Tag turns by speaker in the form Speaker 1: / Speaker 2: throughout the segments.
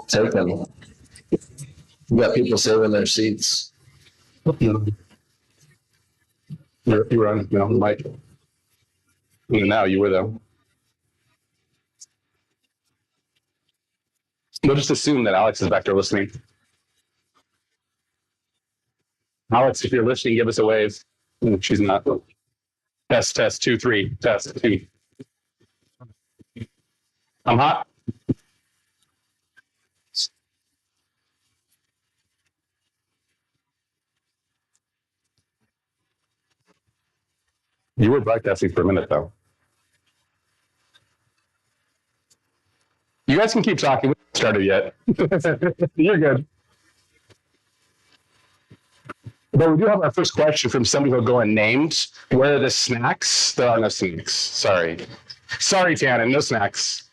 Speaker 1: Taken. You got people saving their seats.
Speaker 2: You were on, no, Mike. Now you were though. We'll just assume that Alex is back there listening. Alex, if you're listening, give us a wave. She's not. Test, test, 2, 3, test, 2. I'm hot. You were broadcasting for a minute though. You guys can keep talking. We haven't started yet. You're good. But we do have our first question from somebody who'll go unnamed. Where are the snacks? There are no snacks. Sorry. Sorry, Tannen, no snacks.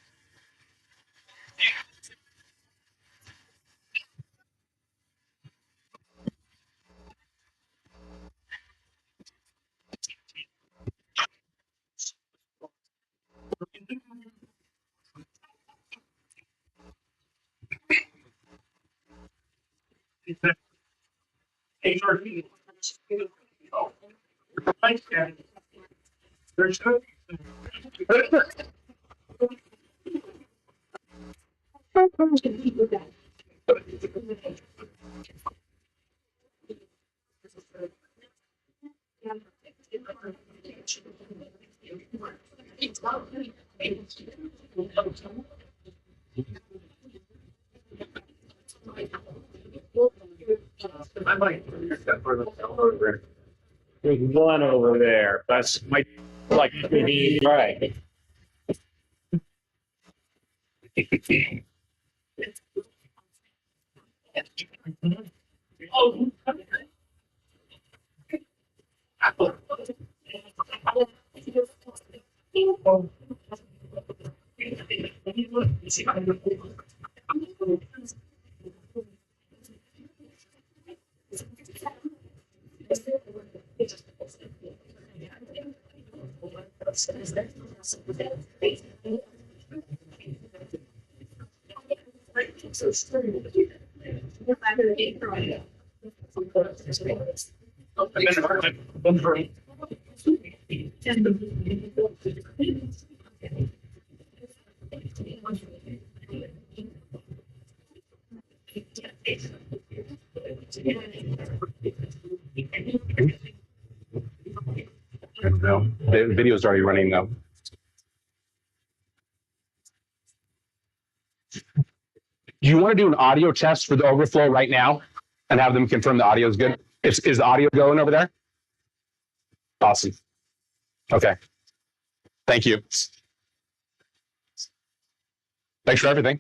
Speaker 3: There's one over there. That's my like right.
Speaker 2: No, the video's already running though. Do you want to do an audio test for the overflow right now and have them confirm the audio is good? Is the audio going over there? Awesome. Okay. Thank you. Thanks for everything.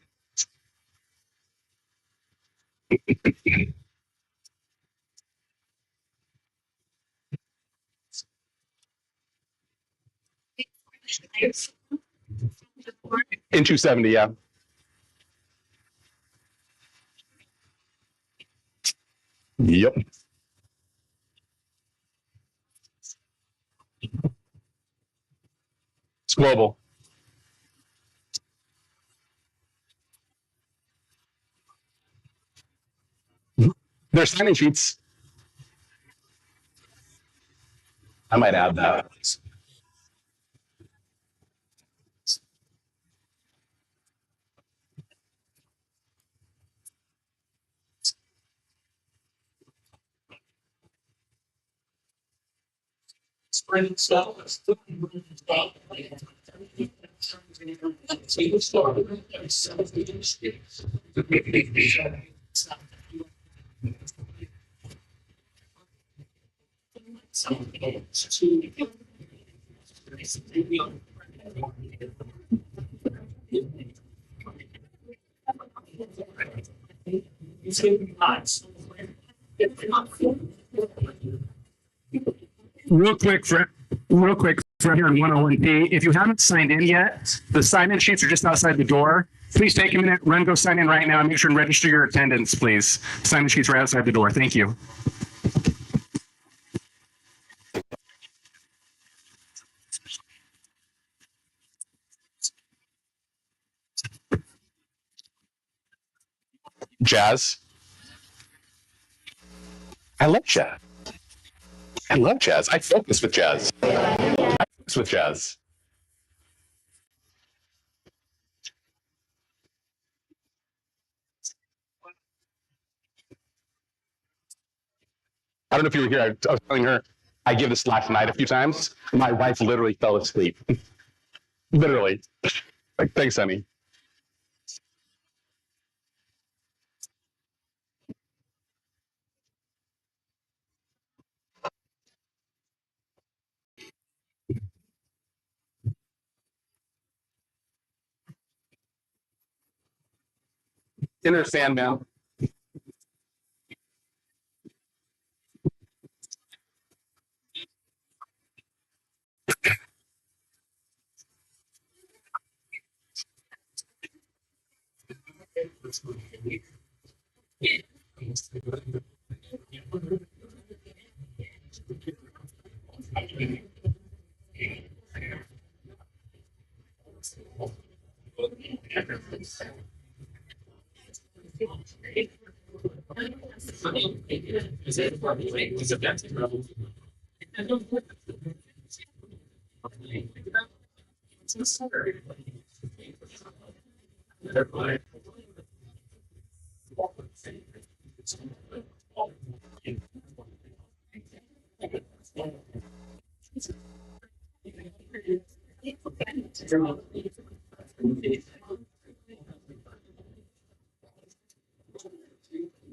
Speaker 2: In 270, yeah. Yep. It's global. There's sign-in sheets. I might add that.
Speaker 3: Real quick, for here in 101P, if you haven't signed in yet, the sign-in sheets are just outside the door. Please take a minute, run, go sign in right now, and make sure and register your attendance, please. Sign-in sheets right outside the door. Thank you.
Speaker 2: Jazz. I love jazz. I love jazz. I focus with jazz. I focus with jazz. I don't know if you were here. I was telling her I give this last night a few times. My wife literally fell asleep. Literally. Like, thanks, honey. Inner Sandman.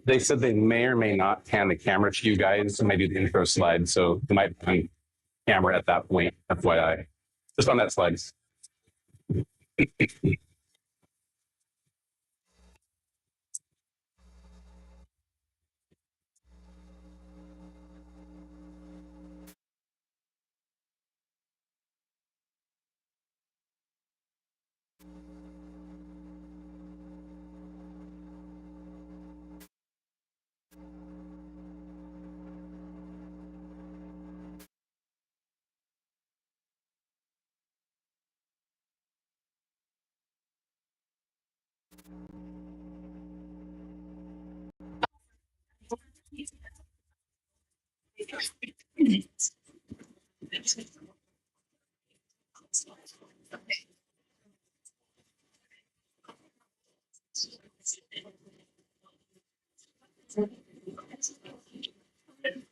Speaker 2: They said they may or may not hand the camera to you guys when they do the intro slide, so they might be on camera at that point, FYI. Just on that slide.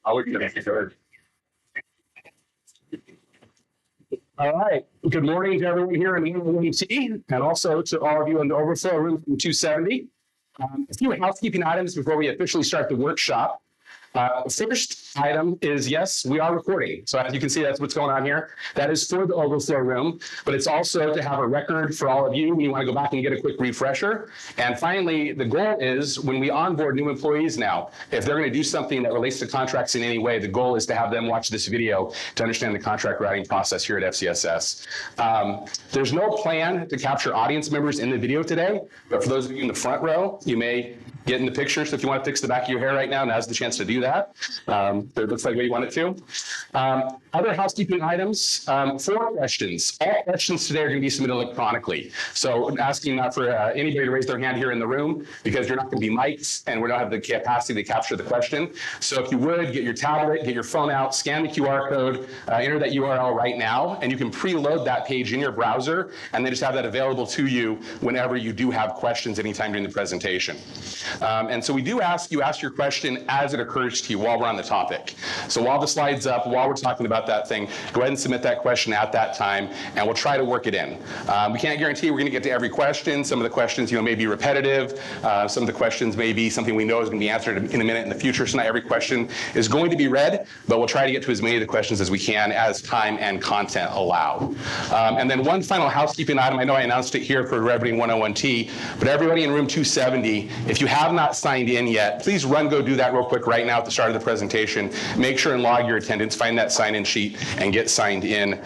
Speaker 2: I'll look at it. All right. Good morning to everyone here in EMT and also to all of you in the overflow room from 270. A few housekeeping items before we officially start the workshop. The first item is, yes, we are recording. So as you can see, that's what's going on here. That is for the overflow room, but it's also to have a record for all of you when you want to go back and get a quick refresher. And finally, the goal is when we onboard new employees now, if they're going to do something that relates to contracts in any way, the goal is to have them watch this video to understand the contract writing process here at FCSS. There's no plan to capture audience members in the video today, but for those of you in the front row, you may get in the picture. So if you want to fix the back of your hair right now, now's the chance to do that. It looks like what you want it to. Other housekeeping items, 4 questions. All questions today are going to be submitted electronically. So asking not for anybody to raise their hand here in the room because you're not going to be mic'd and we don't have the capacity to capture the question. So if you would, get your tablet, get your phone out, scan the QR code, enter that URL right now, and you can preload that page in your browser and then just have that available to you whenever you do have questions anytime during the presentation. And so we do ask you ask your question as it occurs to you while we're on the topic. So while the slide's up, while we're talking about that thing, go ahead and submit that question at that time, and we'll try to work it in. We can't guarantee we're going to get to every question. Some of the questions, may be repetitive. Some of the questions may be something we know is going to be answered in a minute in the future. So not every question is going to be read, but we'll try to get to as many of the questions as we can as time and content allow. And then one final housekeeping item. I know I announced it here for everybody in 101T, but everybody in room 270, if you have not signed in yet, please go do that real quick right now at the start of the presentation. Make sure and log your attendance, find that sign-in sheet, and get signed in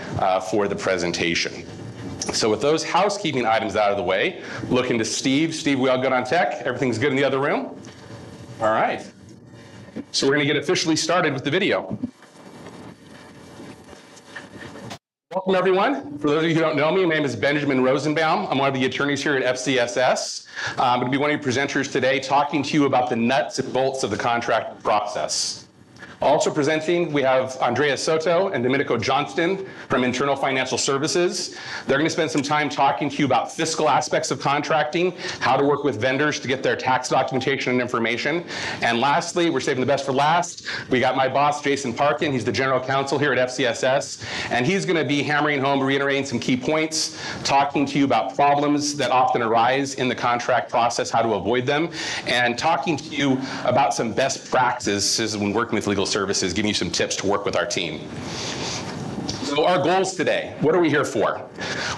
Speaker 2: for the presentation. So with those housekeeping items out of the way, looking to Steve. Steve, we all good on tech? Everything's good in the other room? All right. So we're going to get officially started with the video. Welcome, everyone. For those of you who don't know me, my name is Benjamin Rosenbaum. I'm one of the attorneys here at FCSS. I'm going to be one of your presenters today, talking to you about the nuts and bolts of the contract process. Also presenting, we have Andrea Soto and Domenico Johnston from Internal Financial Services. They're going to spend some time talking to you about fiscal aspects of contracting, how to work with vendors to get their tax documentation and information. And lastly, we're saving the best for last, we got my boss, Jason Parkin. He's the general counsel here at FCSS, and he's going to be hammering home, reiterating some key points, talking to you about problems that often arise in the contract process, how to avoid them, and talking to you about some best practices when working with legal services, giving you some tips to work with our team. So our goals today, what are we here for?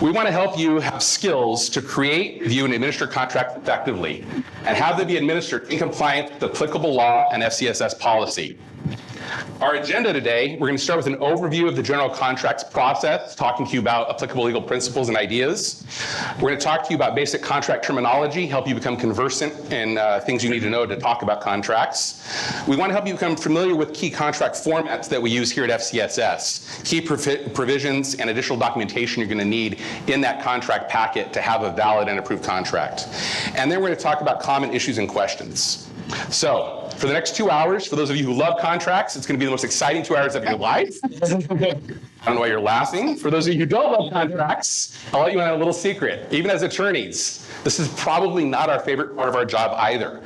Speaker 2: We want to help you have skills to create, view, and administer contracts effectively, and have them be administered in compliance with applicable law and FCSS policy. Our agenda today, we're going to start with an overview of the general contracts process, talking to you about applicable legal principles and ideas. We're going to talk to you about basic contract terminology, help you become conversant in things you need to know to talk about contracts. We want to help you become familiar with key contract formats that we use here at FCSS, key provisions and additional documentation you're going to need in that contract packet to have a valid and approved contract. And then we're going to talk about common issues and questions. So, for the next 2 hours, for those of you who love contracts, it's going to be the most exciting 2 hours of your life. I don't know why you're laughing. For those of you who don't love contracts, I'll let you in on a little secret. Even as attorneys, this is probably not our favorite part of our job either,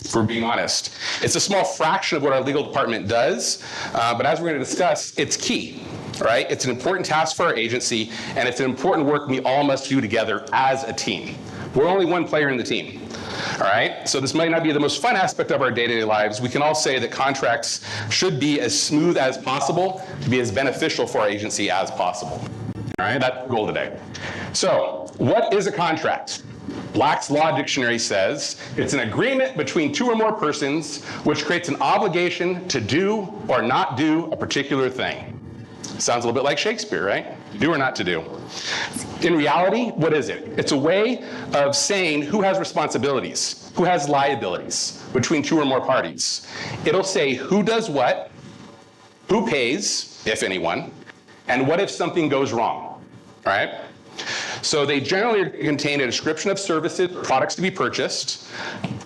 Speaker 2: for being honest. It's a small fraction of what our legal department does, but as we're going to discuss, it's key. Right? It's an important task for our agency, and it's an important work we all must do together as a team. We're only one player in the team. All right, so this might not be the most fun aspect of our day-to-day lives. We can all say that contracts should be as smooth as possible to be as beneficial for our agency as possible. All right, that's the goal today. So, what is a contract? Black's Law Dictionary says it's an agreement between two or more persons which creates an obligation to do or not do a particular thing. Sounds a little bit like Shakespeare, right? Do or not to do. In reality, what is it? It's a way of saying who has responsibilities, who has liabilities between two or more parties. It'll say who does what, who pays, if anyone, and what if something goes wrong, all right? So they generally contain a description of services or products to be purchased,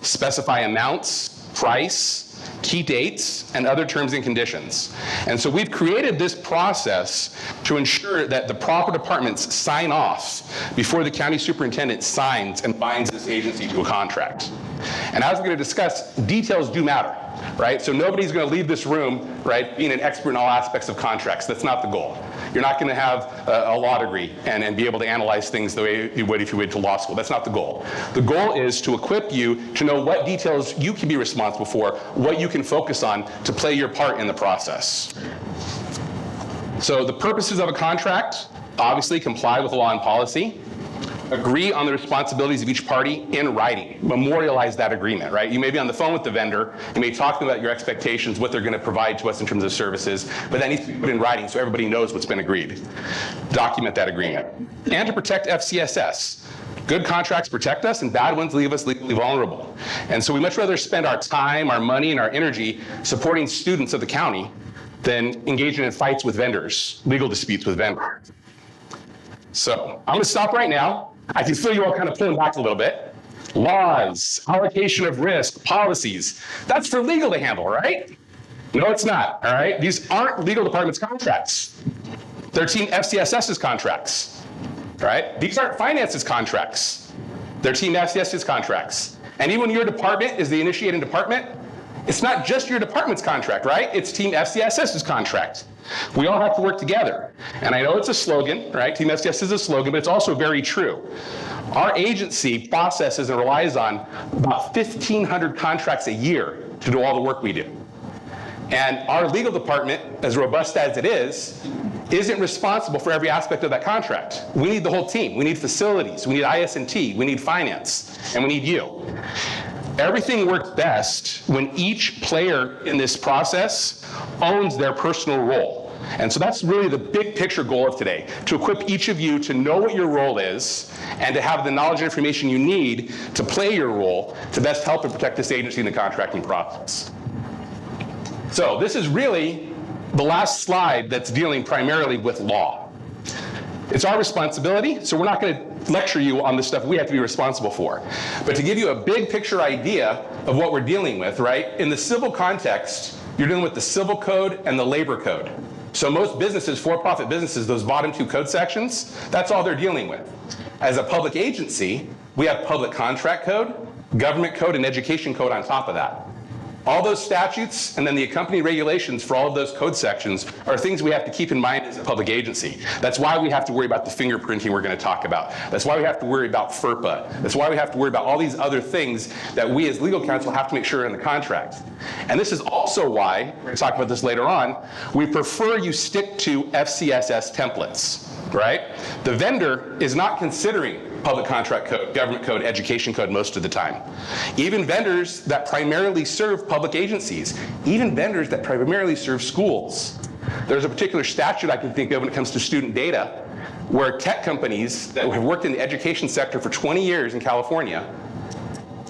Speaker 2: specify amounts, price, key dates, and other terms and conditions. And so we've created this process to ensure that the proper departments sign off before the county superintendent signs and binds this agency to a contract. And as we're going to discuss, details do matter, right? So nobody's going to leave this room, right, being an expert in all aspects of contracts. That's not the goal. You're not going to have a law degree and be able to analyze things the way you would if you went to law school. That's not the goal. The goal is to equip you to know what details you can be responsible for, what you can focus on to play your part in the process. So the purposes of a contract, obviously comply with law and policy, agree on the responsibilities of each party in writing, memorialize that agreement, right? You may be on the phone with the vendor, you may talk to them about your expectations, what they're going to provide to us in terms of services, but that needs to be put in writing so everybody knows what's been agreed. Document that agreement. And to protect FCSS. Good contracts protect us, and bad ones leave us legally vulnerable. And so we much rather spend our time, our money, and our energy supporting students of the county than engaging in fights with vendors, legal disputes with vendors. So I'm going to stop right now. I can feel you all kind of pulling back a little bit. Laws, allocation of risk, policies. That's for legal to handle, right? No, it's not, all right? These aren't legal department's contracts. They're Team FCSS's contracts, right? These aren't finance's contracts. They're Team FCSS's contracts. And even when your department is the initiating department, it's not just your department's contract, right? It's Team FCSS's contract. We all have to work together. And I know it's a slogan, right? Team FCSS is a slogan, but it's also very true. Our agency processes and relies on about 1,500 contracts a year to do all the work we do. And our legal department, as robust as it is, isn't responsible for every aspect of that contract. We need the whole team. We need facilities, we need IS&T, we need finance, and we need you. Everything works best when each player in this process owns their personal role. And so that's really the big picture goal of today, to equip each of you to know what your role is and to have the knowledge and information you need to play your role to best help and protect this agency in the contracting process. So this is really the last slide that's dealing primarily with law. It's our responsibility, so we're not going to lecture you on the stuff we have to be responsible for. But to give you a big picture idea of what we're dealing with, right? In the civil context, you're dealing with the civil code and the labor code. So most businesses, for-profit businesses, those bottom two code sections, that's all they're dealing with. As a public agency, we have public contract code, government code, and education code on top of that. All those statutes and then the accompanying regulations for all of those code sections are things we have to keep in mind as a public agency. That's why we have to worry about the fingerprinting we're going to talk about. That's why we have to worry about FERPA. That's why we have to worry about all these other things that we as legal counsel have to make sure are in the contract. And this is also why, we're going to talk about this later on, we prefer you stick to FCSS templates, right? The vendor is not considering public contract code, government code, education code most of the time. Even vendors that primarily serve public agencies, even vendors that primarily serve schools. There's a particular statute I can think of when it comes to student data, where tech companies that have worked in the education sector for 20 years in California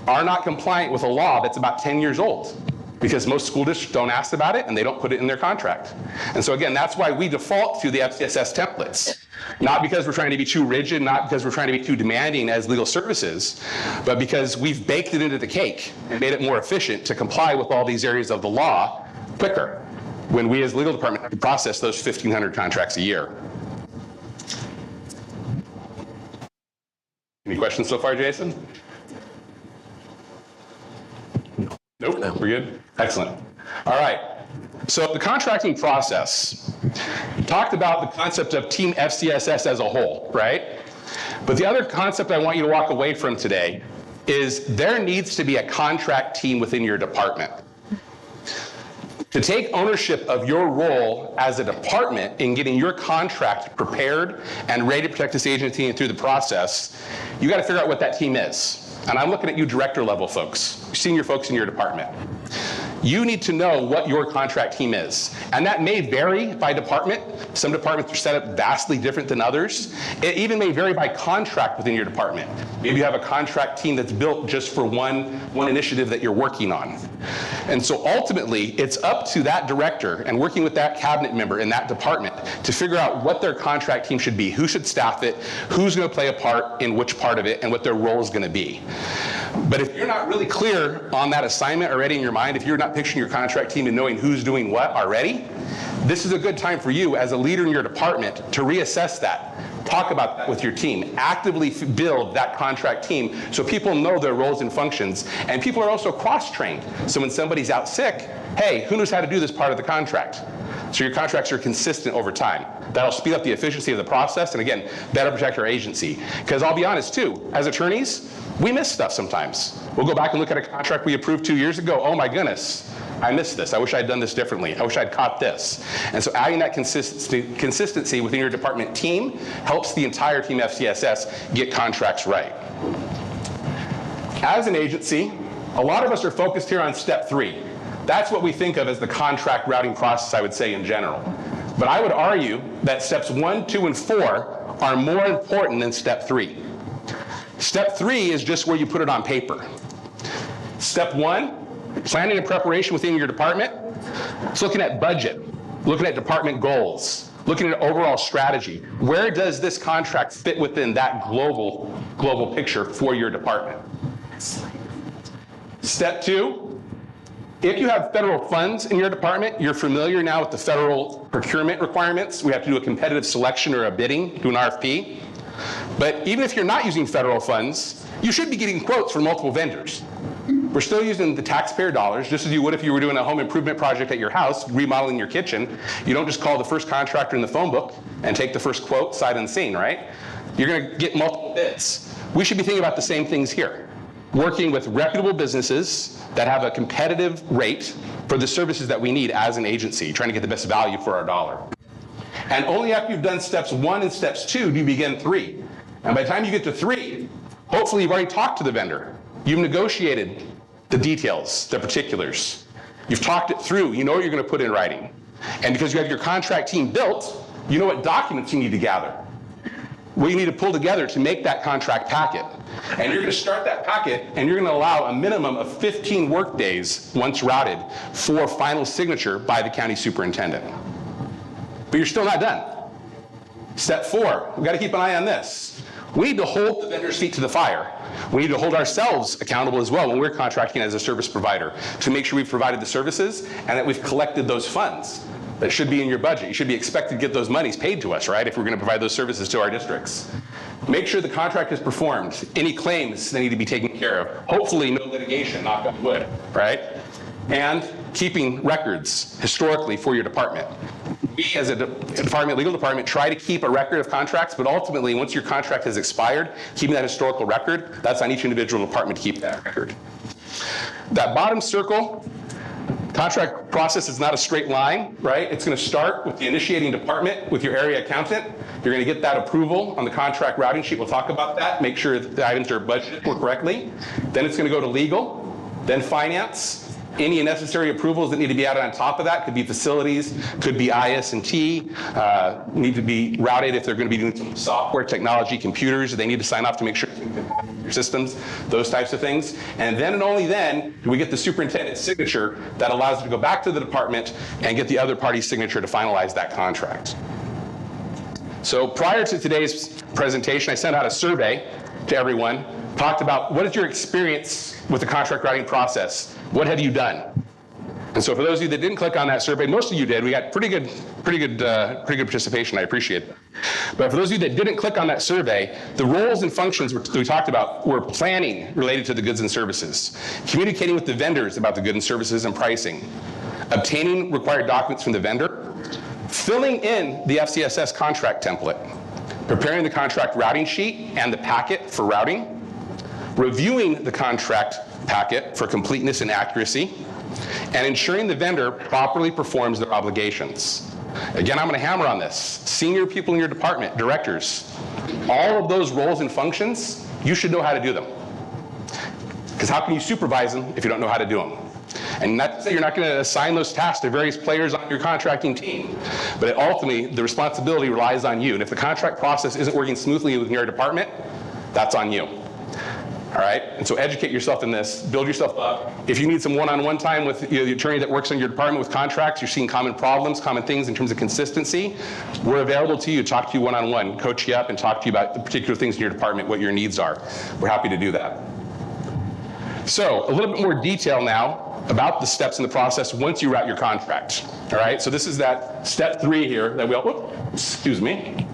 Speaker 2: are not compliant with a law that's about 10 years old, because most school districts don't ask about it and they don't put it in their contract. And so again, that's why we default to the FCSS templates. Not because we're trying to be too rigid, not because we're trying to be too demanding as legal services, but because we've baked it into the cake and made it more efficient to comply with all these areas of the law quicker when we as legal department have to process those 1,500 contracts a year. Any questions so far, Jason? Nope, we're good? Excellent. All right, so the contracting process. Talked about the concept of Team FCSS as a whole, right? But the other concept I want you to walk away from today is there needs to be a contract team within your department. To take ownership of your role as a department in getting your contract prepared and ready to protect this agency and through the process, you got to figure out what that team is. And I'm looking at you director level folks, senior folks in your department. You need to know what your contract team is. And that may vary by department. Some departments are set up vastly different than others. It even may vary by contract within your department. Maybe you have a contract team that's built just for one initiative that you're working on. And so ultimately, it's up to that director and working with that cabinet member in that department to figure out what their contract team should be, who should staff it, who's going to play a part in which part of it, and what their role is going to be. But if you're not really clear on that assignment already in your mind, if you're not picturing your contract team and knowing who's doing what already, this is a good time for you as a leader in your department to reassess that. Talk about that with your team. Actively build that contract team so people know their roles and functions. And people are also cross-trained. So when somebody's out sick, hey, who knows how to do this part of the contract? So your contracts are consistent over time. That'll speed up the efficiency of the process and again, better protect our agency. Because I'll be honest too, as attorneys, we miss stuff sometimes. We'll go back and look at a contract we approved 2 years ago. Oh my goodness, I missed this. I wish I'd done this differently. I wish I'd caught this. And so adding that consistency within your department team helps the entire team FCSS get contracts right. As an agency, a lot of us are focused here on step 3. That's what we think of as the contract routing process, I would say in general. But I would argue that steps 1, 2, and 4 are more important than step 3. Step 3 is just where you put it on paper. Step 1, planning and preparation within your department. It's looking at budget, looking at department goals, looking at overall strategy. Where does this contract fit within that global picture for your department? Step 2, if you have federal funds in your department, you're familiar now with the federal procurement requirements. We have to do a competitive selection or a bidding, do an RFP. But even if you're not using federal funds, you should be getting quotes from multiple vendors. We're still using the taxpayer dollars, just as you would if you were doing a home improvement project at your house, remodeling your kitchen. You don't just call the first contractor in the phone book and take the first quote sight unseen, right? You're going to get multiple bids. We should be thinking about the same things here. Working with reputable businesses that have a competitive rate for the services that we need as an agency, trying to get the best value for our dollar. And only after you've done steps 1 and steps 2 do you begin 3. And by the time you get to 3, hopefully you've already talked to the vendor. You've negotiated the details, the particulars. You've talked it through. You know what you're going to put in writing. And because you have your contract team built, you know what documents you need to gather, what you need to pull together to make that contract packet. And you're going to start that packet, and you're going to allow a minimum of 15 work days, once routed, for final signature by the county superintendent. But you're still not done. Step 4, we've got to keep an eye on this. We need to hold the vendor's feet to the fire. We need to hold ourselves accountable as well when we're contracting as a service provider to make sure we've provided the services and that we've collected those funds. That should be in your budget. You should be expected to get those monies paid to us, right, if we're going to provide those services to our districts. Make sure the contract is performed. Any claims that need to be taken care of. Hopefully no litigation, knock on wood, right? And keeping records historically for your department. We as a legal department, try to keep a record of contracts, but ultimately once your contract has expired, keeping that historical record, that's on each individual department to keep that record. That bottom circle, contract process is not a straight line, right? It's going to start with the initiating department, with your area accountant. You're going to get that approval on the contract routing sheet. We'll talk about that, make sure that the items are budgeted correctly. Then it's going to go to legal, then finance. Any necessary approvals that need to be added on top of that could be facilities, could be IS&T, need to be routed if they're going to be doing some software, technology, computers. They need to sign off to make sure your systems, those types of things. And then and only then do we get the superintendent's signature that allows us to go back to the department and get the other party's signature to finalize that contract. So prior to today's presentation, I sent out a survey to everyone, talked about what is your experience with the contract writing process? What have you done? And so for those of you that didn't click on that survey, most of you did. We got pretty good participation. I appreciate that. But for those of you that didn't click on that survey, the roles and functions we talked about were planning related to the goods and services, communicating with the vendors about the goods and services and pricing, obtaining required documents from the vendor, filling in the FCSS contract template, preparing the contract routing sheet and the packet for routing, reviewing the contract packet for completeness and accuracy, and ensuring the vendor properly performs their obligations. Again, I'm going to hammer on this. Senior people in your department, directors, all of those roles and functions, you should know how to do them. Because how can you supervise them if you don't know how to do them? And not to say you're not going to assign those tasks to various players on your contracting team, but ultimately the responsibility relies on you. And if the contract process isn't working smoothly within your department, that's on you. All right, and so educate yourself in this, build yourself up. If you need some one-on-one time with the attorney that works in your department with contracts, you're seeing common problems, common things in terms of consistency, we're available to you, talk to you one-on-one, coach you up and talk to you about the particular things in your department, what your needs are. We're happy to do that. So a little bit more detail now about the steps in the process once you route your contract. All right, so this is that step 3 here that we all, excuse me.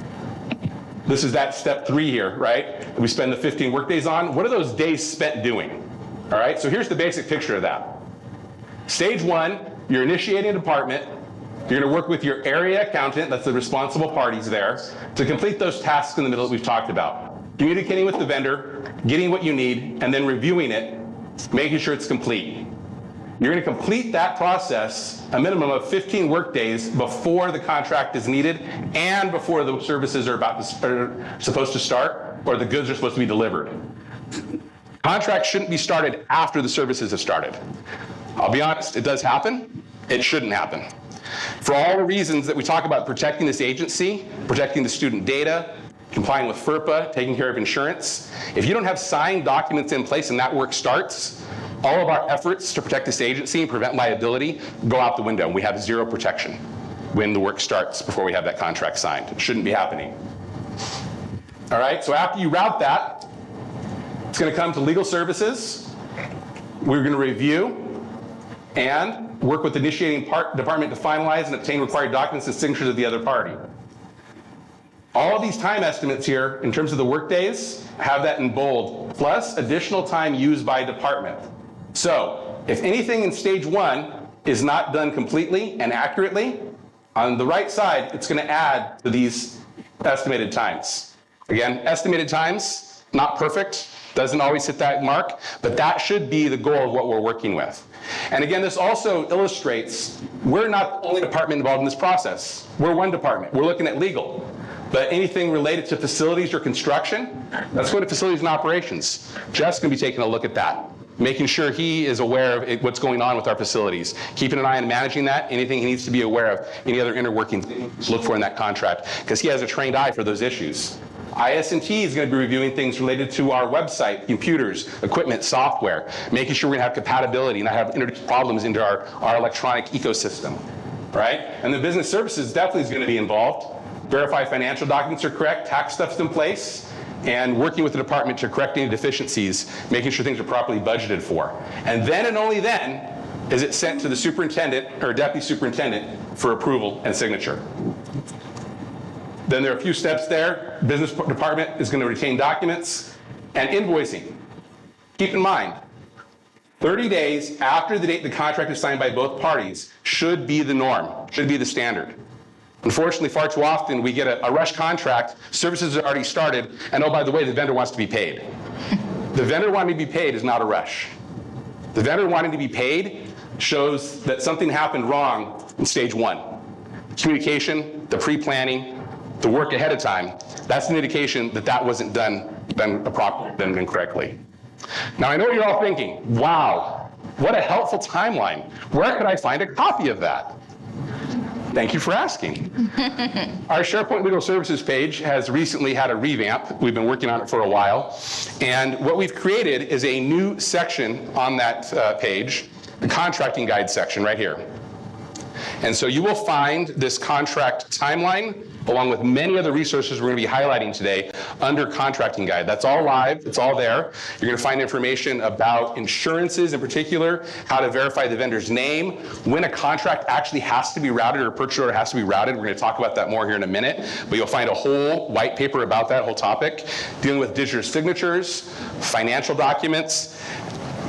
Speaker 2: This is that step 3 here, right? We spend the 15 work days on. What are those days spent doing? All right, so here's the basic picture of that. Stage 1, you're initiating a department. You're going to work with your area accountant, that's the responsible parties there, to complete those tasks in the middle that we've talked about. Communicating with the vendor, getting what you need, and then reviewing it, making sure it's complete. You're going to complete that process a minimum of 15 work days before the contract is needed and before the services are supposed to start or the goods are supposed to be delivered. Contracts shouldn't be started after the services have started. I'll be honest, it does happen. It shouldn't happen. For all the reasons that we talk about protecting this agency, protecting the student data, complying with FERPA, taking care of insurance, if you don't have signed documents in place and that work starts, all of our efforts to protect this agency and prevent liability go out the window. We have zero protection when the work starts before we have that contract signed. It shouldn't be happening. All right, so after you route that, it's going to come to legal services. We're going to review and work with the initiating department to finalize and obtain required documents and signatures of the other party. All of these time estimates here, in terms of the work days, have that in bold, plus additional time used by department. So, if anything in stage 1 is not done completely and accurately, on the right side, it's going to add to these estimated times. Again, estimated times, not perfect, doesn't always hit that mark, but that should be the goal of what we're working with. And again, this also illustrates we're not the only department involved in this process. We're one department. We're looking at legal. But anything related to facilities or construction, let's go to facilities and operations. Jeff's going to be taking a look at that, making sure he is aware of what's going on with our facilities, keeping an eye on managing that, anything he needs to be aware of, any other inner working things, look for in that contract, because he has a trained eye for those issues. IS&T is going to be reviewing things related to our website, computers, equipment, software, making sure we're going to have compatibility and not have introduced problems into our electronic ecosystem, right? And the business services definitely is going to be involved. verify financial documents are correct, tax stuff's in place, and working with the department to correct any deficiencies, making sure things are properly budgeted for. And then and only then is it sent to the superintendent or deputy superintendent for approval and signature. Then there are a few steps there. Business department is going to retain documents and invoicing. Keep in mind, 30 days after the date the contract is signed by both parties should be the norm, should be the standard. Unfortunately, far too often we get a rush contract, services are already started, and oh, by the way, the vendor wants to be paid. The vendor wanting to be paid is not a rush. The vendor wanting to be paid shows that something happened wrong in stage one. Communication, the pre-planning, the work ahead of time, that's an indication that that wasn't done correctly. Now, I know what you're all thinking, wow, what a helpful timeline. Where could I find a copy of that? Thank you for asking. Our SharePoint Legal Services page has recently had a revamp. We've been working on it for a while. And what we've created is a new section on that page, the contracting guide section right here. And so you will find this contract timeline along with many other resources we're going to be highlighting today under contracting guide. That's all live, it's all there. You're going to find information about insurances in particular, how to verify the vendor's name, when a contract actually has to be routed or a purchase order has to be routed. We're going to talk about that more here in a minute, but you'll find a whole white paper about that whole topic, dealing with digital signatures, financial documents,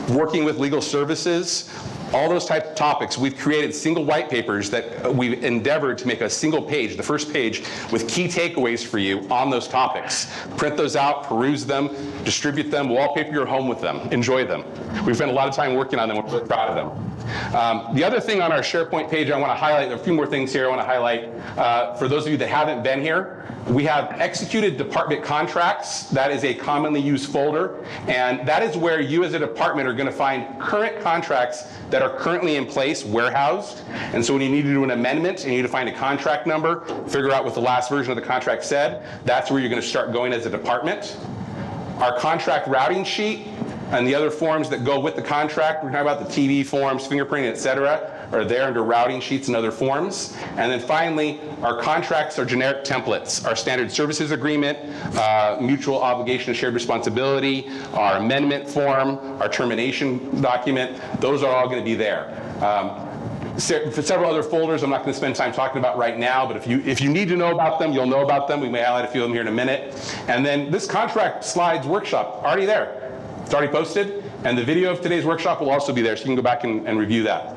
Speaker 2: working with legal services, all those type of topics. We've created single white papers that we've endeavored to make a single page, the first page, with key takeaways for you on those topics. Print those out, peruse them, distribute them, wallpaper your home with them, enjoy them. We've spent a lot of time working on them, we're really proud of them. The other thing on our SharePoint page I want to highlight, there are a few more things here I want to highlight. For those of you that haven't been here, we have executed department contracts. That is a commonly used folder, and that is where you as a department are going to find current contracts that are currently in place, warehoused. And so when you need to do an amendment and you need to find a contract number, figure out what the last version of the contract said, that's where you're going to start going as a department. Our contract routing sheet and the other forms that go with the contract, we're talking about the TV forms, fingerprinting, et cetera, are there under routing sheets and other forms. And then finally, our contracts are generic templates. Our standard services agreement, mutual obligation and shared responsibility, our amendment form, our termination document, those are all going to be there. For several other folders I'm not going to spend time talking about right now, but if you need to know about them, you'll know about them. We may highlight a few of them here in a minute. And then this contract slides workshop, already there. It's already posted, and the video of today's workshop will also be there, so you can go back and review that.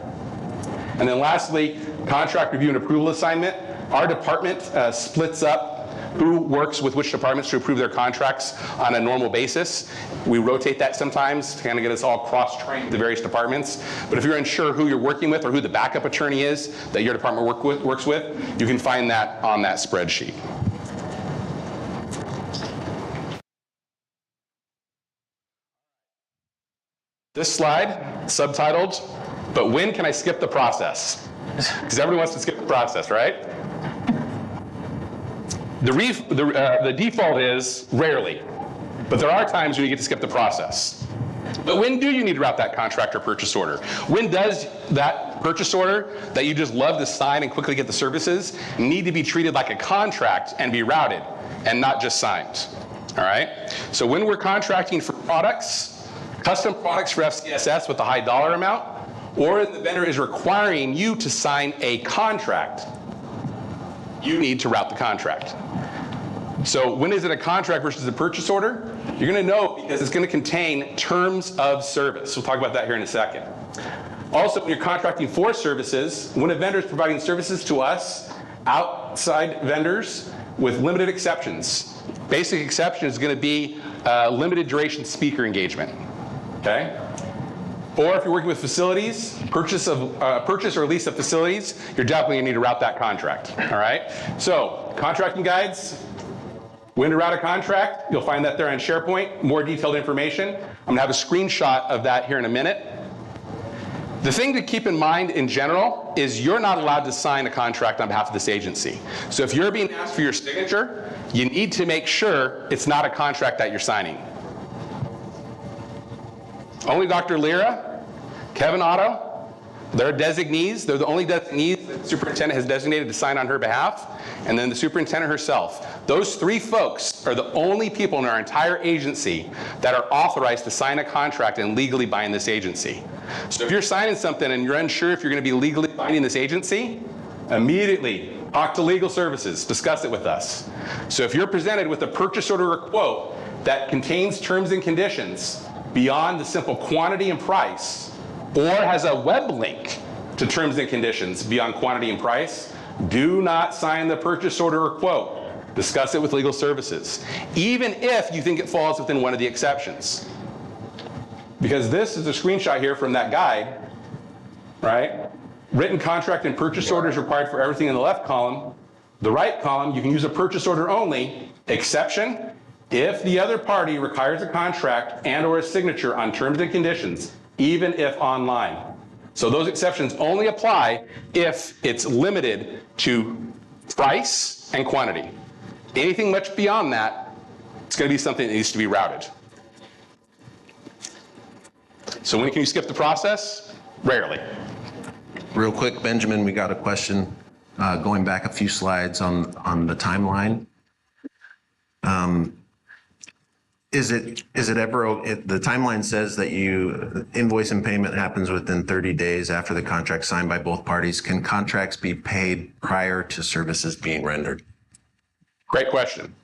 Speaker 2: And then lastly, contract review and approval assignment. Our department splits up who works with which departments to approve their contracts on a normal basis. We rotate that sometimes to kind of get us all cross-trained to the various departments. But if you're unsure who you're working with or who the backup attorney is that your department works with, you can find that on that spreadsheet. This slide, subtitled, "But when can I skip the process?" Because everyone wants to skip the process, right? The default is rarely, but there are times when you get to skip the process. But when do you need to route that contract or purchase order? When does that purchase order that you just love to sign and quickly get the services need to be treated like a contract and be routed and not just signed? All right? So when we're contracting for products, custom products for FCSS with a high dollar amount, or the vendor is requiring you to sign a contract, you need to route the contract. So when is it a contract versus a purchase order? You're going to know because it's going to contain terms of service. We'll talk about that here in a second. Also, when you're contracting for services, when a vendor is providing services to us, outside vendors with limited exceptions. Basic exception is going to be limited duration speaker engagement. Okay? Or if you're working with facilities, purchase or lease of facilities, you're definitely going to need to route that contract. All right? So, contracting guides, when to route a contract, you'll find that there on SharePoint, more detailed information. I'm going to have a screenshot of that here in a minute. The thing to keep in mind in general is you're not allowed to sign a contract on behalf of this agency. So if you're being asked for your signature, you need to make sure it's not a contract that you're signing. Only Dr. Lira, Kevin Otto, They're designees. They're the only designees that the superintendent has designated to sign on her behalf, and then the superintendent herself. Those three folks are the only people in our entire agency that are authorized to sign a contract and legally bind this agency. So if you're signing something and you're unsure if you're going to be legally binding this agency, immediately talk to legal services, discuss it with us. So if you're presented with a purchase order or quote that contains terms and conditions beyond the simple quantity and price, or has a web link to terms and conditions beyond quantity and price, do not sign the purchase order or quote. Discuss it with legal services, even if you think it falls within one of the exceptions. Because this is a screenshot here from that guide, right? Written contract and purchase orders required for everything in the left column. The right column, you can use a purchase order only, exception, if the other party requires a contract and or a signature on terms and conditions, even if online. So those exceptions only apply if it's limited to price and quantity. Anything much beyond that, it's going to be something that needs to be routed. So when can you skip the process? Rarely.
Speaker 4: Real quick, Benjamin, we got a question going back a few slides on the timeline. Is it ever, the timeline says that invoice and payment happens within 30 days after the contract signed by both parties. Can contracts be paid prior to services being rendered?
Speaker 2: Great question.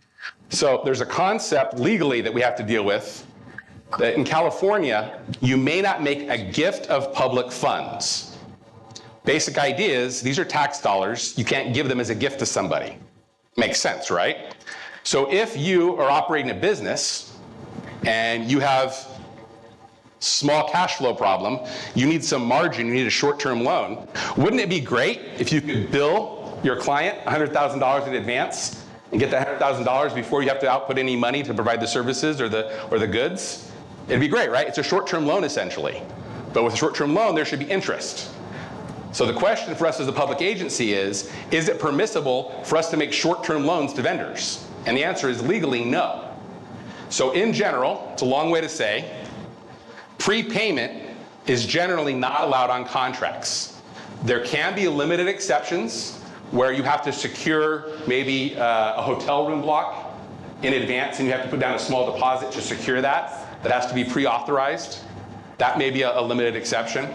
Speaker 2: So there's a concept legally that we have to deal with that in California, you may not make a gift of public funds. Basic idea is these are tax dollars. You can't give them as a gift to somebody. Makes sense, right? So if you are operating a business and you have small cash flow problem, you need some margin, you need a short-term loan, wouldn't it be great if you could bill your client $100,000 in advance and get that $100,000 before you have to output any money to provide the services or the goods? It'd be great, right? It's a short-term loan essentially. But with a short-term loan, there should be interest. So the question for us as a public agency is it permissible for us to make short-term loans to vendors? And the answer is legally no. So in general, it's a long way to say, prepayment is generally not allowed on contracts. There can be limited exceptions where you have to secure maybe a hotel room block in advance and you have to put down a small deposit to secure that. That has to be pre-authorized. That may be a limited exception.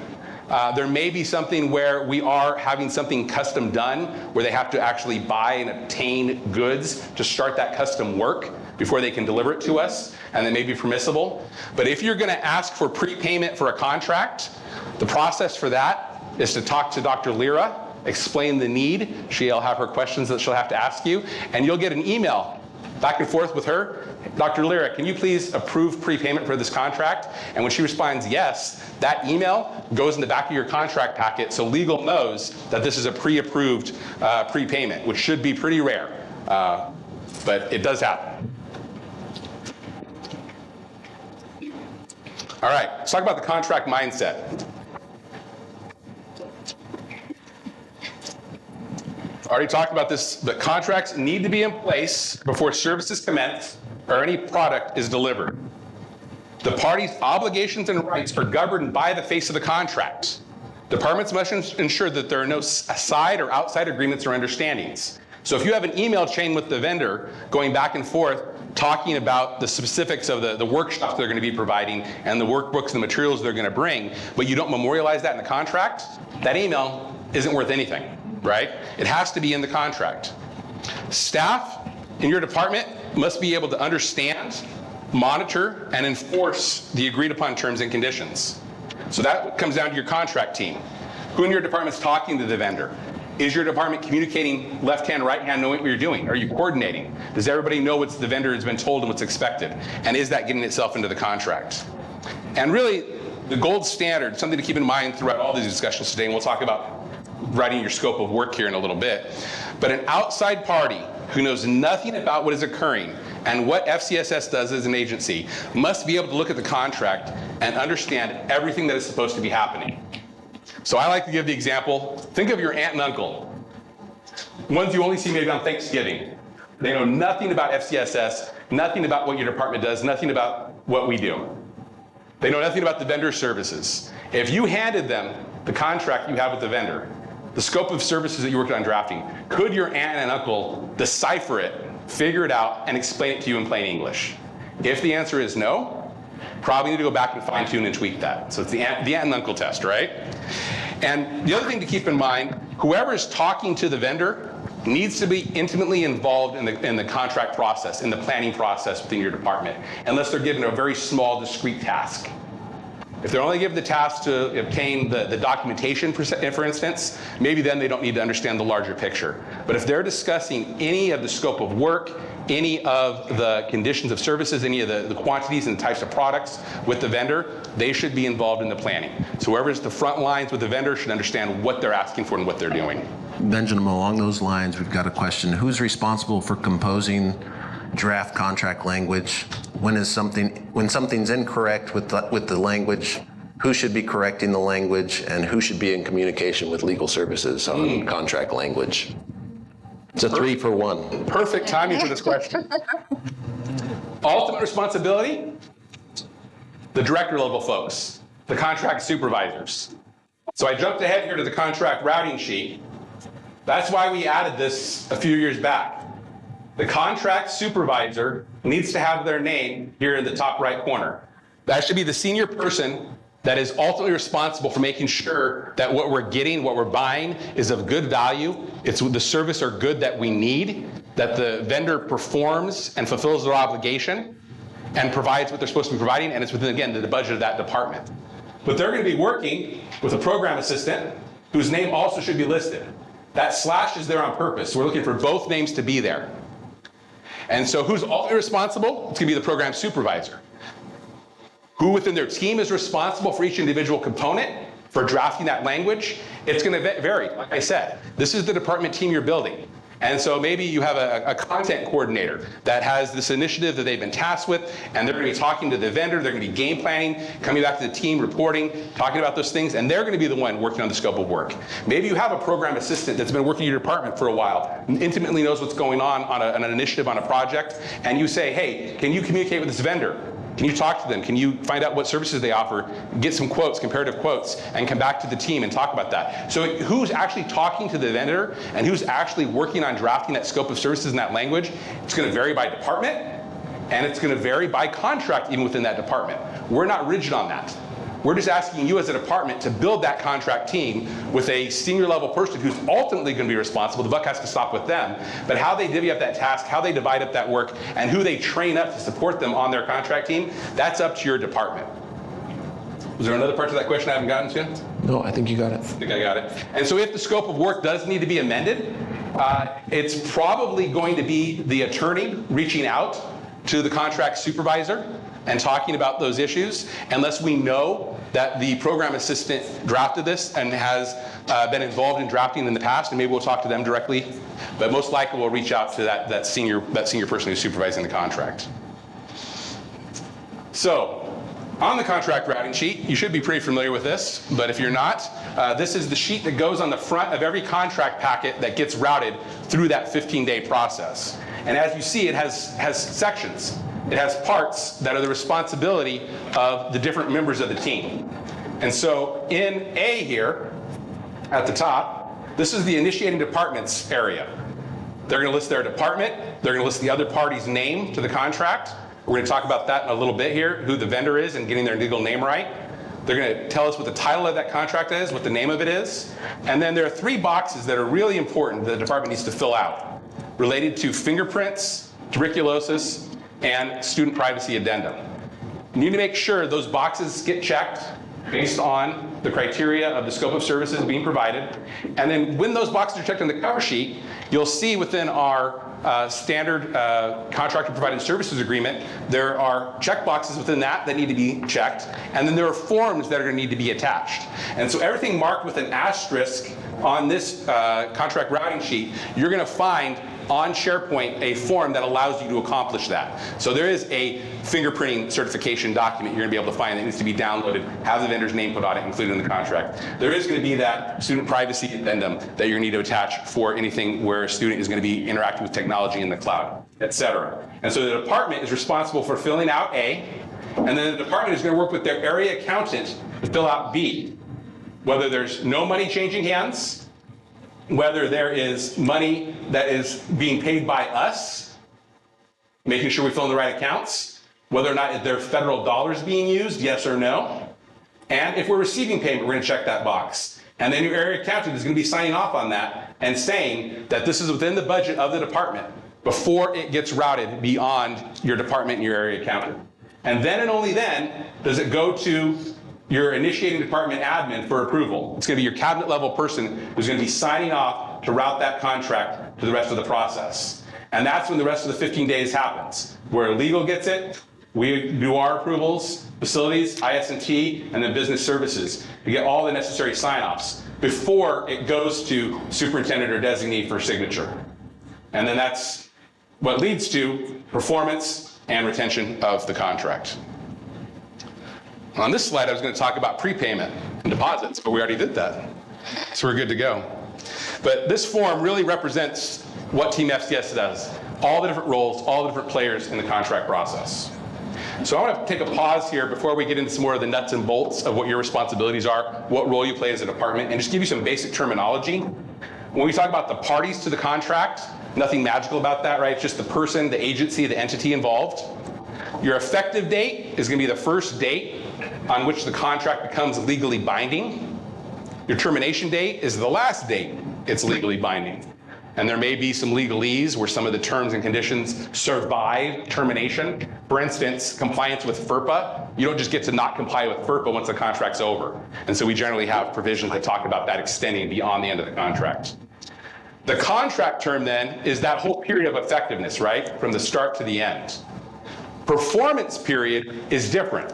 Speaker 2: There may be something where we are having something custom done where they have to actually buy and obtain goods to start that custom work before they can deliver it to us, and that may be permissible. But if you're gonna ask for prepayment for a contract, the process for that is to talk to Dr. Lira, explain the need. She'll have her questions that she'll have to ask you, and you'll get an email back and forth with her. Dr. Lira, can you please approve prepayment for this contract? And when she responds yes, that email goes in the back of your contract packet so legal knows that this is a pre-approved prepayment, which should be pretty rare, but it does happen. All right, let's talk about the contract mindset. Already talked about this, but contracts need to be in place before services commence or any product is delivered. The parties' obligations and rights are governed by the face of the contract. Departments must ensure that there are no side or outside agreements or understandings. So if you have an email chain with the vendor going back and forth talking about the specifics of the workshops they're going to be providing and the workbooks and the materials they're going to bring, but you don't memorialize that in the contract, that email isn't worth anything, right? It has to be in the contract. Staff in your department must be able to understand, monitor, and enforce the agreed upon terms and conditions. So that comes down to your contract team. Who in your department is talking to the vendor? Is your department communicating left hand, right hand, knowing what you're doing? Are you coordinating? Does everybody know what the vendor has been told and what's expected? And is that getting itself into the contract? And really, the gold standard, something to keep in mind throughout all these discussions today, and we'll talk about writing your scope of work here in a little bit, but an outside party who knows nothing about what is occurring and what FCSS does as an agency must be able to look at the contract and understand everything that is supposed to be happening. So I like to give the example, think of your aunt and uncle, ones you only see maybe on Thanksgiving. They know nothing about FCSS, nothing about what your department does, nothing about what we do. They know nothing about the vendor services. If you handed them the contract you have with the vendor, the scope of services that you worked on drafting, could your aunt and uncle decipher it, figure it out, and explain it to you in plain English? If the answer is no, probably need to go back and fine tune and tweak that. So it's the aunt and uncle test, right? And the other thing to keep in mind, whoever is talking to the vendor needs to be intimately involved in the contract process, in the planning process within your department, unless they're given a very small, discrete task. If they're only given the task to obtain the documentation, for instance, maybe then they don't need to understand the larger picture. But if they're discussing any of the scope of work, any of the conditions of services, any of the quantities and types of products with the vendor, they should be involved in the planning. So whoever's the front lines with the vendor should understand what they're asking for and what they're doing.
Speaker 4: Benjamin, along those lines, we've got a question. Who's responsible for composing draft contract language? When something's incorrect with the language, who should be correcting the language, and who should be in communication with legal services on contract language? It's a 3-for-1.
Speaker 2: Perfect timing for this question. Ultimate responsibility, the director level folks, the contract supervisors. So I jumped ahead here to the contract routing sheet. That's why we added this a few years back. The contract supervisor needs to have their name here in the top right corner. That should be the senior person that is ultimately responsible for making sure that what we're getting, what we're buying, is of good value. It's the service or good that we need, that the vendor performs and fulfills their obligation and provides what they're supposed to be providing, and it's within, again, the budget of that department. But they're going to be working with a program assistant whose name also should be listed. That slash is there on purpose. We're looking for both names to be there. And so who's ultimately responsible? It's going to be the program supervisor. Who within their team is responsible for each individual component, for drafting that language? It's going to vary. Like I said, this is the department team you're building. And so maybe you have a content coordinator that has this initiative that they've been tasked with, and they're going to be talking to the vendor, they're going to be game planning, coming back to the team, reporting, talking about those things, and they're going to be the one working on the scope of work. Maybe you have a program assistant that's been working in your department for a while, and intimately knows what's going on an initiative, on a project, and you say, hey, can you communicate with this vendor? Can you talk to them? Can you find out what services they offer, get some quotes, comparative quotes, and come back to the team and talk about that? So who's actually talking to the vendor and who's actually working on drafting that scope of services in that language? It's going to vary by department, and it's going to vary by contract even within that department. We're not rigid on that. We're just asking you as a department to build that contract team with a senior level person who's ultimately going to be responsible. The buck has to stop with them. But how they divvy up that task, how they divide up that work, and who they train up to support them on their contract team, that's up to your department. Was there another part to that question I haven't gotten to?
Speaker 1: No, I think you got it.
Speaker 2: I think I got it. And so if the scope of work does need to be amended, it's probably going to be the attorney reaching out to the contract supervisor and talking about those issues, unless we know that the program assistant drafted this and has been involved in drafting in the past, and maybe we'll talk to them directly. But most likely we'll reach out to that senior person who's supervising the contract. So, on the contract routing sheet, you should be pretty familiar with this, but if you're not, this is the sheet that goes on the front of every contract packet that gets routed through that 15-day process. And as you see, it has sections. It has parts that are the responsibility of the different members of the team. And so in A here, at the top, this is the initiating departments area. They're going to list their department. They're going to list the other party's name to the contract. We're going to talk about that in a little bit here, who the vendor is and getting their legal name right. They're going to tell us what the title of that contract is, what the name of it is. And then there are 3 boxes that are really important that the department needs to fill out, related to fingerprints, tuberculosis, and student privacy addendum. You need to make sure those boxes get checked based on the criteria of the scope of services being provided. And then when those boxes are checked on the cover sheet, you'll see within our standard contractor provided services agreement, there are check boxes within that need to be checked. And then there are forms that are going to need to be attached. And so everything marked with an asterisk on this contract routing sheet, you're going to find on SharePoint a form that allows you to accomplish that. So there is a fingerprinting certification document you're going to be able to find that needs to be downloaded, have the vendor's name put on it, included in the contract. There is going to be that student privacy addendum that you're going to need to attach for anything where a student is going to be interacting with technology in the cloud, etc. And so the department is responsible for filling out A, and then the department is going to work with their area accountant to fill out B. whether there's no money changing hands, whether there is money that is being paid by us, making sure we fill in the right accounts, whether or not there are federal dollars being used, yes or no. And if we're receiving payment, we're going to check that box. And then your area accountant is going to be signing off on that and saying that this is within the budget of the department before it gets routed beyond your department and your area accountant. And then and only then does it go to your initiating department admin for approval. It's going to be your cabinet level person who's going to be signing off to route that contract to the rest of the process. And that's when the rest of the 15 days happens, where legal gets it, we do our approvals, facilities, IS&T, and then business services. We get all the necessary sign-offs before it goes to superintendent or designee for signature. And then that's what leads to performance and retention of the contract. On this slide, I was going to talk about prepayment and deposits, but we already did that. So we're good to go. But this form really represents what Team FCS does. All the different roles, all the different players in the contract process. So I want to take a pause here before we get into some more of the nuts and bolts of what your responsibilities are, what role you play as a department, and just give you some basic terminology. When we talk about the parties to the contract, nothing magical about that, right? It's just the person, the agency, the entity involved. Your effective date is going to be the first date on which the contract becomes legally binding. Your termination date is the last date it's legally binding. And there may be some legalese where some of the terms and conditions survive termination. For instance, compliance with FERPA. You don't just get to not comply with FERPA once the contract's over. And so we generally have provisions that talk about that extending beyond the end of the contract. The contract term then is that whole period of effectiveness, right? From the start to the end. Performance period is different.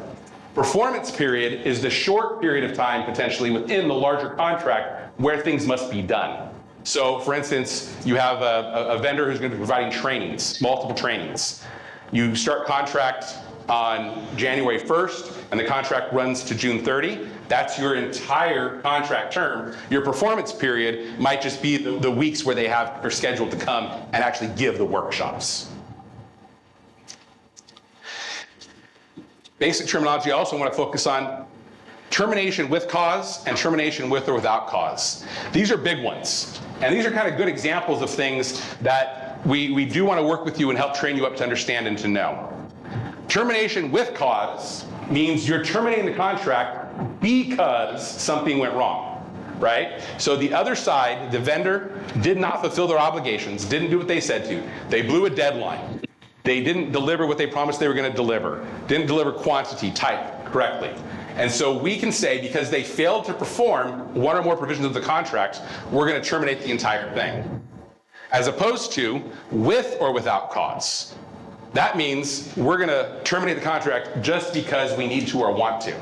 Speaker 2: Performance period is the short period of time potentially within the larger contract where things must be done. So for instance, you have a vendor who's going to be providing trainings, multiple trainings. You start contract on January 1st and the contract runs to June 30. That's your entire contract term. Your performance period might just be the weeks where are scheduled to come and actually give the workshops. Basic terminology I also want to focus on: termination with cause and termination with or without cause. These are big ones. And these are kind of good examples of things that we do want to work with you and help train you up to understand and to know. Termination with cause means you're terminating the contract because something went wrong, right? So the other side, the vendor, did not fulfill their obligations, didn't do what they said to. They blew a deadline. They didn't deliver what they promised they were going to deliver. Didn't deliver quantity, type correctly. And so we can say, because they failed to perform one or more provisions of the contract, we're going to terminate the entire thing. As opposed to with or without cause. That means we're going to terminate the contract just because we need to or want to.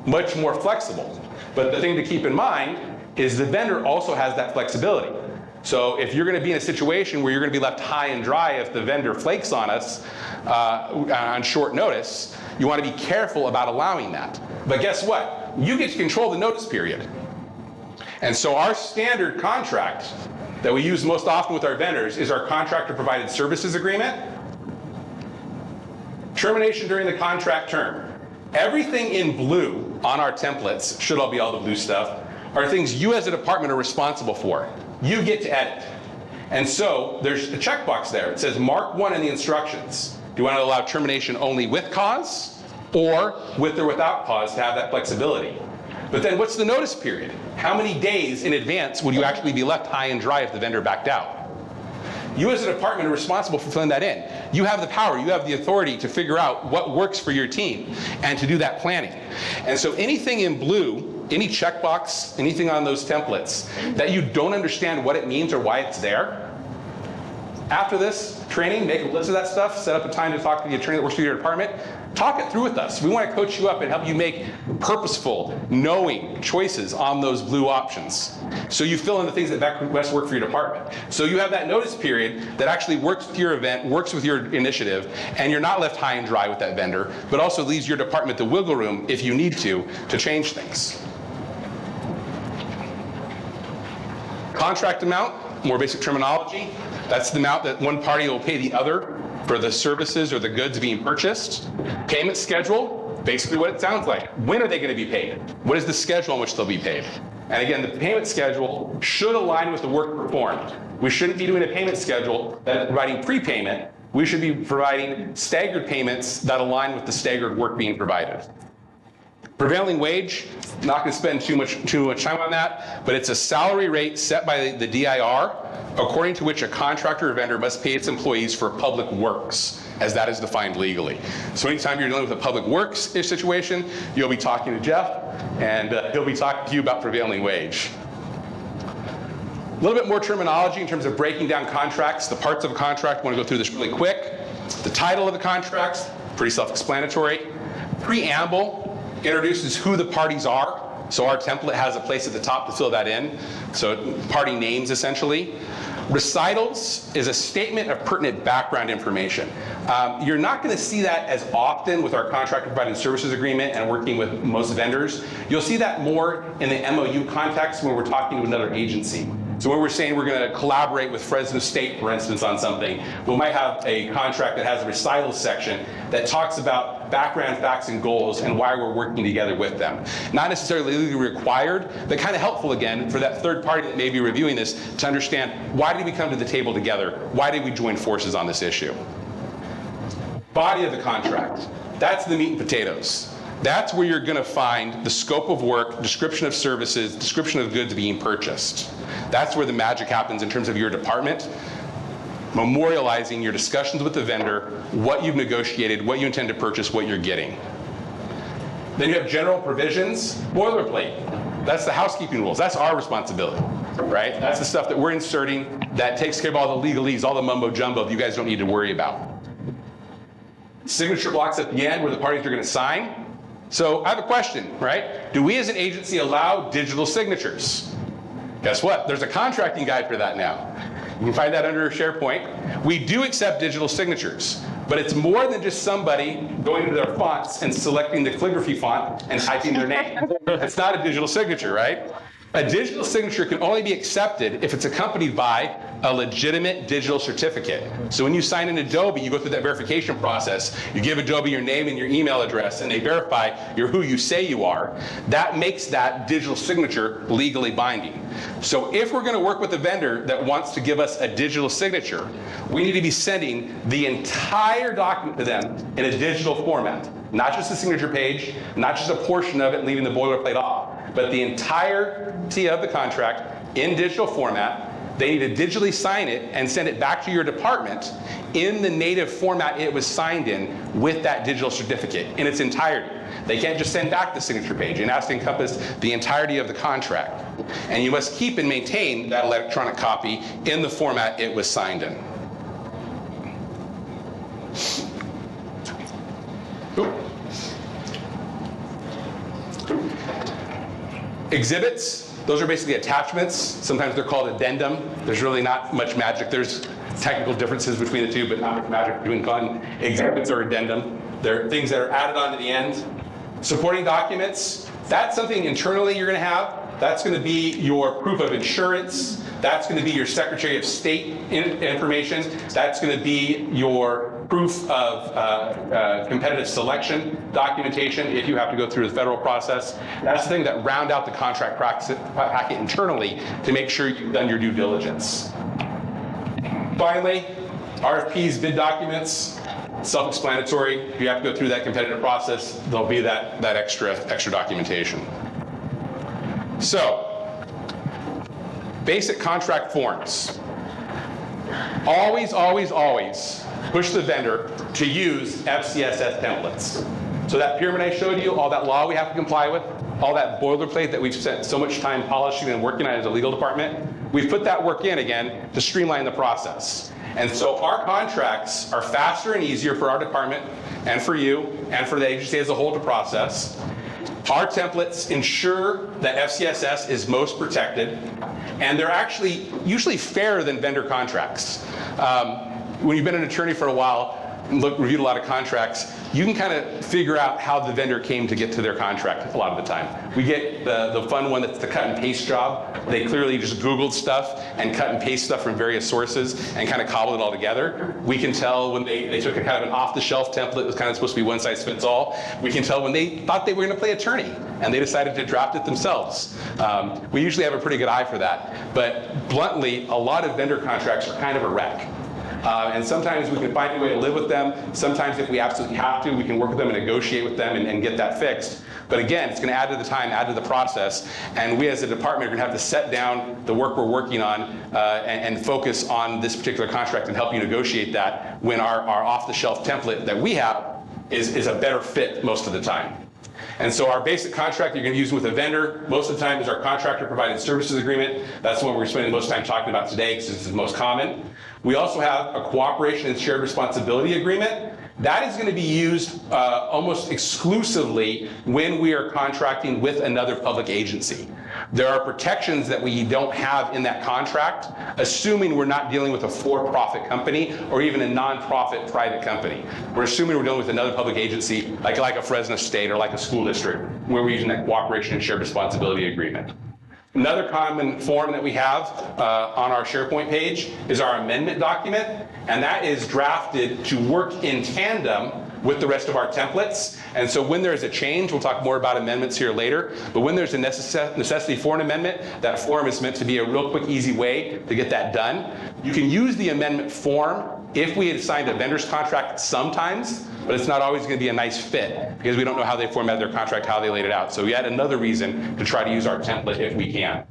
Speaker 2: Much more flexible. But the thing to keep in mind is the vendor also has that flexibility. So if you're going to be in a situation where you're going to be left high and dry if the vendor flakes on us on short notice, you want to be careful about allowing that. But guess what? You get to control the notice period. And so our standard contract that we use most often with our vendors is our contractor provided services agreement. Termination during the contract term. Everything in blue on our templates, should all be all the blue stuff, are things you as a department are responsible for. You get to edit. And so there's a checkbox there. It says mark 1 in the instructions. Do you want to allow termination only with cause or with or without cause to have that flexibility? But then what's the notice period? How many days in advance would you actually be left high and dry if the vendor backed out? You as a department are responsible for filling that in. You have the power, you have the authority to figure out what works for your team and to do that planning. And so anything in blue, any checkbox, anything on those templates that you don't understand what it means or why it's there, after this training, make a list of that stuff, set up a time to talk to the attorney that works for your department, talk it through with us. We want to coach you up and help you make purposeful, knowing choices on those blue options. So you fill in the things that best work for your department. So you have that notice period that actually works with your event, works with your initiative, and you're not left high and dry with that vendor, but also leaves your department the wiggle room, if you need to change things. Contract amount, more basic terminology. That's the amount that one party will pay the other for the services or the goods being purchased. Payment schedule, basically what it sounds like. When are they going to be paid? What is the schedule on which they'll be paid? And again, the payment schedule should align with the work performed. We shouldn't be doing a payment schedule that is providing prepayment. We should be providing staggered payments that align with the staggered work being provided. Prevailing wage, not going to spend too much time on that, but it's a salary rate set by the DIR, according to which a contractor or vendor must pay its employees for public works, as that is defined legally. So anytime you're dealing with a public works situation, you'll be talking to Jeff, and he'll be talking to you about prevailing wage. A little bit more terminology in terms of breaking down contracts, the parts of a contract. I want to go through this really quick. The title of the contracts, pretty self-explanatory. Preamble introduces who the parties are. So our template has a place at the top to fill that in. So party names, essentially. Recitals is a statement of pertinent background information. You're not going to see that as often with our contractor provided services agreement and working with most vendors. You'll see that more in the MOU context when we're talking to another agency. So when we're saying we're going to collaborate with Fresno State, for instance, on something, we might have a contract that has a recitals section that talks about background facts and goals and why we're working together with them. Not necessarily legally required, but kind of helpful again for that third party that may be reviewing this to understand, why did we come to the table together? Why did we join forces on this issue? Body of the contract, that's the meat and potatoes. That's where you're going to find the scope of work, description of services, description of goods being purchased. That's where the magic happens in terms of your department, memorializing your discussions with the vendor, what you've negotiated, what you intend to purchase, what you're getting. Then you have general provisions, boilerplate. That's the housekeeping rules. That's our responsibility, right? That's the stuff that we're inserting that takes care of all the legalese, all the mumbo jumbo that you guys don't need to worry about. Signature blocks at the end where the parties are going to sign. So I have a question, right? Do we as an agency allow digital signatures? Guess what? There's a contracting guide for that now. You can find that under SharePoint. We do accept digital signatures, but it's more than just somebody going to their fonts and selecting the calligraphy font and typing their name. It's not a digital signature, right? A digital signature can only be accepted if it's accompanied by a legitimate digital certificate. So when you sign in Adobe, you go through that verification process. You give Adobe your name and your email address, and they verify you're who you say you are. That makes that digital signature legally binding. So if we're going to work with a vendor that wants to give us a digital signature, we need to be sending the entire document to them in a digital format. Not just the signature page, not just a portion of it, leaving the boilerplate off, but the entirety of the contract in digital format. They need to digitally sign it and send it back to your department in the native format it was signed in with that digital certificate in its entirety. They can't just send back the signature page. It has to encompass the entirety of the contract. And you must keep and maintain that electronic copy in the format it was signed in. Exhibits, those are basically attachments. Sometimes they're called addendum. There's really not much magic. There's technical differences between the two, but not much magic between calling exhibits or addendum. They're things that are added on to the end. Supporting documents, that's something internally you're going to have. That's going to be your proof of insurance. That's going to be your Secretary of State information. That's going to be your proof of competitive selection documentation if you have to go through the federal process. That's the thing that round out the contract packet internally to make sure you've done your due diligence. Finally, RFPs, bid documents, self-explanatory. If you have to go through that competitive process, there'll be that extra documentation. So, basic contract forms. Always, always, always push the vendor to use FCSS templates. So that pyramid I showed you, all that law we have to comply with, all that boilerplate that we've spent so much time polishing and working on as a legal department, we've put that work in again to streamline the process. And so our contracts are faster and easier for our department and for you and for the agency as a whole to process. Our templates ensure that FCSS is most protected, and they're actually usually fairer than vendor contracts. When you've been an attorney for a while, reviewed a lot of contracts, you can kind of figure out how the vendor came to get to their contract a lot of the time. We get the fun one that's the cut and paste job. They clearly just Googled stuff and cut and paste stuff from various sources and kind of cobbled it all together. We can tell when they took a kind of an off-the-shelf template that was kind of supposed to be one size fits all. We can tell when they thought they were going to play attorney and they decided to draft it themselves. We usually have a pretty good eye for that. But bluntly, a lot of vendor contracts are kind of a wreck. And sometimes we can find a way to live with them. Sometimes if we absolutely have to, we can work with them and negotiate with them and get that fixed. But again, it's going to add to the time, add to the process. And we as a department are going to have to set down the work we're working on and focus on this particular contract and help you negotiate that when our off-the-shelf template that we have is a better fit most of the time. And so our basic contract you're going to use with a vendor most of the time is our contractor provided services agreement. That's the one we're spending most time talking about today because it's the most common. We also have a cooperation and shared responsibility agreement. That is going to be used almost exclusively when we are contracting with another public agency. There are protections that we don't have in that contract, assuming we're not dealing with a for-profit company or even a non-profit private company. We're assuming we're dealing with another public agency, like a Fresno State or like a school district, where we're using that cooperation and shared responsibility agreement. Another common form that we have on our SharePoint page is our amendment document, and that is drafted to work in tandem with the rest of our templates. And so when there's a change, we'll talk more about amendments here later, but when there's a necessity for an amendment, that form is meant to be a real quick, easy way to get that done. You can use the amendment form if we had signed a vendor's contract sometimes, but it's not always going to be a nice fit because we don't know how they formatted their contract, how they laid it out. So yet another reason to try to use our template if we can.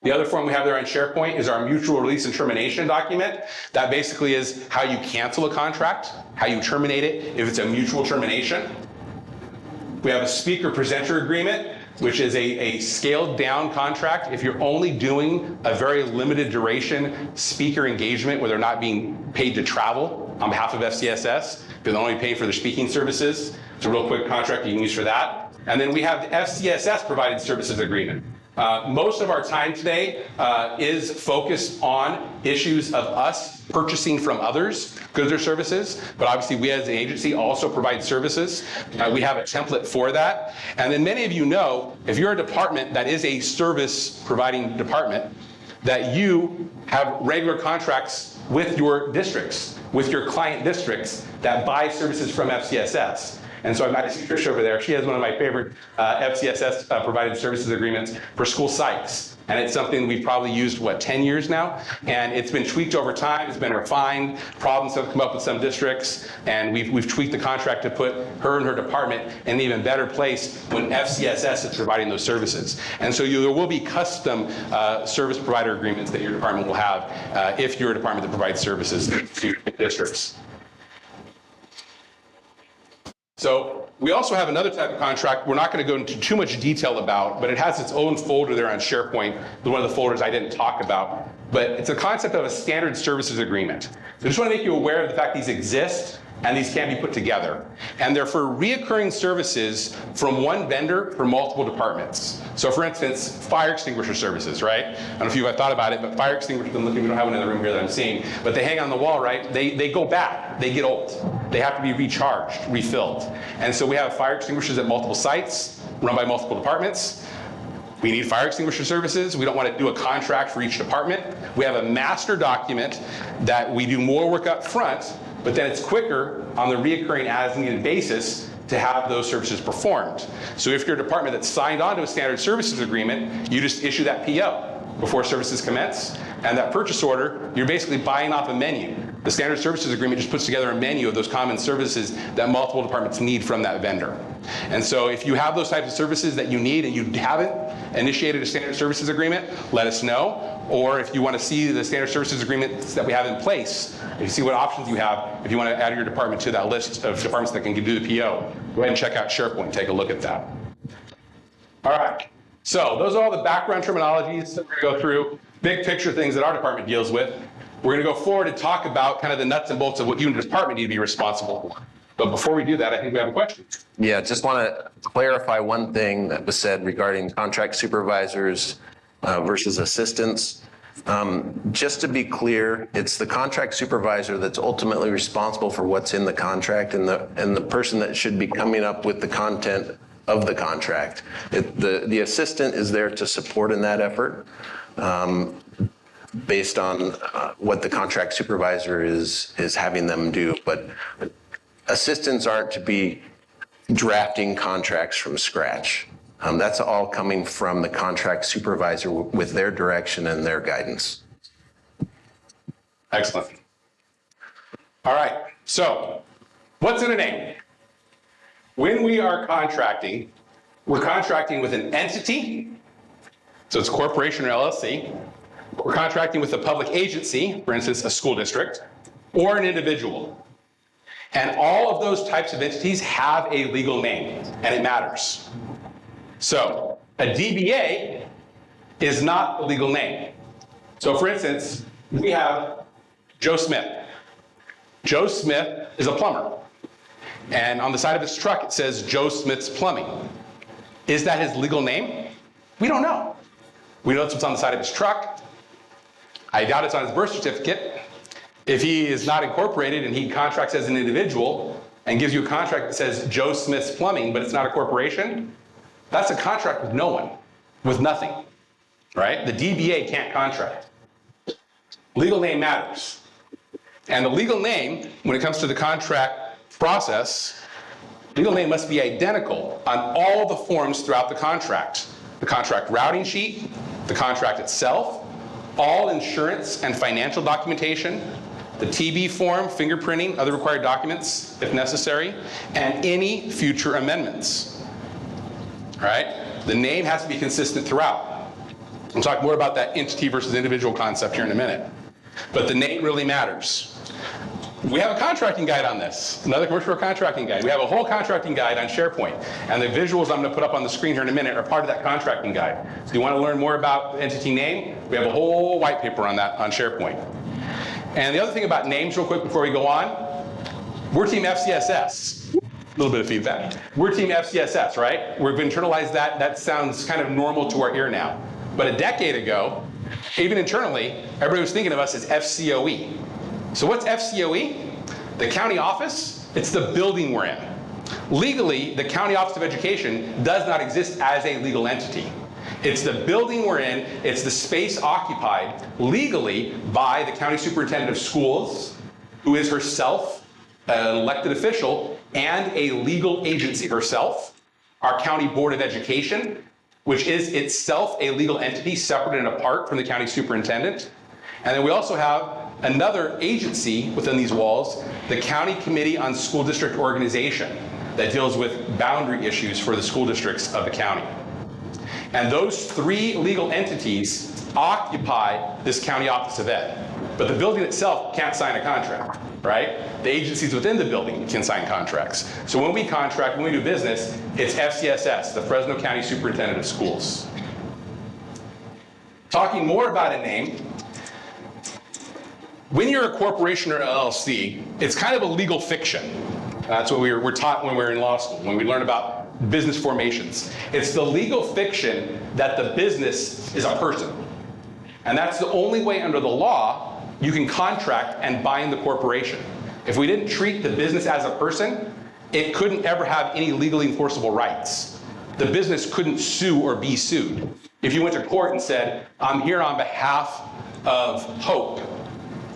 Speaker 2: The other form we have there on SharePoint is our mutual release and termination document. That basically is how you cancel a contract, how you terminate it if it's a mutual termination. We have a speaker presenter agreement, which is a scaled down contract if you're only doing a very limited duration speaker engagement where they're not being paid to travel on behalf of FCSS. They're only paying for their speaking services. It's a real quick contract you can use for that. And then we have the FCSS provided services agreement. Most of our time today is focused on issues of us purchasing from others goods or services, but obviously we as an agency also provide services. We have a template for that. And then many of you know, if you're a department that is a service providing department, that you have regular contracts with your districts, with your client districts that buy services from FCSS. And so I see Trish over there. She has one of my favorite FCSS provided services agreements for school psychs. And it's something we've probably used, 10 years now? And it's been tweaked over time. It's been refined. Problems have come up with some districts. And we've tweaked the contract to put her and her department in an even better place when FCSS is providing those services. And so there will be custom service provider agreements that your department will have if you're a department that provides services to districts. So we also have another type of contract we're not going to go into too much detail about, but it has its own folder there on SharePoint, one of the folders I didn't talk about. But it's a concept of a standard services agreement. So I just want to make you aware of the fact these exist and these can be put together. And they're for reoccurring services from one vendor for multiple departments. So for instance, fire extinguisher services, right? I don't know if you've thought about it, but fire extinguishers, we don't have one in the room here that I'm seeing, but they hang on the wall, right? They go back, they get old. They have to be recharged, refilled. And so we have fire extinguishers at multiple sites, run by multiple departments. We need fire extinguisher services. We don't want to do a contract for each department. We have a master document that we do more work up front, but then it's quicker on the reoccurring as needed basis to have those services performed. So if you're a department that's signed on to a standard services agreement, you just issue that PO before services commence. And that purchase order, you're basically buying off a menu. The standard services agreement just puts together a menu of those common services that multiple departments need from that vendor. And so if you have those types of services that you need and you haven't initiated a standard services agreement, let us know. Or if you want to see the standard services agreements that we have in place, if you see what options you have, if you want to add your department to that list of departments that can do the PO, go ahead and check out SharePoint, take a look at that. All right, so those are all the background terminologies that we're going to go through, big picture things that our department deals with. We're going to go forward and talk about kind of the nuts and bolts of what you and the department need to be responsible for. But before we do that, I think we have a question.
Speaker 4: Yeah, just want to clarify one thing that was said regarding contract supervisors versus assistants. Just to be clear, it's the contract supervisor that's ultimately responsible for what's in the contract, and the person that should be coming up with the content of the contract. The assistant is there to support in that effort, based on what the contract supervisor is having them do. But assistants aren't to be drafting contracts from scratch. That's all coming from the contract supervisor with their direction and their guidance.
Speaker 2: Excellent. All right, so what's in a name? When we are contracting, we're contracting with an entity, so it's a corporation or LLC. We're contracting with a public agency, for instance, a school district, or an individual. And all of those types of entities have a legal name, and it matters. So a DBA is not a legal name. So for instance, we have Joe Smith. Joe Smith is a plumber. And on the side of his truck, it says Joe Smith's Plumbing. Is that his legal name? We don't know. We know it's what's on the side of his truck. I doubt it's on his birth certificate. If he is not incorporated and he contracts as an individual and gives you a contract that says Joe Smith's Plumbing, but it's not a corporation, that's a contract with no one, with nothing, right? The DBA can't contract. Legal name matters. And the legal name, when it comes to the contract process, legal name must be identical on all the forms throughout the contract. The contract routing sheet, the contract itself, all insurance and financial documentation, the TB form, fingerprinting, other required documents if necessary, and any future amendments. All right? The name has to be consistent throughout. We'll talk more about that entity versus individual concept here in a minute. But the name really matters. We have a contracting guide on this, another commercial contracting guide. We have a whole contracting guide on SharePoint, and the visuals I'm going to put up on the screen here in a minute are part of that contracting guide. So if you want to learn more about the entity name, we have a whole white paper on that on SharePoint. And the other thing about names real quick before we go on, we're Team FCSS. A little bit of feedback. We're Team FCSS, right? We've internalized that. That sounds kind of normal to our ear now. But a decade ago, even internally, everybody was thinking of us as FCOE. So what's FCOE? The county office, it's the building we're in. Legally, the County Office of Education does not exist as a legal entity. It's the building we're in, it's the space occupied legally by the County Superintendent of Schools, who is herself an elected official and a legal agency herself, our County Board of Education, which is itself a legal entity separate and apart from the County Superintendent. And then we also have another agency within these walls, the County Committee on School District Organization, that deals with boundary issues for the school districts of the county. And those three legal entities occupy this County Office of Ed. But the building itself can't sign a contract, right? The agencies within the building can sign contracts. So when we contract, when we do business, it's FCSS, the Fresno County Superintendent of Schools. Talking more about a name, when you're a corporation or LLC, it's kind of a legal fiction. That's what we're taught when we were in law school, when we learn about business formations. It's the legal fiction that the business is a person. And that's the only way under the law you can contract and bind the corporation. If we didn't treat the business as a person, it couldn't ever have any legally enforceable rights. The business couldn't sue or be sued. If you went to court and said, I'm here on behalf of Hope,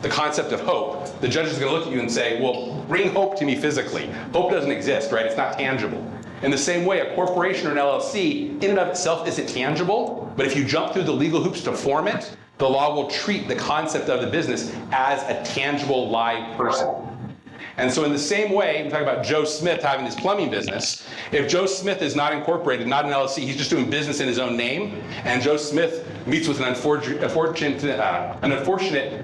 Speaker 2: the concept of hope, the judge is going to look at you and say, well, bring hope to me physically. Hope doesn't exist, right? It's not tangible. In the same way, a corporation or an LLC, in and of itself, isn't tangible, but if you jump through the legal hoops to form it, the law will treat the concept of the business as a tangible live person. And so in the same way, we talk about Joe Smith having his plumbing business. If Joe Smith is not incorporated, not an LLC, he's just doing business in his own name, and Joe Smith meets with an unfortunate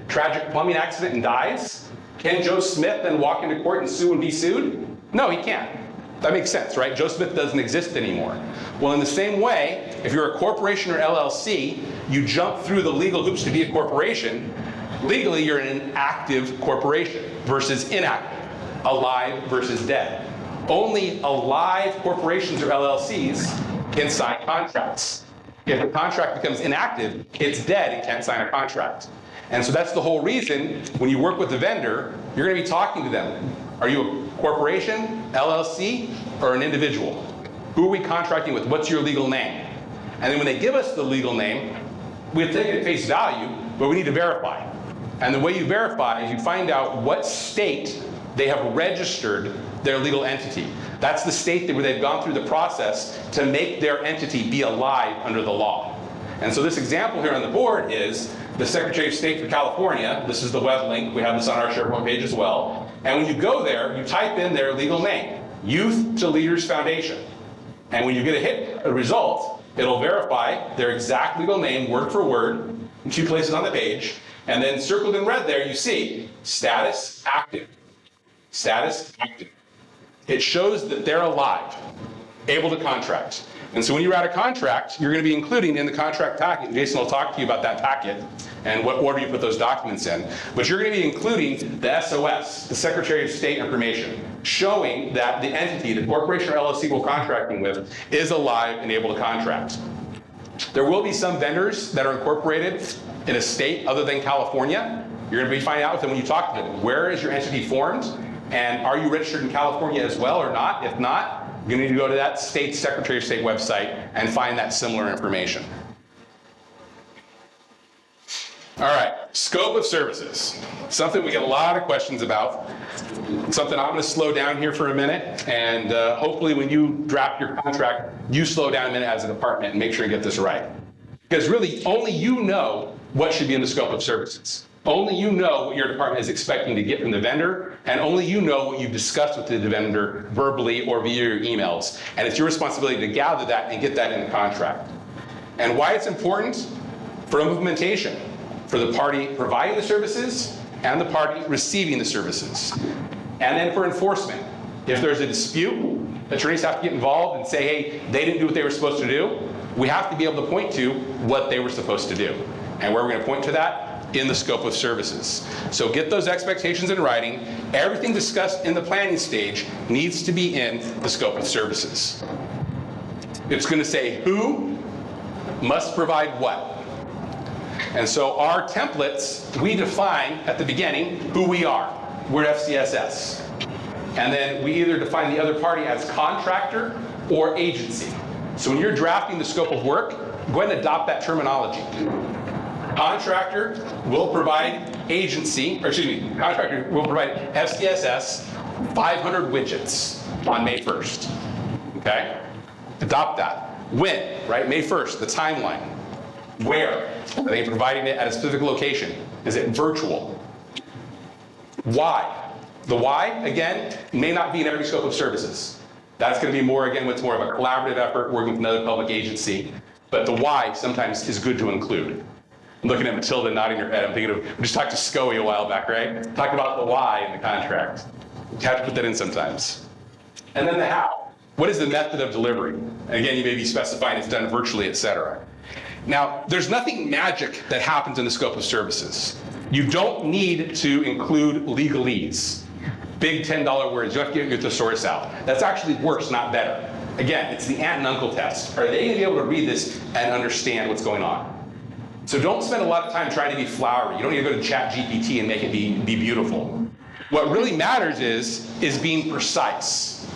Speaker 2: tragic plumbing accident and dies, can Joe Smith then walk into court and sue and be sued? No, he can't. That makes sense, right? Joe Smith doesn't exist anymore. Well, in the same way, if you're a corporation or LLC, you jump through the legal hoops to be a corporation. Legally, you're an active corporation versus inactive, alive versus dead. Only alive corporations or LLCs can sign contracts. If the contract becomes inactive, it's dead and can't sign a contract. And so that's the whole reason when you work with the vendor, you're going to be talking to them. Are you a corporation, LLC, or an individual? Who are we contracting with? What's your legal name? And then when they give us the legal name, we take it at face value, but we need to verify. And the way you verify is you find out what state they have registered their legal entity. That's the state where they've gone through the process to make their entity be alive under the law. And so this example here on the board is the Secretary of State for California. This is the web link. We have this on our SharePoint page as well. And when you go there, you type in their legal name, Youth to Leaders Foundation. And when you get a result, it'll verify their exact legal name, word for word, in 2 places on the page. And then circled in red there, you see status active. Status active. It shows that they're alive, able to contract. And so when you write a contract, you're going to be including in the contract packet, Jason will talk to you about that packet and what order you put those documents in, but you're going to be including the SOS, the Secretary of State information, showing that the entity, the corporation or LLC we're contracting with, is alive and able to contract. There will be some vendors that are incorporated in a state other than California. You're going to be finding out with them when you talk to them, where is your entity formed? And are you registered in California as well or not? If not, you need to go to that state Secretary of State website and find that similar information. All right, scope of services. Something we get a lot of questions about. Something I'm going to slow down here for a minute, and hopefully when you draft your contract, you slow down a minute as a department and make sure you get this right. Because really, only you know what should be in the scope of services. Only you know what your department is expecting to get from the vendor, and only you know what you've discussed with the vendor verbally or via your emails. And it's your responsibility to gather that and get that in the contract. And why it's important? For implementation, for the party providing the services and the party receiving the services. And then for enforcement. If there's a dispute, attorneys have to get involved and say, hey, they didn't do what they were supposed to do. We have to be able to point to what they were supposed to do. And where we're going to point to that? In the scope of services. So get those expectations in writing. Everything discussed in the planning stage needs to be in the scope of services. It's going to say who must provide what. And so our templates, we define at the beginning who we are. We're FCSS. And then we either define the other party as contractor or agency. So when you're drafting the scope of work, go ahead and adopt that terminology. Contractor will provide contractor will provide FCSS 500 widgets on May 1st. Okay? Adopt that. When, right? May 1st, the timeline. Where? Are they providing it at a specific location? Is it virtual? Why? The why, again, may not be in every scope of services. That's going to be more, again, what's more of a collaborative effort working with another public agency. But the why sometimes is good to include. I'm looking at Matilda nodding her head. I'm thinking of, we just talked to SCOE a while back, right? Talked about the why in the contract. You have to put that in sometimes. And then the how. What is the method of delivery? And again, you may be specifying it's done virtually, et cetera. Now, there's nothing magic that happens in the scope of services. You don't need to include legalese. Big $10 words. You have to get your thesaurus out. That's actually worse, not better. Again, it's the aunt and uncle test. Are they going to be able to read this and understand what's going on? So don't spend a lot of time trying to be flowery. You don't need to go to ChatGPT and make it be beautiful. What really matters is being precise.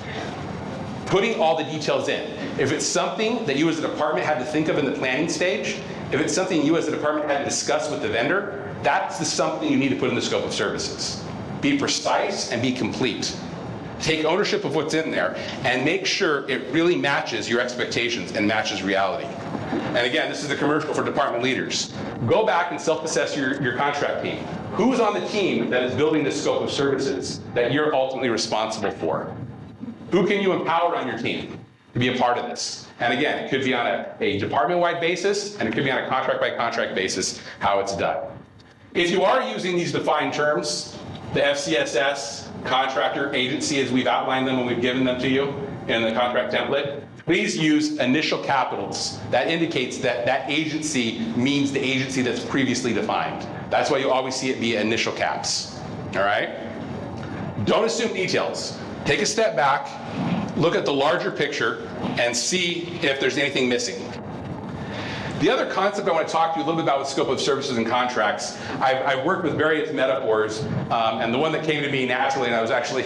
Speaker 2: Putting all the details in. If it's something that you as a department had to think of in the planning stage, if it's something you as a department had to discuss with the vendor, that's the something you need to put in the scope of services. Be precise and be complete. Take ownership of what's in there and make sure it really matches your expectations and matches reality. And again, this is the commercial for department leaders. Go back and self-assess your contract team. Who's on the team that is building this scope of services that you're ultimately responsible for? Who can you empower on your team to be a part of this? And again, it could be on a department-wide basis, and it could be on a contract-by-contract basis, how it's done. If you are using these defined terms, the FCSS, contractor, agency, as we've outlined them and we've given them to you in the contract template, please use initial capitals. That indicates that that agency means the agency that's previously defined. That's why you always see it be initial caps, all right? Don't assume details. Take a step back, look at the larger picture, and see if there's anything missing. The other concept I want to talk to you a little bit about with scope of services and contracts, I've worked with various metaphors, and the one that came to me naturally, and I was actually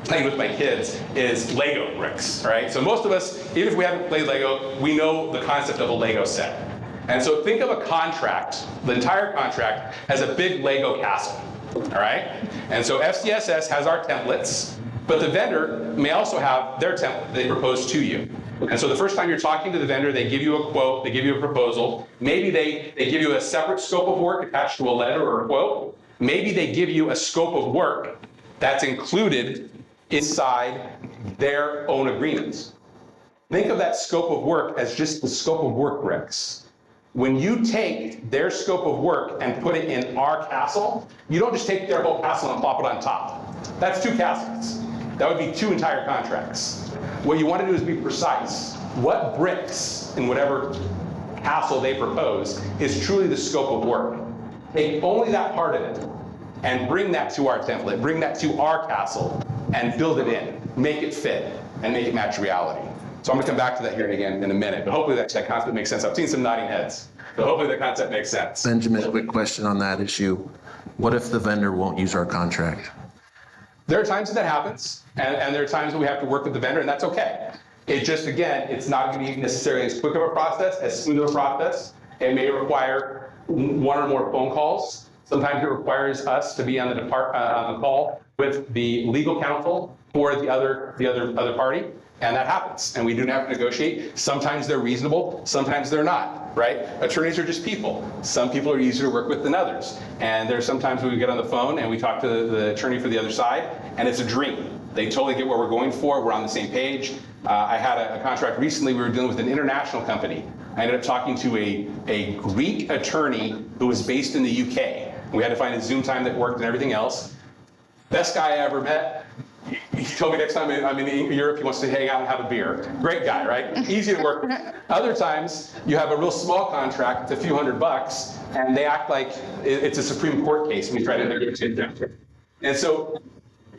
Speaker 2: playing with my kids, is Lego bricks, right? So most of us, even if we haven't played Lego, we know the concept of a Lego set. And so think of a contract, the entire contract, as a big Lego castle, all right? And so FCSS has our templates, but the vendor may also have their template they propose to you. And so the first time you're talking to the vendor, they give you a quote, they give you a proposal. Maybe they give you a separate scope of work attached to a letter or a quote. Maybe they give you a scope of work that's included inside their own agreements. Think of that scope of work as just the scope of work bricks. When you take their scope of work and put it in our castle, you don't just take their whole castle and plop it on top. That's 2 castles. That would be 2 entire contracts. What you want to do is be precise. What bricks in whatever castle they propose is truly the scope of work. Take only that part of it and bring that to our template, bring that to our castle, and build it in, make it fit, and make it match reality. So I'm going to come back to that here again in a minute, but hopefully that concept makes sense. I've seen some nodding heads, so hopefully the concept makes sense.
Speaker 4: Benjamin, quick question on that issue. What if the vendor won't use our contract?
Speaker 2: There are times that happens, and there are times that we have to work with the vendor, and that's okay. It just, again, it's not going to be necessarily as quick of a process, as smooth of a process. It may require 1 or more phone calls. Sometimes it requires us to be on the call with the legal counsel for the other party, and that happens. And we do have to negotiate. Sometimes they're reasonable, sometimes they're not, right? Attorneys are just people. Some people are easier to work with than others. And there's sometimes when we get on the phone and we talk to the attorney for the other side, and it's a dream. They totally get what we're going for. We're on the same page. I had a contract recently. We were dealing with an international company. I ended up talking to a Greek attorney who was based in the UK. We had to find a Zoom time that worked and everything else. Best guy I ever met. He told me next time I'm in Europe, he wants to hang out and have a beer. Great guy, right? Easy to work with. Other times, you have a real small contract, it's a few $100, and they act like it's a Supreme Court case, and we try to negotiate them. And so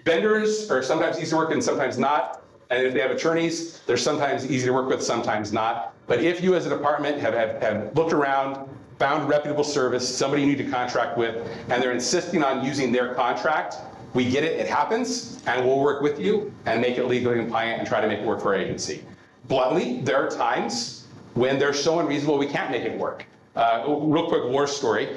Speaker 2: vendors are sometimes easy to work with and sometimes not. And if they have attorneys, they're sometimes easy to work with, sometimes not. But if you as a department have looked around, found a reputable service, somebody you need to contract with, and they're insisting on using their contract, we get it, it happens, and we'll work with you and make it legally compliant and try to make it work for our agency. Bluntly, there are times when they're so unreasonable we can't make it work. Real quick war story.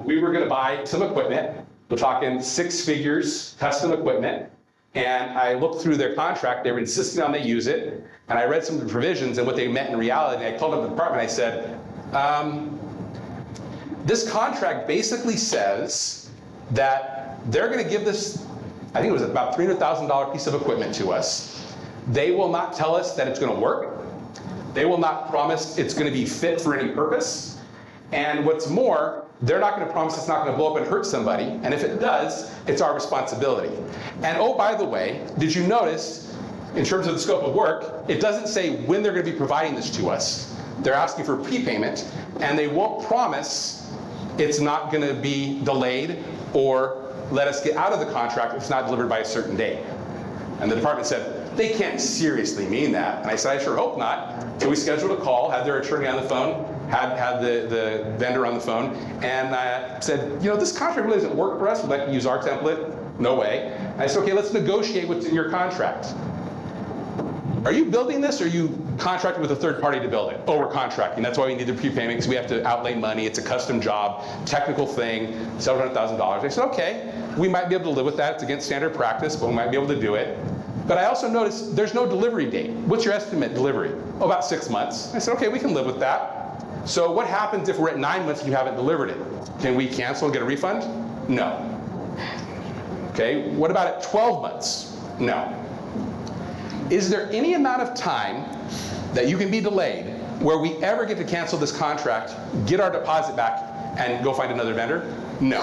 Speaker 2: We were gonna buy some equipment. We're talking 6 figures, custom equipment. And I looked through their contract, they were insisting on they use it. And I read some of the provisions and what they meant in reality. And I told them the department, I said, this contract basically says that they're going to give this, I think it was about $300,000 piece of equipment to us. They will not tell us that it's going to work. They will not promise it's going to be fit for any purpose. And what's more, they're not going to promise it's not going to blow up and hurt somebody. And if it does, it's our responsibility. And oh, by the way, did you notice, in terms of the scope of work, it doesn't say when they're going to be providing this to us. They're asking for prepayment, and they won't promise it's not going to be delayed or let us get out of the contract if it's not delivered by a certain date. And the department said, they can't seriously mean that. And I said, I sure hope not. So we scheduled a call, had their attorney on the phone, had the vendor on the phone, and I said, this contract really doesn't work for us. We'd like to use our template. No way. And I said, okay, let's negotiate what's in your contract. Are you building this, or are you contracted with a third party to build it? Oh, we're contracting. That's why we need the prepayment, because we have to outlay money. It's a custom job, technical thing, several $100,000. I said, okay, we might be able to live with that. It's against standard practice, but we might be able to do it. But I also noticed there's no delivery date. What's your estimate delivery? Oh, about 6 months. I said, okay, we can live with that. So what happens if we're at 9 months and you haven't delivered it? Can we cancel and get a refund? No. Okay, what about at 12 months? No. Is there any amount of time that you can be delayed where we ever get to cancel this contract, get our deposit back, and go find another vendor? No.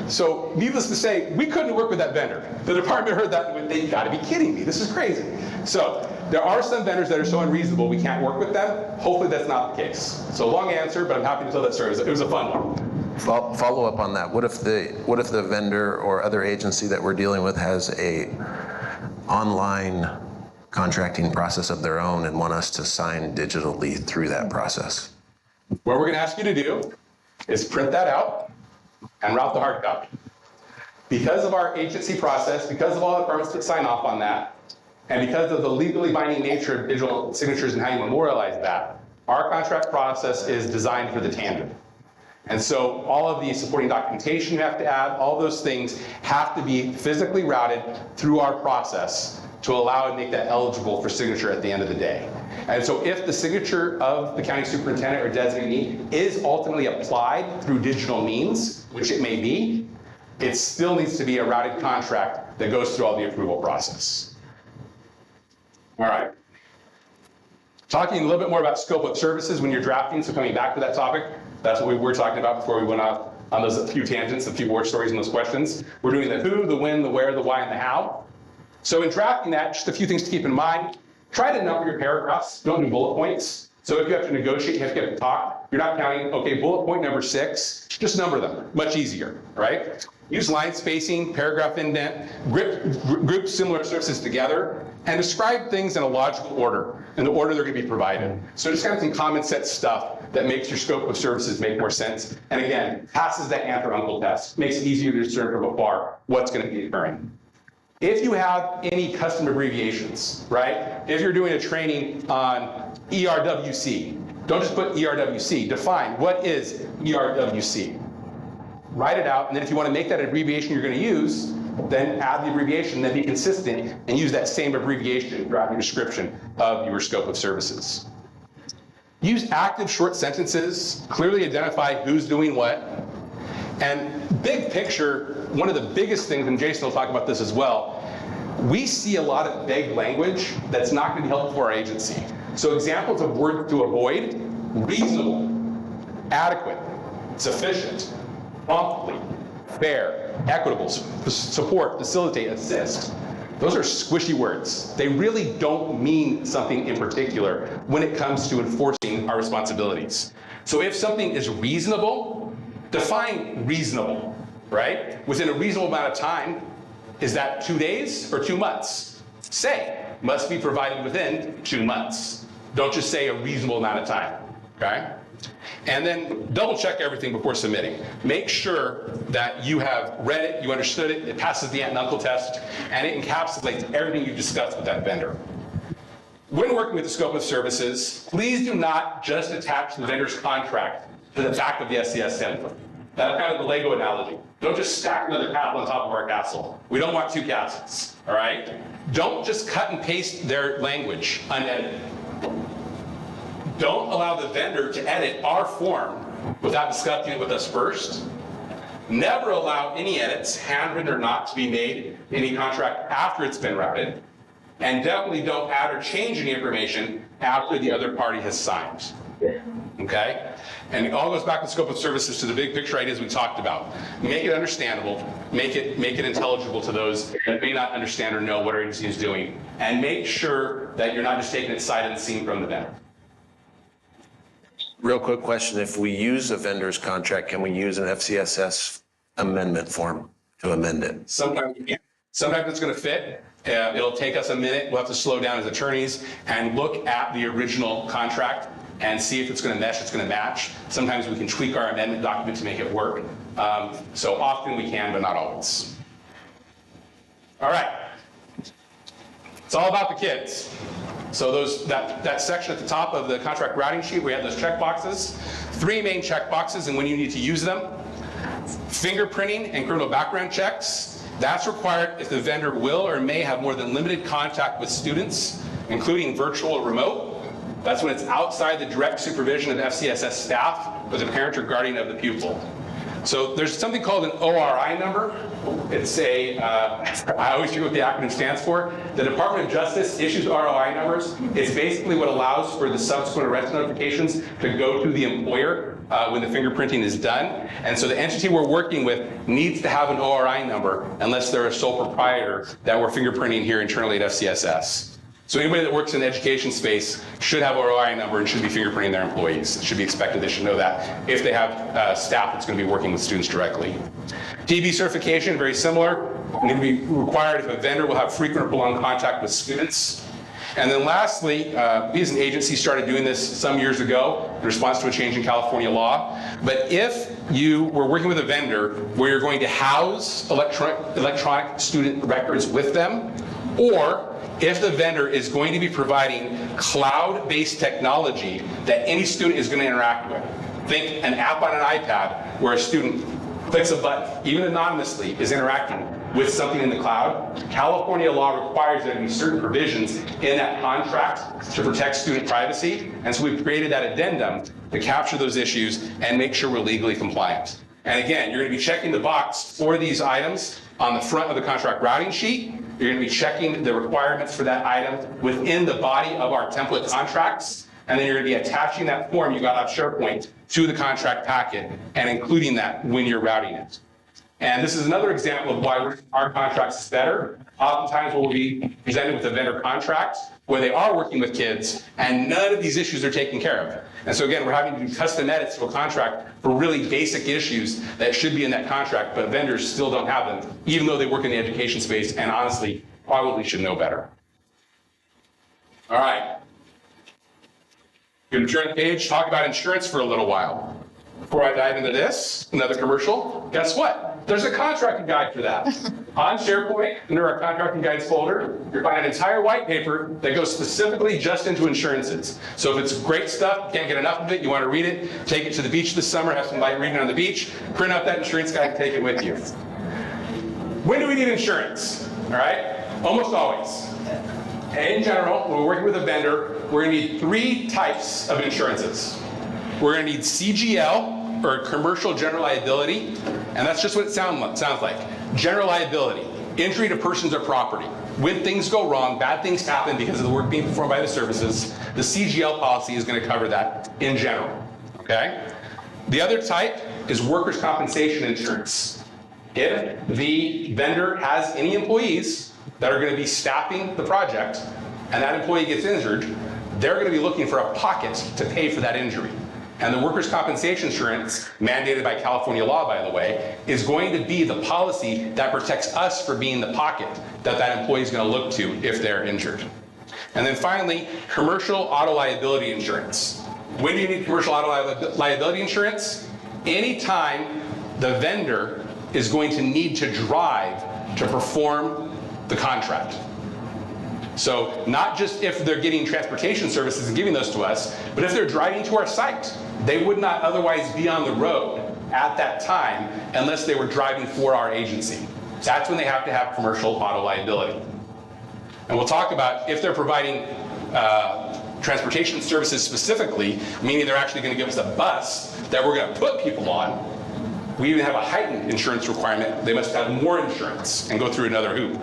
Speaker 2: So needless to say, we couldn't work with that vendor. The department heard that and went, they gotta be kidding me, this is crazy. So there are some vendors that are so unreasonable we can't work with them. Hopefully that's not the case. So long answer, but I'm happy to tell that story. It was a fun one.
Speaker 4: Follow up on that. What if the vendor or other agency that we're dealing with has a online contracting process of their own and want us to sign digitally through that process.
Speaker 2: What we're going to ask you to do is print that out and route the hard copy. Because of our agency process, because of all the departments that sign off on that, and because of the legally binding nature of digital signatures and how you memorialize that, our contract process is designed for the tandem. And so all of the supporting documentation you have to add, all those things have to be physically routed through our process to allow and make that eligible for signature at the end of the day. And so if the signature of the county superintendent or designee is ultimately applied through digital means, which it may be, it still needs to be a routed contract that goes through all the approval process. All right. Talking a little bit more about scope of services when you're drafting, so coming back to that topic, that's what we were talking about before we went off on those few tangents, a few war stories and those questions. We're doing the who, the when, the where, the why, and the how. So in drafting that, just a few things to keep in mind. Try to number your paragraphs. Don't do bullet points. So if you have to negotiate, you have to get to talk. You're not counting, okay, bullet point number 6, just number them. Much easier, right? Use line spacing, paragraph indent, group similar services together, and describe things in a logical order, in the order they're going to be provided. So just kind of some common sense stuff that makes your scope of services make more sense. And again, passes that aunt or uncle test, makes it easier to discern from afar what's going to be occurring. If you have any custom abbreviations, right? If you're doing a training on ERWC, don't just put ERWC. Define what is ERWC. Write it out, and then if you want to make that abbreviation you're going to use, then add the abbreviation, then be consistent and use that same abbreviation throughout your description of your scope of services. Use active short sentences, clearly identify who's doing what. And big picture, one of the biggest things, and Jason will talk about this as well, we see a lot of vague language that's not going to be helpful for our agency. So examples of words to avoid: reasonable, adequate, sufficient, promptly, fair, equitable, support, facilitate, assist. Those are squishy words. They really don't mean something in particular when it comes to enforcing our responsibilities. So if something is reasonable, define reasonable, right? Within a reasonable amount of time, is that 2 days or 2 months? Say, must be provided within 2 months. Don't just say a reasonable amount of time, okay? And then double check everything before submitting. Make sure that you have read it, you understood it, it passes the aunt and uncle test, and it encapsulates everything you've discussed with that vendor. When working with the scope of services, please do not just attach the vendor's contract to the back of the SCS template. That's kind of the Lego analogy. Don't just stack another castle on top of our castle. We don't want 2 castles, all right? Don't just cut and paste their language unedited. Don't allow the vendor to edit our form without discussing it with us first. Never allow any edits, handwritten or not, to be made in any contract after it's been routed. And definitely don't add or change any information after the other party has signed. Okay? And it all goes back to the scope of services to the big picture ideas we talked about. Make it understandable, make it intelligible to those that may not understand or know what our agency is doing. And make sure that you're not just taking it sight unseen from the vendor.
Speaker 4: Real quick question, if we use a vendor's contract, can we use an FCSS amendment form to amend it?
Speaker 2: Sometimes we can. Sometimes it's going to fit. It'll take us a minute. We'll have to slow down as attorneys and look at the original contract and see if it's going to mesh, it's going to match. Sometimes we can tweak our amendment document to make it work. So often we can, but not always. All right. It's all about the kids. So that section at the top of the contract routing sheet, we have those check boxes. 3 main check boxes, and when you need to use them. Fingerprinting and criminal background checks. That's required if the vendor will or may have more than limited contact with students, including virtual or remote. That's when it's outside the direct supervision of FCSS staff or the parent or guardian of the pupil. So there's something called an ORI number. It's I always forget what the acronym stands for. The Department of Justice issues ROI numbers. It's basically what allows for the subsequent arrest notifications to go to the employer when the fingerprinting is done. And so the entity we're working with needs to have an ORI number unless they're a sole proprietor that we're fingerprinting here internally at FCSS. So anybody that works in the education space should have an ORI number and should be fingerprinting their employees. It should be expected they should know that if they have staff that's going to be working with students directly. DB certification, very similar. Need to be required if a vendor will have frequent or prolonged contact with students. And then lastly, we as an agency started doing this some years ago in response to a change in California law. But if you were working with a vendor where you're going to house electronic student records with them, or if the vendor is going to be providing cloud-based technology that any student is going to interact with, think an app on an iPad where a student clicks a button, even anonymously, is interacting with something in the cloud. California law requires there to be certain provisions in that contract to protect student privacy. And so we've created that addendum to capture those issues and make sure we're legally compliant. And again, you're going to be checking the box for these items on the front of the contract routing sheet. You're going to be checking the requirements for that item within the body of our template contracts. And then you're going to be attaching that form you got off SharePoint to the contract packet and including that when you're routing it. And this is another example of why our contracts is better. Oftentimes we'll be presented with a vendor contract where they are working with kids and none of these issues are taken care of. And so again, we're having to do custom edits to a contract for really basic issues that should be in that contract, but vendors still don't have them, even though they work in the education space and honestly probably should know better. All right. Going to turn the page, talk about insurance for a little while. Before I dive into this, another commercial, guess what? There's a contracting guide for that. On SharePoint, under our contracting guides folder, you'll find an entire white paper that goes specifically just into insurances. So if it's great stuff, you can't get enough of it, you want to read it, take it to the beach this summer, have some light reading on the beach, print out that insurance guide and take it with you. When do we need insurance? All right, almost always. In general, when we're working with a vendor, we're going to need 3 types of insurances. We're going to need CGL, or commercial general liability, and that's just what it sounds like. General liability, injury to persons or property. When things go wrong, bad things happen because of the work being performed by the services, the CGL policy is going to cover that in general, okay? The other type is workers' compensation insurance. If the vendor has any employees that are going to be staffing the project and that employee gets injured, they're going to be looking for a pocket to pay for that injury. And the workers' compensation insurance, mandated by California law, by the way, is going to be the policy that protects us for being the pocket that that employee is going to look to if they're injured. And then finally, commercial auto liability insurance. When do you need commercial auto liability insurance? Anytime the vendor is going to need to drive to perform the contract. So not just if they're getting transportation services and giving those to us, but if they're driving to our site, they would not otherwise be on the road at that time unless they were driving for our agency. That's when they have to have commercial auto liability. And we'll talk about if they're providing transportation services specifically, meaning they're actually going to give us a bus that we're going to put people on. We even have a heightened insurance requirement. They must have more insurance and go through another hoop.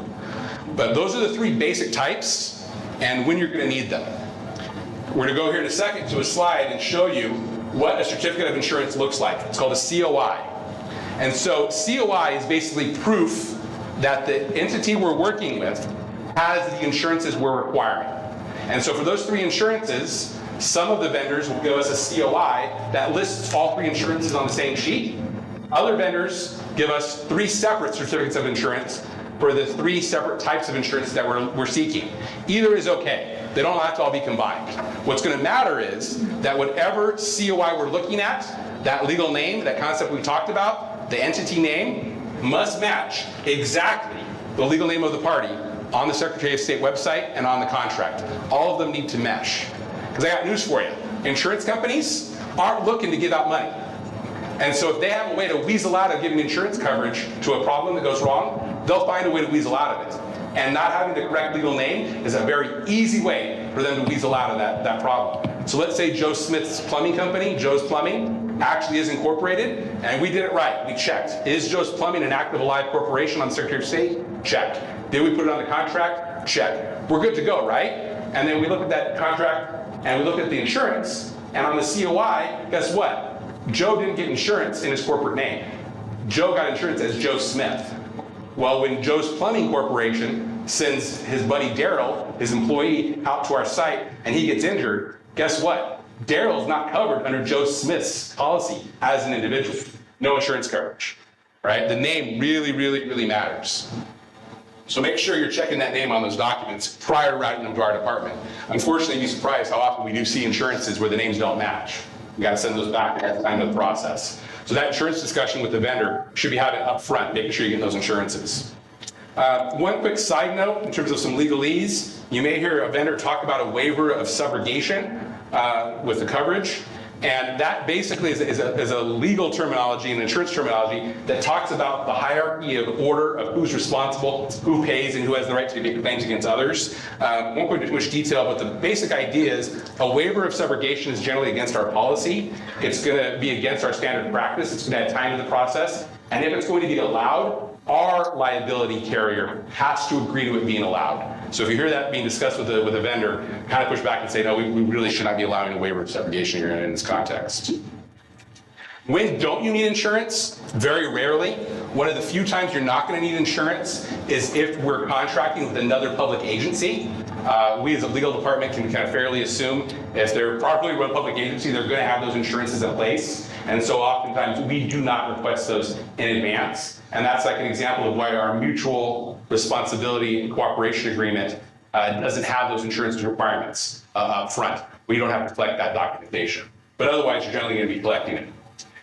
Speaker 2: But those are the 3 basic types and when you're going to need them. We're going to go here in a second to a slide and show you what a certificate of insurance looks like. It's called a COI. And so COI is basically proof that the entity we're working with has the insurances we're requiring. And so for those 3 insurances, some of the vendors will give us a COI that lists all 3 insurances on the same sheet. Other vendors give us 3 separate certificates of insurance for the 3 separate types of insurance that we're seeking. Either is okay. They don't have to all be combined. What's going to matter is that whatever COI we're looking at, that legal name, that concept we talked about, the entity name, must match exactly the legal name of the party on the Secretary of State website and on the contract. All of them need to mesh. Because I got news for you. Insurance companies aren't looking to give out money. And so if they have a way to weasel out of giving insurance coverage to a problem that goes wrong, they'll find a way to weasel out of it. And not having the correct legal name is a very easy way for them to weasel out of that problem. So let's say Joe Smith's plumbing company, Joe's Plumbing, actually is incorporated, and we did it right. We checked. Is Joe's Plumbing an active alive corporation on the Secretary of State? Checked. Did we put it on the contract? Check. We're good to go, right? And then we look at that contract and we look at the insurance, and on the COI, guess what? Joe didn't get insurance in his corporate name. Joe got insurance as Joe Smith. Well, when Joe's Plumbing Corporation sends his buddy Daryl, his employee, out to our site and he gets injured, guess what? Daryl's not covered under Joe Smith's policy as an individual. No insurance coverage, right? The name really, really, really matters. So make sure you're checking that name on those documents prior to routing them to our department. Unfortunately, you'd be surprised how often we do see insurances where the names don't match. We got to send those back at the time of the process. So that insurance discussion with the vendor should be having up front, making sure you get those insurances. One quick side note in terms of some legalese, you may hear a vendor talk about a waiver of subrogation with the coverage. And that basically is a legal terminology, an insurance terminology that talks about the hierarchy of order of who's responsible, who pays, and who has the right to make claims against others. Won't go into too much detail, but the basic idea is a waiver of subrogation is generally against our policy. It's going to be against our standard practice. It's going to add time to the process. And if it's going to be allowed, our liability carrier has to agree to it being allowed. So if you hear that being discussed with a vendor, kind of push back and say, no, we really should not be allowing a waiver of subrogation here in this context. When don't you need insurance? Very rarely. One of the few times you're not going to need insurance is if we're contracting with another public agency. We as a legal department can kind of fairly assume if they're a properly run public agency, they're going to have those insurances in place. And so oftentimes we do not request those in advance. And that's like an example of why our mutual responsibility and cooperation agreement doesn't have those insurance requirements up front. We don't have to collect that documentation. But otherwise, you're generally going to be collecting it.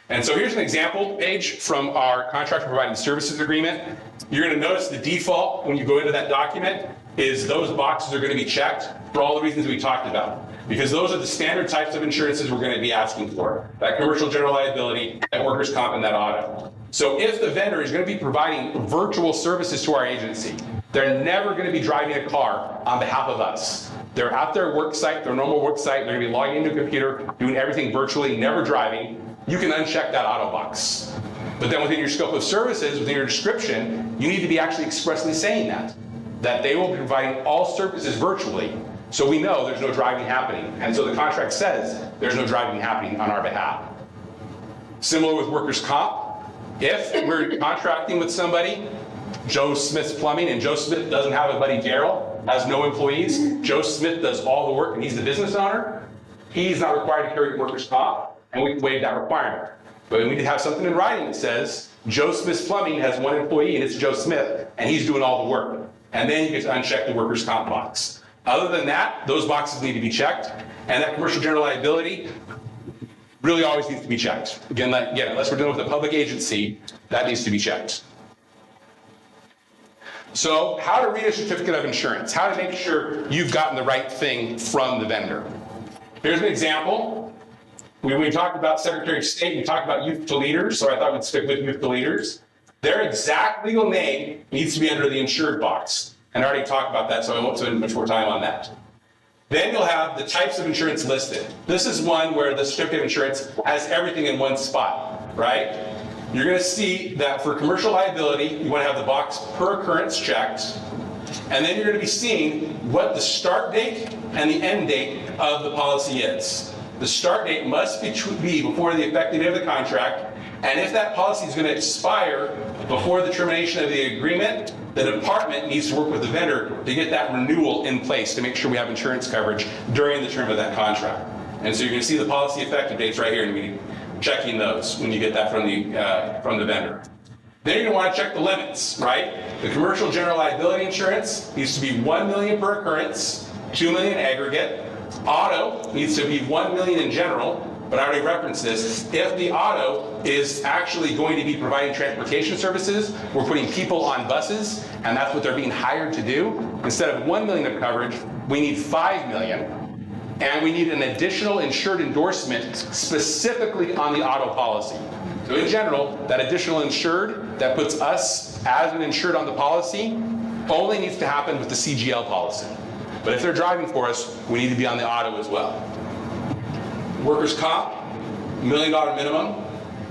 Speaker 2: And so here's an example page from our contractor provided services agreement. You're going to notice the default when you go into that document is those boxes are going to be checked for all the reasons we talked about. Because those are the standard types of insurances we're going to be asking for. That commercial general liability, that workers' comp, and that auto. So if the vendor is going to be providing virtual services to our agency, they're never going to be driving a car on behalf of us. They're at their work site, their normal work site, they're going to be logging into a computer, doing everything virtually, never driving. You can uncheck that auto box. But then within your scope of services, within your description, you need to be actually expressly saying that they will be providing all services virtually. So we know there's no driving happening. And so the contract says there's no driving happening on our behalf. Similar with workers' comp. If we're contracting with somebody, Joe Smith's Plumbing, and Joe Smith doesn't have a buddy Daryl, has no employees, Joe Smith does all the work and he's the business owner, he's not required to carry workers' comp, and we can waive that requirement. But we need to have something in writing that says Joe Smith's Plumbing has one employee and it's Joe Smith and he's doing all the work. And then you get to uncheck the workers' comp box. Other than that, those boxes need to be checked. And that commercial general liability really always needs to be checked. Again, unless we're dealing with a public agency, that needs to be checked. So how to read a certificate of insurance, how to make sure you've gotten the right thing from the vendor. Here's an example. When we talked about Secretary of State, we talked about youth to leaders, so I thought we'd stick with youth to leaders. Their exact legal name needs to be under the insured box. And I already talked about that, so I won't spend much more time on that. Then you'll have the types of insurance listed. This is one where the certificate of insurance has everything in one spot, right? You're going to see that for commercial liability, you want to have the box per occurrence checked. And then you're going to be seeing what the start date and the end date of the policy is. The start date must be before the effective date of the contract. And if that policy is going to expire before the termination of the agreement, the department needs to work with the vendor to get that renewal in place to make sure we have insurance coverage during the term of that contract. And so you're going to see the policy effective dates right here, and we're checking those when you get that from the vendor. Then you're going to want to check the limits, right? The commercial general liability insurance needs to be $1 million per occurrence, $2 million aggregate. Auto needs to be $1 million in general. But I already referenced this. If the auto is actually going to be providing transportation services, we're putting people on buses, and that's what they're being hired to do. Instead of $1 million of coverage, we need $5 million. And we need an additional insured endorsement specifically on the auto policy. So in general, that additional insured that puts us as an insured on the policy only needs to happen with the CGL policy. But if they're driving for us, we need to be on the auto as well. Workers' comp, $1 million minimum,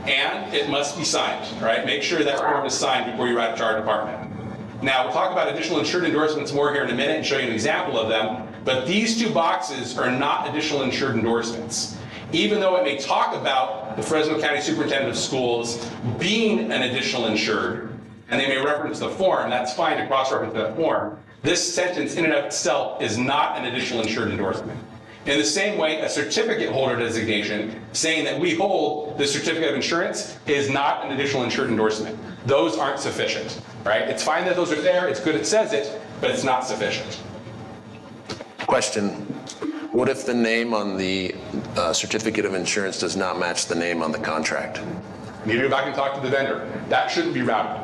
Speaker 2: and it must be signed, right? Make sure that form is signed before you write it to our department. Now, we'll talk about additional insured endorsements more here in a minute and show you an example of them, but these two boxes are not additional insured endorsements. Even though it may talk about the Fresno County Superintendent of Schools being an additional insured, and they may reference the form, that's fine to cross-reference that form, this sentence in and of itself is not an additional insured endorsement. In the same way, a certificate holder designation saying that we hold the certificate of insurance is not an additional insured endorsement. Those aren't sufficient, right? It's fine that those are there, it's good it says it, but it's not sufficient.
Speaker 4: Question, what if the name on the certificate of insurance does not match the name on the contract?
Speaker 2: You need to go back and talk to the vendor. That shouldn't be routed,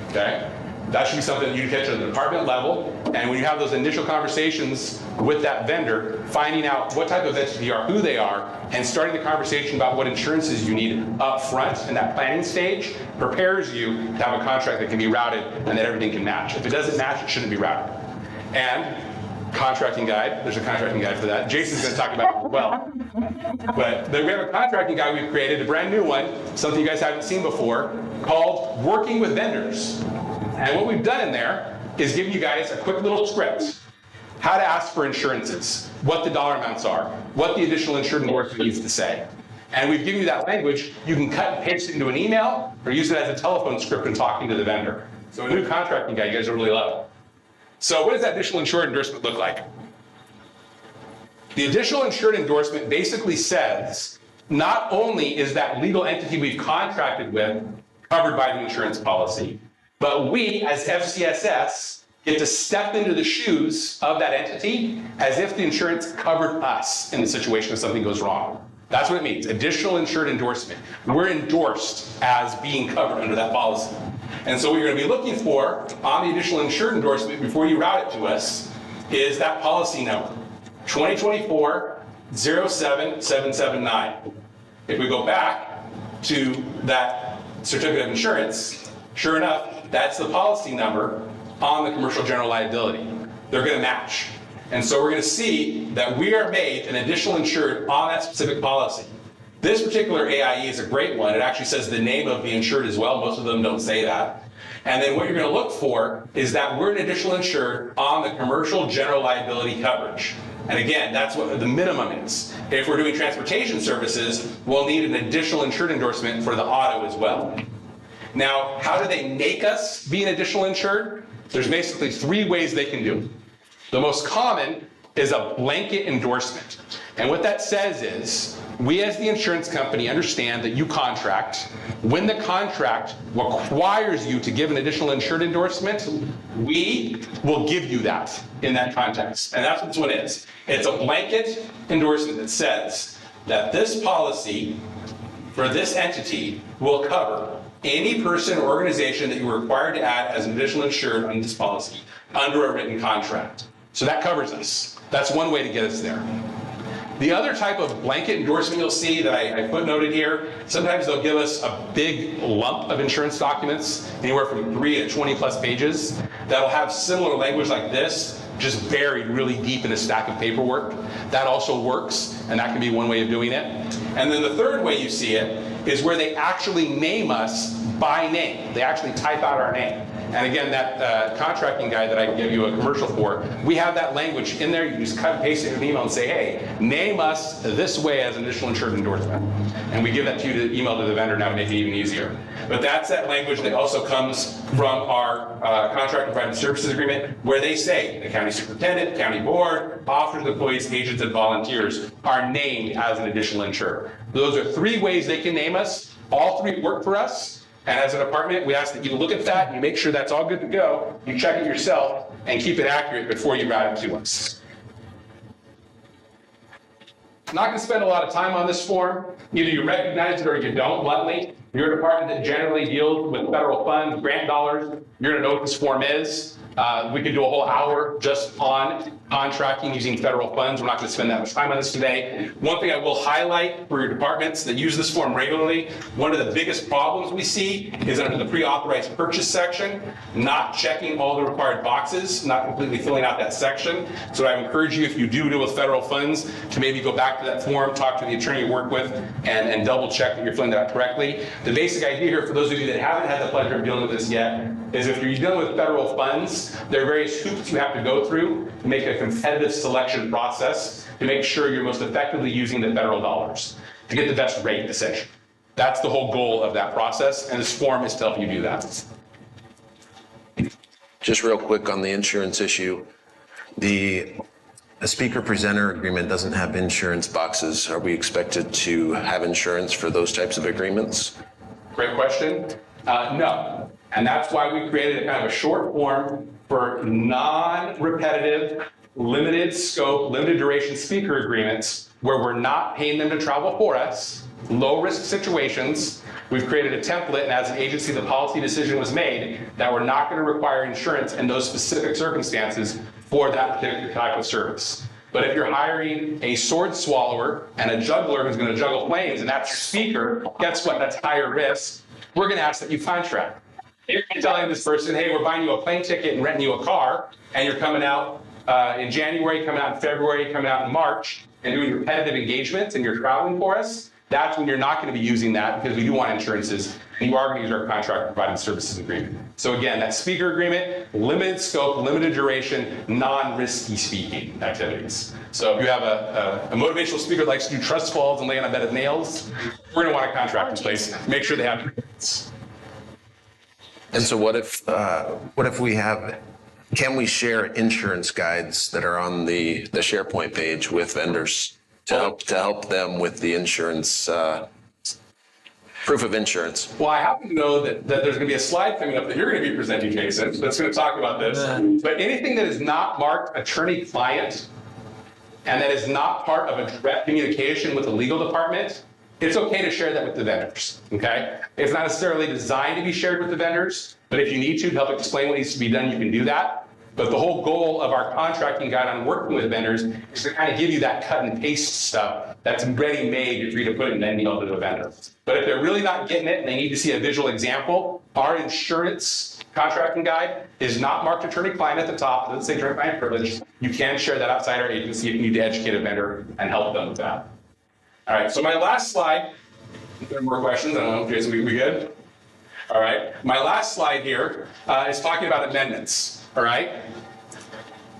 Speaker 2: okay? That should be something that you catch at the department level, and when you have those initial conversations with that vendor, finding out what type of entity you are, who they are, and starting the conversation about what insurances you need up front in that planning stage prepares you to have a contract that can be routed and that everything can match. If it doesn't match, it shouldn't be routed. And contracting guide, there's a contracting guide for that. Jason's going to talk about it as well. But we have a contracting guide we've created, a brand new one, something you guys haven't seen before, called Working with Vendors. And what we've done in there is give you guys a quick little script. How to ask for insurances, what the dollar amounts are, what the additional insured endorsement needs to say. And we've given you that language. You can cut and paste it into an email or use it as a telephone script when talking to the vendor. So a new contracting guide you guys will really love. So what does that additional insured endorsement look like? The additional insured endorsement basically says, not only is that legal entity we've contracted with covered by the insurance policy, but we, as FCSS, get to step into the shoes of that entity as if the insurance covered us in the situation if something goes wrong. That's what it means, additional insured endorsement. We're endorsed as being covered under that policy. And so what you're going to be looking for on the additional insured endorsement before you route it to us is that policy number, 2024-07779. If we go back to that certificate of insurance, sure enough, that's the policy number on the commercial general liability. They're going to match. And so we're going to see that we are made an additional insured on that specific policy. This particular AIE is a great one. It actually says the name of the insured as well. Most of them don't say that. And then what you're going to look for is that we're an additional insured on the commercial general liability coverage. And again, that's what the minimum is. If we're doing transportation services, we'll need an additional insured endorsement for the auto as well. Now, how do they make us be an additional insured? There's basically three ways they can do it. The most common is a blanket endorsement. And what that says is, we as the insurance company understand that you contract. When the contract requires you to give an additional insured endorsement, we will give you that in that context. And that's what this one is. It's a blanket endorsement that says that this policy for this entity will cover any person or organization that you are required to add as an additional insured on this policy under a written contract. So that covers us. That's one way to get us there. The other type of blanket endorsement you'll see that I footnoted here, sometimes they'll give us a big lump of insurance documents, anywhere from 3 to 20 plus pages, that'll have similar language like this, just buried really deep in a stack of paperwork. That also works, and that can be one way of doing it. And then the third way you see it is where they actually name us by name. They actually type out our name. And again, that contracting guide that I can give you a commercial for, we have that language in there. You just cut and paste it in an email and say, hey, name us this way as an additional insured endorsement. And we give that to you to email to the vendor now to make it even easier. But that's that language that also comes from our contract and private services agreement, where they say the county superintendent, county board, officers, employees, agents, and volunteers are named as an additional insured. Those are three ways they can name us. All three work for us. And as a department, we ask that you look at that and you make sure that's all good to go. You check it yourself and keep it accurate before you route it to us. I'm not going to spend a lot of time on this form. Either you recognize it or you don't, bluntly. You're a department that generally deals with federal funds, grant dollars. You're going to know what this form is. We could do a whole hour just on contracting using federal funds. We're not going to spend that much time on this today. One thing I will highlight for your departments that use this form regularly, one of the biggest problems we see is under the pre-authorized purchase section, not checking all the required boxes, not completely filling out that section. So I encourage you, if you do deal with federal funds, to maybe go back to that form, talk to the attorney you work with, and double check that you're filling that out correctly. The basic idea here, for those of you that haven't had the pleasure of dealing with this yet, is if you're dealing with federal funds, there are various hoops you have to go through to make a competitive selection process to make sure you're most effectively using the federal dollars to get the best rate decision. That's the whole goal of that process, and this form is to help you do that.
Speaker 4: Just real quick on the insurance issue, the a speaker presenter agreement doesn't have insurance boxes. Are we expected to have insurance for those types of agreements?
Speaker 2: Great question. No. And that's why we created a kind of a short form for non-repetitive, limited scope, limited duration speaker agreements where we're not paying them to travel for us, low risk situations. We've created a template, and as an agency, the policy decision was made that we're not going to require insurance in those specific circumstances for that particular type of service. But if you're hiring a sword swallower and a juggler who's going to juggle planes, and that's your speaker, guess what? That's higher risk. We're going to ask that you contract. If you're telling this person, hey, we're buying you a plane ticket and renting you a car, and you're coming out in January, coming out in February, coming out in March, and doing repetitive engagements, and you're traveling for us, that's when you're not going to be using that, because we do want insurances, and you are going to use our contract providing services agreement. So again, that speaker agreement, limited scope, limited duration, non-risky speaking activities. So if you have a motivational speaker that likes to do trust falls and lay on a bed of nails, we're going to want a contract in place. Make sure they have agreements.
Speaker 4: And so what if we have, can we share insurance guides that are on the SharePoint page with vendors to help them with the insurance, proof of insurance?
Speaker 2: Well, I happen to know that there's going to be a slide coming up that you're going to be presenting, Jason, that's going to talk about this. But anything that is not marked attorney-client and that is not part of a direct communication with the legal department, it's okay to share that with the vendors, okay? It's not necessarily designed to be shared with the vendors, but if you need to help explain what needs to be done, you can do that. But the whole goal of our contracting guide on working with vendors is to kind of give you that cut and paste stuff that's ready-made for you to put in an email to the vendor. But if they're really not getting it and they need to see a visual example, our insurance contracting guide is not marked attorney-client at the top. It doesn't say attorney-client privilege. You can share that outside our agency if you need to educate a vendor and help them with that. All right, so my last slide, if there are more questions, I don't know, Jason, we good? All right, my last slide here is talking about amendments, all right?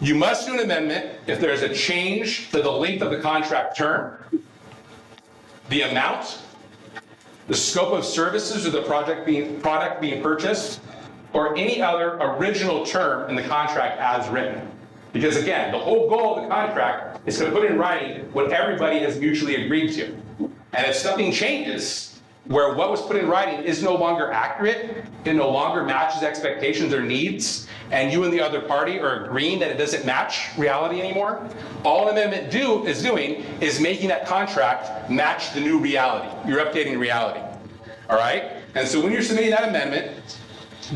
Speaker 2: You must do an amendment if there's a change to the length of the contract term, the amount, the scope of services or the product being purchased, or any other original term in the contract as written. Because again, the whole goal of the contract is to put in writing what everybody has mutually agreed to. And if something changes where what was put in writing is no longer accurate, it no longer matches expectations or needs, and you and the other party are agreeing that it doesn't match reality anymore, all an amendment is doing is making that contract match the new reality. You're updating reality, all right? And so when you're submitting that amendment,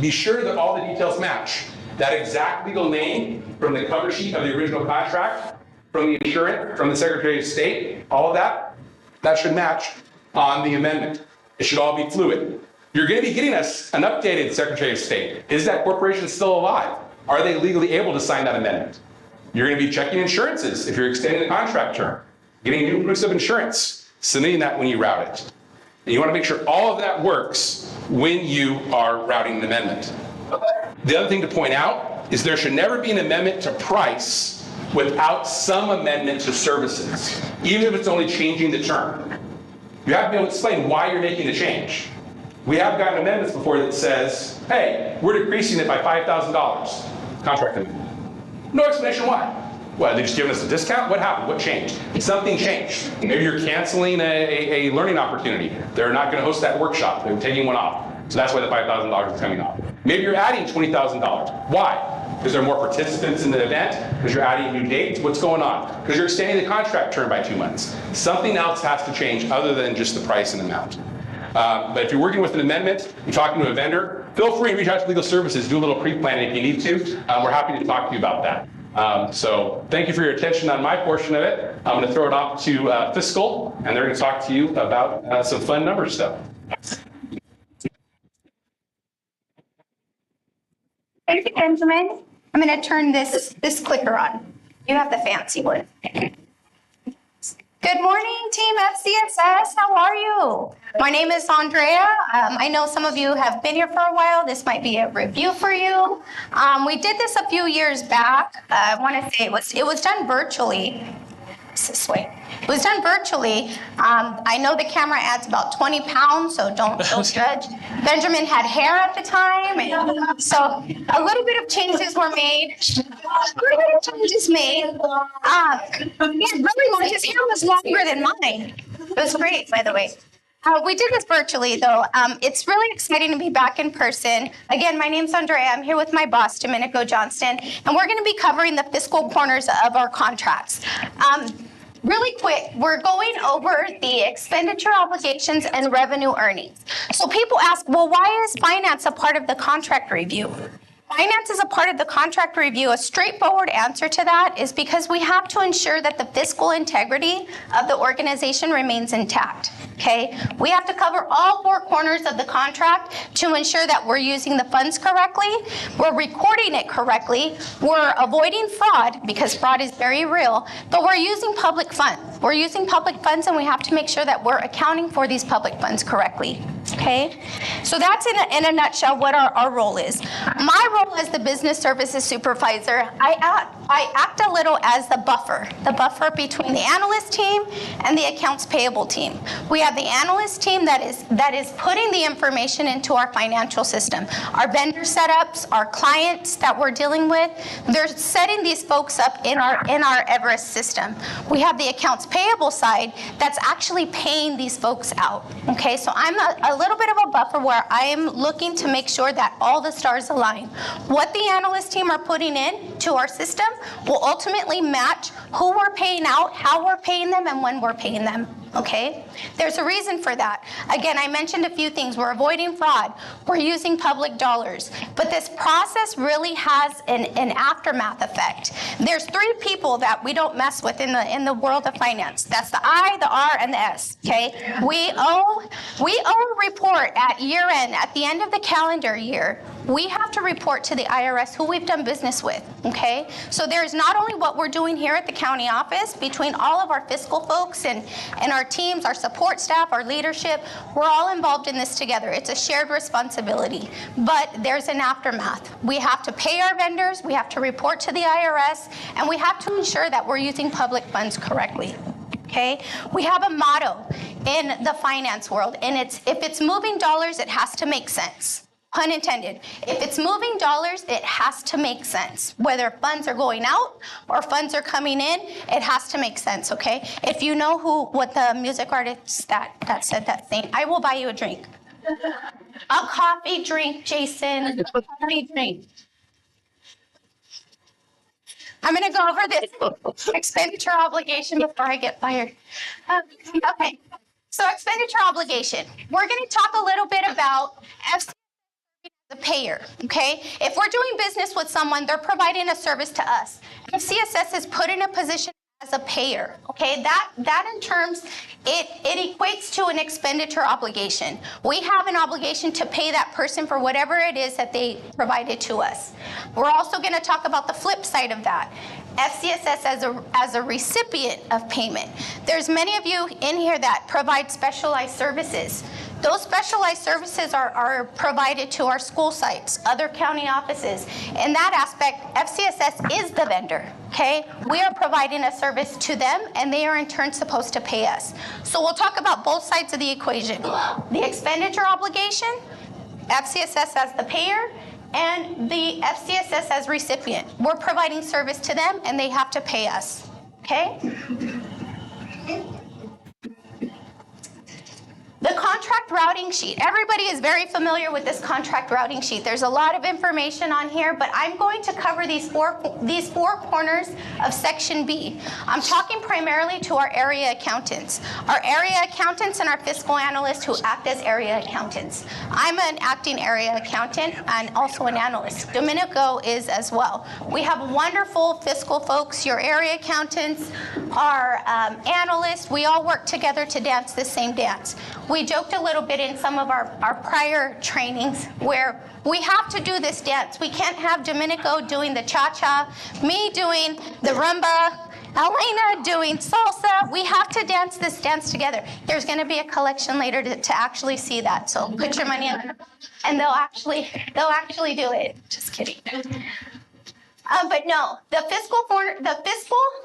Speaker 2: be sure that all the details match. That exact legal name from the cover sheet of the original contract, from the insurance, from the Secretary of State, all of that should match on the amendment. It should all be fluid. You're going to be getting us an updated Secretary of State. Is that corporation still alive? Are they legally able to sign that amendment? You're going to be checking insurances if you're extending the contract term, getting new proofs of insurance, submitting that when you route it. And you want to make sure all of that works when you are routing an amendment. The other thing to point out is there should never be an amendment to price without some amendment to services, even if it's only changing the term. You have to be able to explain why you're making the change. We have gotten amendments before that says, hey, we're decreasing it by $5,000, contract amendment. No explanation why. What, are they just giving us a discount? What happened? What changed? Something changed. Maybe you're canceling a learning opportunity. They're not going to host that workshop. They're taking one off. So that's why the $5,000 is coming off. Maybe you're adding $20,000. Why? Because there are more participants in the event? Because you're adding new dates? What's going on? Because you're extending the contract term by 2 months. Something else has to change other than just the price and amount. But if you're working with an amendment, you're talking to a vendor, feel free to reach out to Legal Services, do a little pre-planning if you need to. We're happy to talk to you about that. So thank you for your attention on my portion of it. I'm going to throw it off to Fiscal, and they're going to talk to you about some fun number stuff.
Speaker 5: Thank you, Benjamin. I'm going to turn this clicker on. You have the fancy one. Good morning, Team FCSS. How are you? My name is Andrea. I know some of you have been here for a while. This might be a review for you. We did this a few years back. I want to say it was done virtually. It's this way. It was done virtually. I know the camera adds about 20 pounds, so don't judge. Benjamin had hair at the time, and so a little bit of changes were made. His hair was longer than mine. It was great, by the way. We did this virtually, though. It's really exciting to be back in person. Again, my name's Andrea. I'm here with my boss, Domenico Johnston, and we're going to be covering the fiscal corners of our contracts. Really quick, we're going over the expenditure obligations and revenue earnings. So people ask, well, why is finance a part of the contract review? Finance is a part of the contract review. A straightforward answer to that is because we have to ensure that the fiscal integrity of the organization remains intact. Okay? We have to cover all four corners of the contract to ensure that we're using the funds correctly, we're recording it correctly, we're avoiding fraud because fraud is very real, but we're using public funds. We're using public funds and we have to make sure that we're accounting for these public funds correctly. Okay? So that's in a nutshell what our role is. My role as the business services supervisor, I act a little as the buffer between the analyst team and the accounts payable team. We have the analyst team that is putting the information into our financial system. Our vendor setups, our clients that we're dealing with, they're setting these folks up in our Everest system. We have the accounts payable side that's actually paying these folks out. Okay, so I'm a little bit of a buffer where I am looking to make sure that all the stars align. What the analyst team are putting in to our system will ultimately match who we're paying out, how we're paying them, and when we're paying them. Okay? There's a reason for that. Again, I mentioned a few things. We're avoiding fraud. We're using public dollars. But this process really has an aftermath effect. There's three people that we don't mess with in the world of finance. That's the I, the R, and the S. Okay? We owe a report at year end, at the end of the calendar year. We have to report to the IRS who we've done business with. Okay? So there's not only what we're doing here at the county office, between all of our fiscal folks and our teams, our support staff, our leadership, we're all involved in this together. It's a shared responsibility, but there's an aftermath. We have to pay our vendors, we have to report to the IRS, and we have to ensure that we're using public funds correctly. Okay? We have a motto in the finance world, and if it's moving dollars, it has to make sense. Pun intended. If it's moving dollars, it has to make sense. Whether funds are going out or funds are coming in, it has to make sense, okay? If you know what the music artist that said that thing, I will buy you a drink. A coffee drink, Jason. A coffee drink. I'm going to go over this expenditure obligation before I get fired. Okay. So expenditure obligation. We're going to talk a little bit about the payer, okay? If we're doing business with someone, they're providing a service to us. FCSS is put in a position as a payer, okay? That in terms, it equates to an expenditure obligation. We have an obligation to pay that person for whatever it is that they provided to us. We're also going to talk about the flip side of that. FCSS as a recipient of payment. There's many of you in here that provide specialized services. Those specialized services are provided to our school sites, other county offices. In that aspect, FCSS is the vendor, okay? We are providing a service to them, and they are in turn supposed to pay us. So we'll talk about both sides of the equation. The expenditure obligation, FCSS as the payer, and the FCSS as recipient. We're providing service to them, and they have to pay us, okay? The contract routing sheet. Everybody is very familiar with this contract routing sheet. There's a lot of information on here, but I'm going to cover these four corners of Section B. I'm talking primarily to our area accountants. Our area accountants and our fiscal analysts who act as area accountants. I'm an acting area accountant and also an analyst. Domenico is as well. We have wonderful fiscal folks, your area accountants, our analysts. We all work together to dance the same dance. We joked a little bit in some of our prior trainings where we have to do this dance. We can't have Domenico doing the cha-cha, me doing the rumba, Elena doing salsa. We have to dance this dance together. There's going to be a collection later to actually see that. So put your money in, and they'll actually do it. Just kidding. But no, the fiscal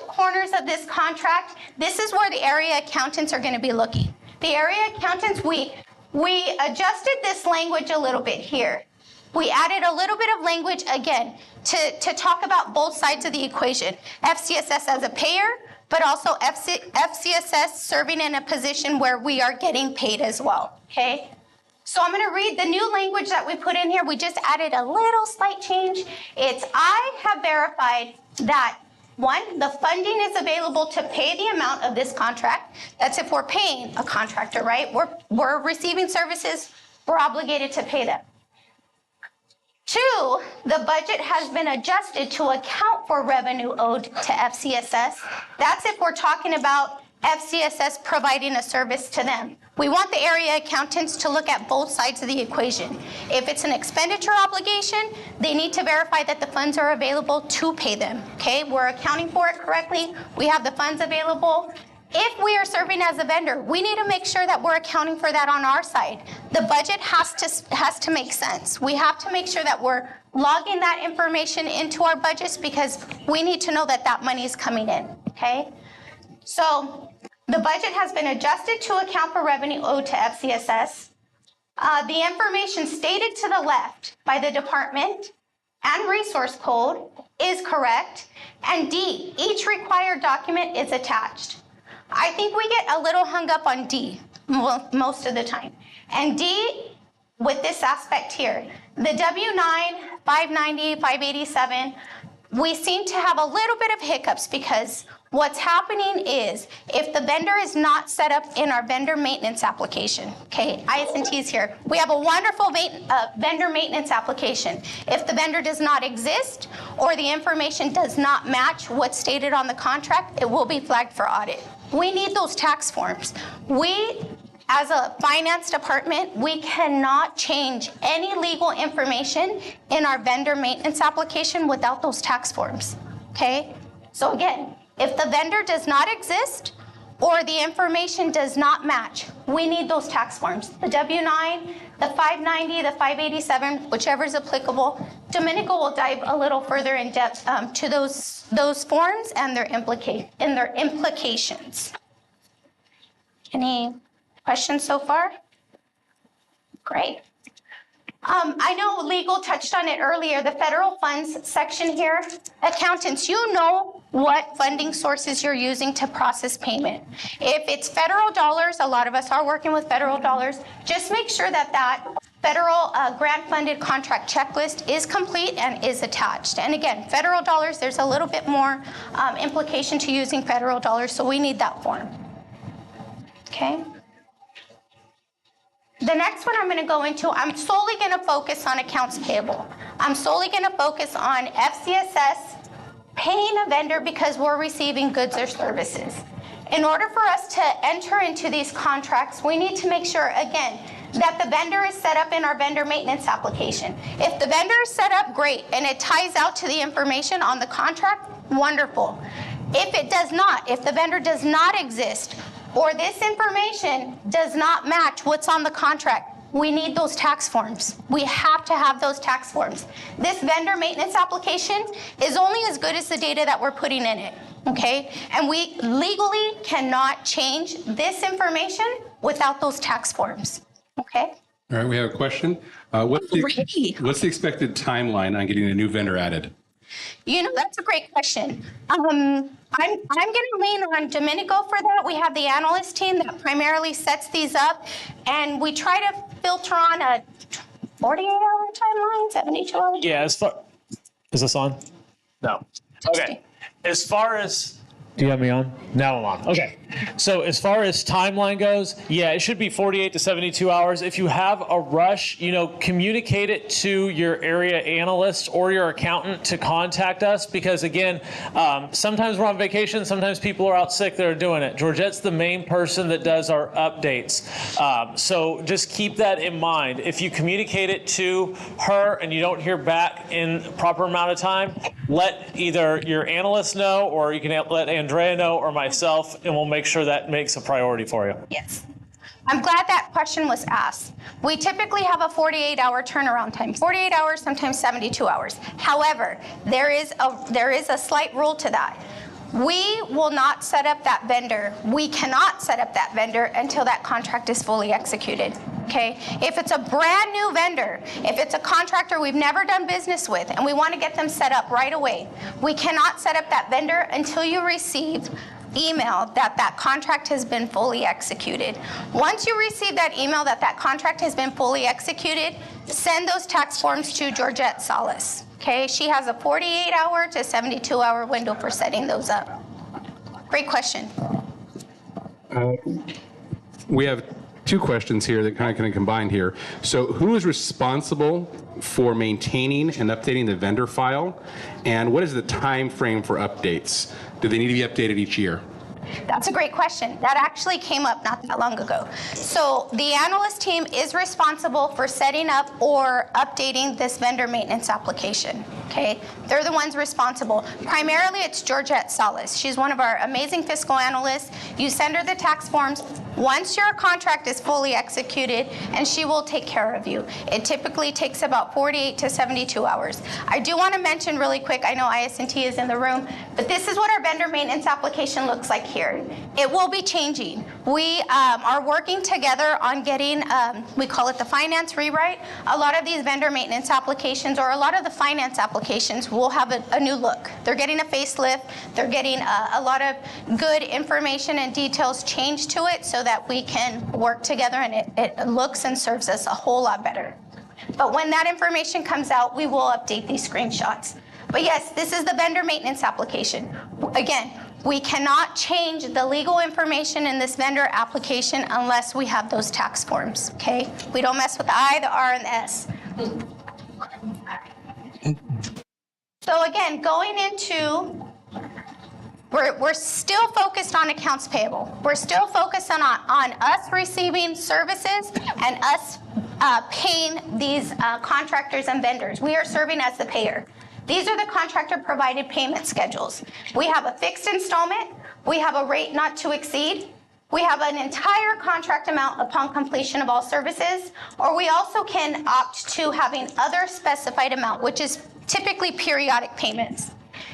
Speaker 5: corners of this contract, this is where the area accountants are going to be looking. The area accountants, we adjusted this language a little bit here. We added a little bit of language again to talk about both sides of the equation. FCSS as a payer, but also FCSS serving in a position where we are getting paid as well, okay? So I'm going to read the new language that we put in here. We just added a little slight change. It's, I have verified that, one, the funding is available to pay the amount of this contract. That's if we're paying a contractor, right? We're receiving services, we're obligated to pay them. Two, the budget has been adjusted to account for revenue owed to FCSS. That's if we're talking about FCSS providing a service to them. We want the area accountants to look at both sides of the equation. If it's an expenditure obligation, they need to verify that the funds are available to pay them, okay? We're accounting for it correctly. We have the funds available. If we are serving as a vendor, we need to make sure that we're accounting for that on our side. The budget has to make sense. We have to make sure that we're logging that information into our budgets because we need to know that that money is coming in, okay? So the budget has been adjusted to account for revenue owed to FCSS. The information stated to the left by the department and resource code is correct. And D, each required document is attached. I think we get a little hung up on D most of the time. And D, with this aspect here, the W-9, 590, 587, we seem to have a little bit of hiccups because what's happening is if the vendor is not set up in our vendor maintenance application, okay, IS&T's here, we have a wonderful vendor maintenance application. If the vendor does not exist or the information does not match what's stated on the contract, it will be flagged for audit. We need those tax forms. We, as a finance department, we cannot change any legal information in our vendor maintenance application without those tax forms, okay? So again, if the vendor does not exist or the information does not match, we need those tax forms. The W-9, the 590, the 587, whichever is applicable. Domenico will dive a little further in depth to those forms and their implications. Any questions so far? Great. I know legal touched on it earlier, the federal funds section here. Accountants, you know what funding sources you're using to process payment. If it's federal dollars, a lot of us are working with federal dollars, just make sure that that federal grant-funded contract checklist is complete and is attached. And again, federal dollars, there's a little bit more implication to using federal dollars, so we need that form. Okay? The next one I'm going to go into, I'm solely going to focus on accounts payable. I'm solely going to focus on FCSS paying a vendor because we're receiving goods or services. In order for us to enter into these contracts, we need to make sure, again, that the vendor is set up in our vendor maintenance application. If the vendor is set up, great, and it ties out to the information on the contract, wonderful. If it does not, if the vendor does not exist, or this information does not match what's on the contract, we need those tax forms. We have to have those tax forms. This vendor maintenance application is only as good as the data that we're putting in it, okay? And we legally cannot change this information without those tax forms, okay?
Speaker 6: All right, we have a question. What's the expected timeline on getting a new vendor added?
Speaker 5: You know, that's a great question. I'm going to lean on Domenico for that. We have the analyst team that primarily sets these up, and we try to filter on a 48-hour timeline, 72-hour.
Speaker 7: Yeah, is this on? No. Okay. As far as, do you have me on? Now I'm on. Okay. So as far as timeline goes, yeah, it should be 48 to 72 hours. If you have a rush, communicate it to your area analyst or your accountant to contact us because, again, sometimes we're on vacation, sometimes people are out sick that are doing it. Georgette's the main person that does our updates. So just keep that in mind. If you communicate it to her and you don't hear back in a proper amount of time, let either your analyst know or you can let Andrea know or myself, and we'll make sure that makes a priority for you.
Speaker 5: Yes. I'm glad that question was asked. We typically have a 48-hour turnaround time, 48 hours, sometimes 72 hours. However, there is a slight rule to that. We will not set up that vendor. We cannot set up that vendor until that contract is fully executed. Okay? If it's a brand new vendor, if it's a contractor we've never done business with and we want to get them set up right away, we cannot set up that vendor until you receive email that that contract has been fully executed. Once you receive that email that that contract has been fully executed, send those tax forms to Georgette Salas. Okay, she has a 48-hour to 72-hour window for setting those up. Great question.
Speaker 6: We have two questions here that kind of combined here. So who is responsible for maintaining and updating the vendor file? And what is the time frame for updates? Do they need to be updated each year?
Speaker 5: That's a great question. That actually came up not that long ago. So the analyst team is responsible for setting up or updating this vendor maintenance application. Okay, they're the ones responsible. Primarily, it's Georgette Salas. She's one of our amazing fiscal analysts. You send her the tax forms. Once your contract is fully executed, and she will take care of you. It typically takes about 48 to 72 hours. I do want to mention really quick, I know IS&T is in the room, but this is what our vendor maintenance application looks like here. It will be changing. We are working together on getting, we call it the finance rewrite. A lot of these vendor maintenance applications, or a lot of the finance applications, will have a new look. They're getting a facelift. They're getting a lot of good information and details changed to it so that we can work together and it looks and serves us a whole lot better. But when that information comes out, we will update these screenshots. But yes, this is the vendor maintenance application. Again, we cannot change the legal information in this vendor application unless we have those tax forms, okay? We don't mess with the I, the R, and the S. So again, going into, we're still focused on accounts payable. We're still focused on us receiving services and us paying these contractors and vendors. We are serving as the payer. These are the contractor-provided payment schedules. We have a fixed installment. We have a rate not to exceed. We have an entire contract amount upon completion of all services, or we also can opt to having other specified amount, which is typically periodic payments.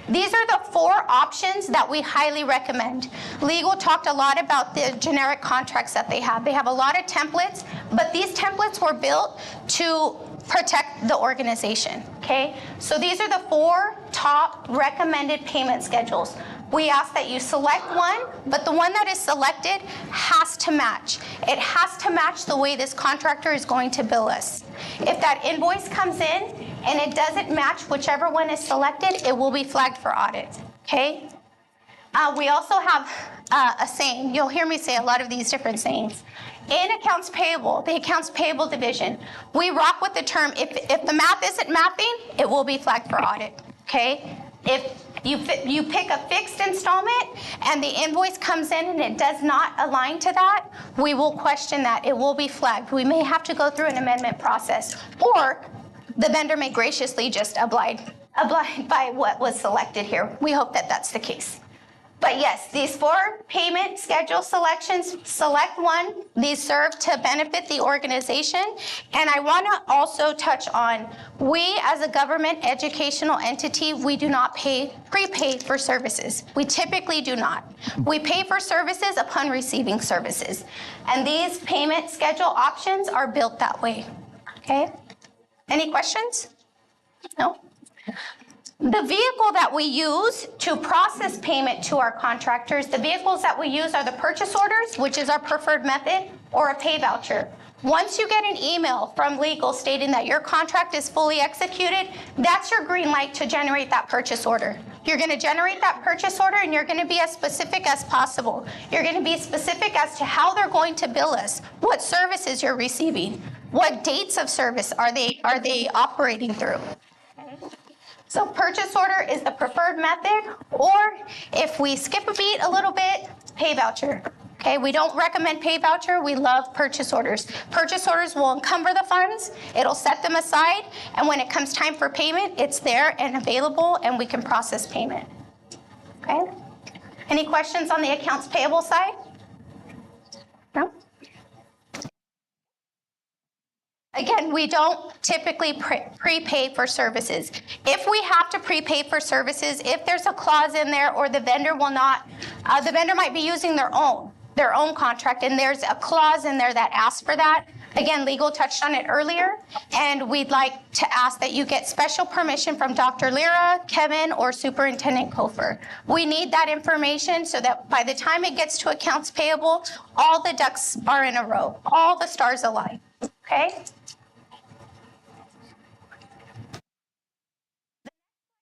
Speaker 5: These are the 4 options that we highly recommend. Legal talked a lot about the generic contracts that they have. They have a lot of templates, but these templates were built to protect the organization, okay? So these are the 4 top recommended payment schedules. We ask that you select one, but the one that is selected has to match. It has to match the way this contractor is going to bill us. If that invoice comes in and it doesn't match whichever one is selected, it will be flagged for audit, okay? We also have a saying. You'll hear me say a lot of these different sayings. In accounts payable, the accounts payable division, we rock with the term, if the math isn't mapping, it will be flagged for audit, okay? If you pick a fixed installment and the invoice comes in and it does not align to that, we will question that. It will be flagged. We may have to go through an amendment process, or the vendor may graciously just abide by what was selected here. We hope that that's the case. But yes, these 4 payment schedule selections, select one. These serve to benefit the organization. And I want to also touch on, we as a government educational entity, we do not prepay for services. We typically do not. We pay for services upon receiving services. And these payment schedule options are built that way, okay? Any questions? No? The vehicle that we use to process payment to our contractors, the vehicles that we use are the purchase orders, which is our preferred method, or a pay voucher. Once you get an email from legal stating that your contract is fully executed, that's your green light to generate that purchase order. You're going to generate that purchase order and you're going to be as specific as possible. You're going to be specific as to how they're going to bill us, what services you're receiving, what dates of service are they operating through. So purchase order is the preferred method, or if we skip a beat a little bit, pay voucher. Okay, we don't recommend pay voucher. We love purchase orders. Purchase orders will encumber the funds. It'll set them aside, and when it comes time for payment, it's there and available, and we can process payment. Okay? Any questions on the accounts payable side? No? and we don't typically prepay for services. If we have to prepay for services, if there's a clause in there or the vendor will not, the vendor might be using their own contract, and there's a clause in there that asks for that. Again, legal touched on it earlier, and we'd like to ask that you get special permission from Dr. Lira, Kevin, or Superintendent Kofer. We need that information so that by the time it gets to accounts payable, all the ducks are in a row, all the stars align, okay?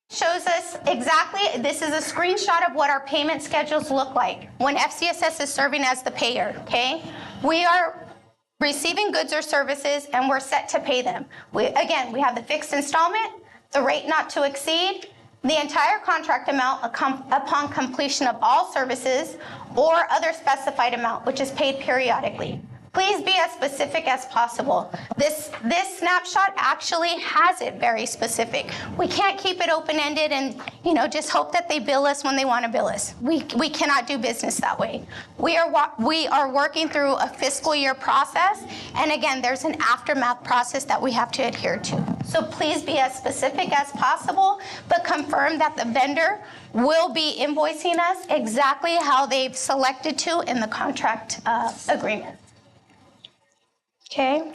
Speaker 5: Shows us exactly, this is a screenshot of what our payment schedules look like when FCSS is serving as the payer, okay? We are receiving goods or services and we're set to pay them. We have the fixed installment, the rate not to exceed, the entire contract amount upon completion of all services, or other specified amount, which is paid periodically. Please be as specific as possible. This snapshot actually has it very specific. We can't keep it open-ended and just hope that they bill us when they want to bill us. We cannot do business that way. We are working through a fiscal year process, and again, there's an aftermath process that we have to adhere to. So please be as specific as possible, but confirm that the vendor will be invoicing us exactly how they've selected to in the contract agreement. Okay.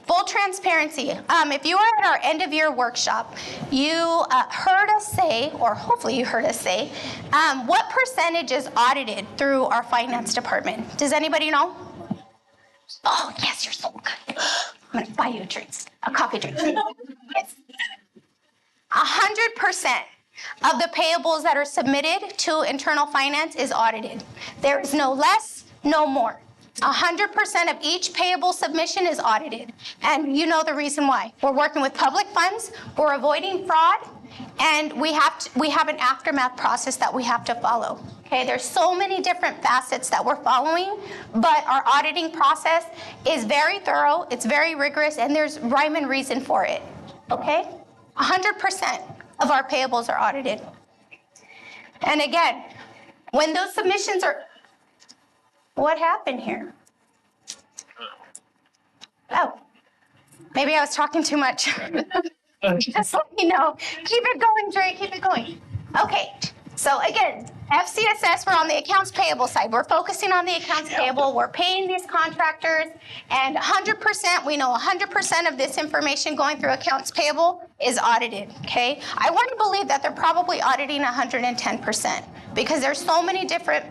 Speaker 5: Full transparency. If you were at our end of year workshop, you heard us say, or hopefully you heard us say, what percentage is audited through our finance department? Does anybody know? Oh, yes, you're so good. I'm going to buy you a coffee drink. Yes. 100% of the payables that are submitted to internal finance is audited. There is no less, no more. 100% of each payable submission is audited. And you know the reason why. We're working with public funds, we're avoiding fraud, and we have an aftermath process that we have to follow. Okay, there's so many different facets that we're following, but our auditing process is very thorough, it's very rigorous, and there's rhyme and reason for it. Okay? 100% of our payables are audited. And again, when those submissions are... What happened here? Oh, maybe I was talking too much. Just let me know. Keep it going, Dre, keep it going. Okay, so again, FCSS, we're on the accounts payable side. We're focusing on the accounts payable. We're paying these contractors, and 100%, we know 100% of this information going through accounts payable is audited, okay? I want to believe that they're probably auditing 110% because there's so many different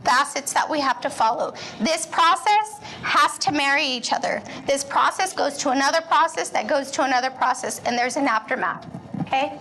Speaker 5: facets that we have to follow. This process has to marry each other. This process goes to another process that goes to another process, and there's an aftermath, okay?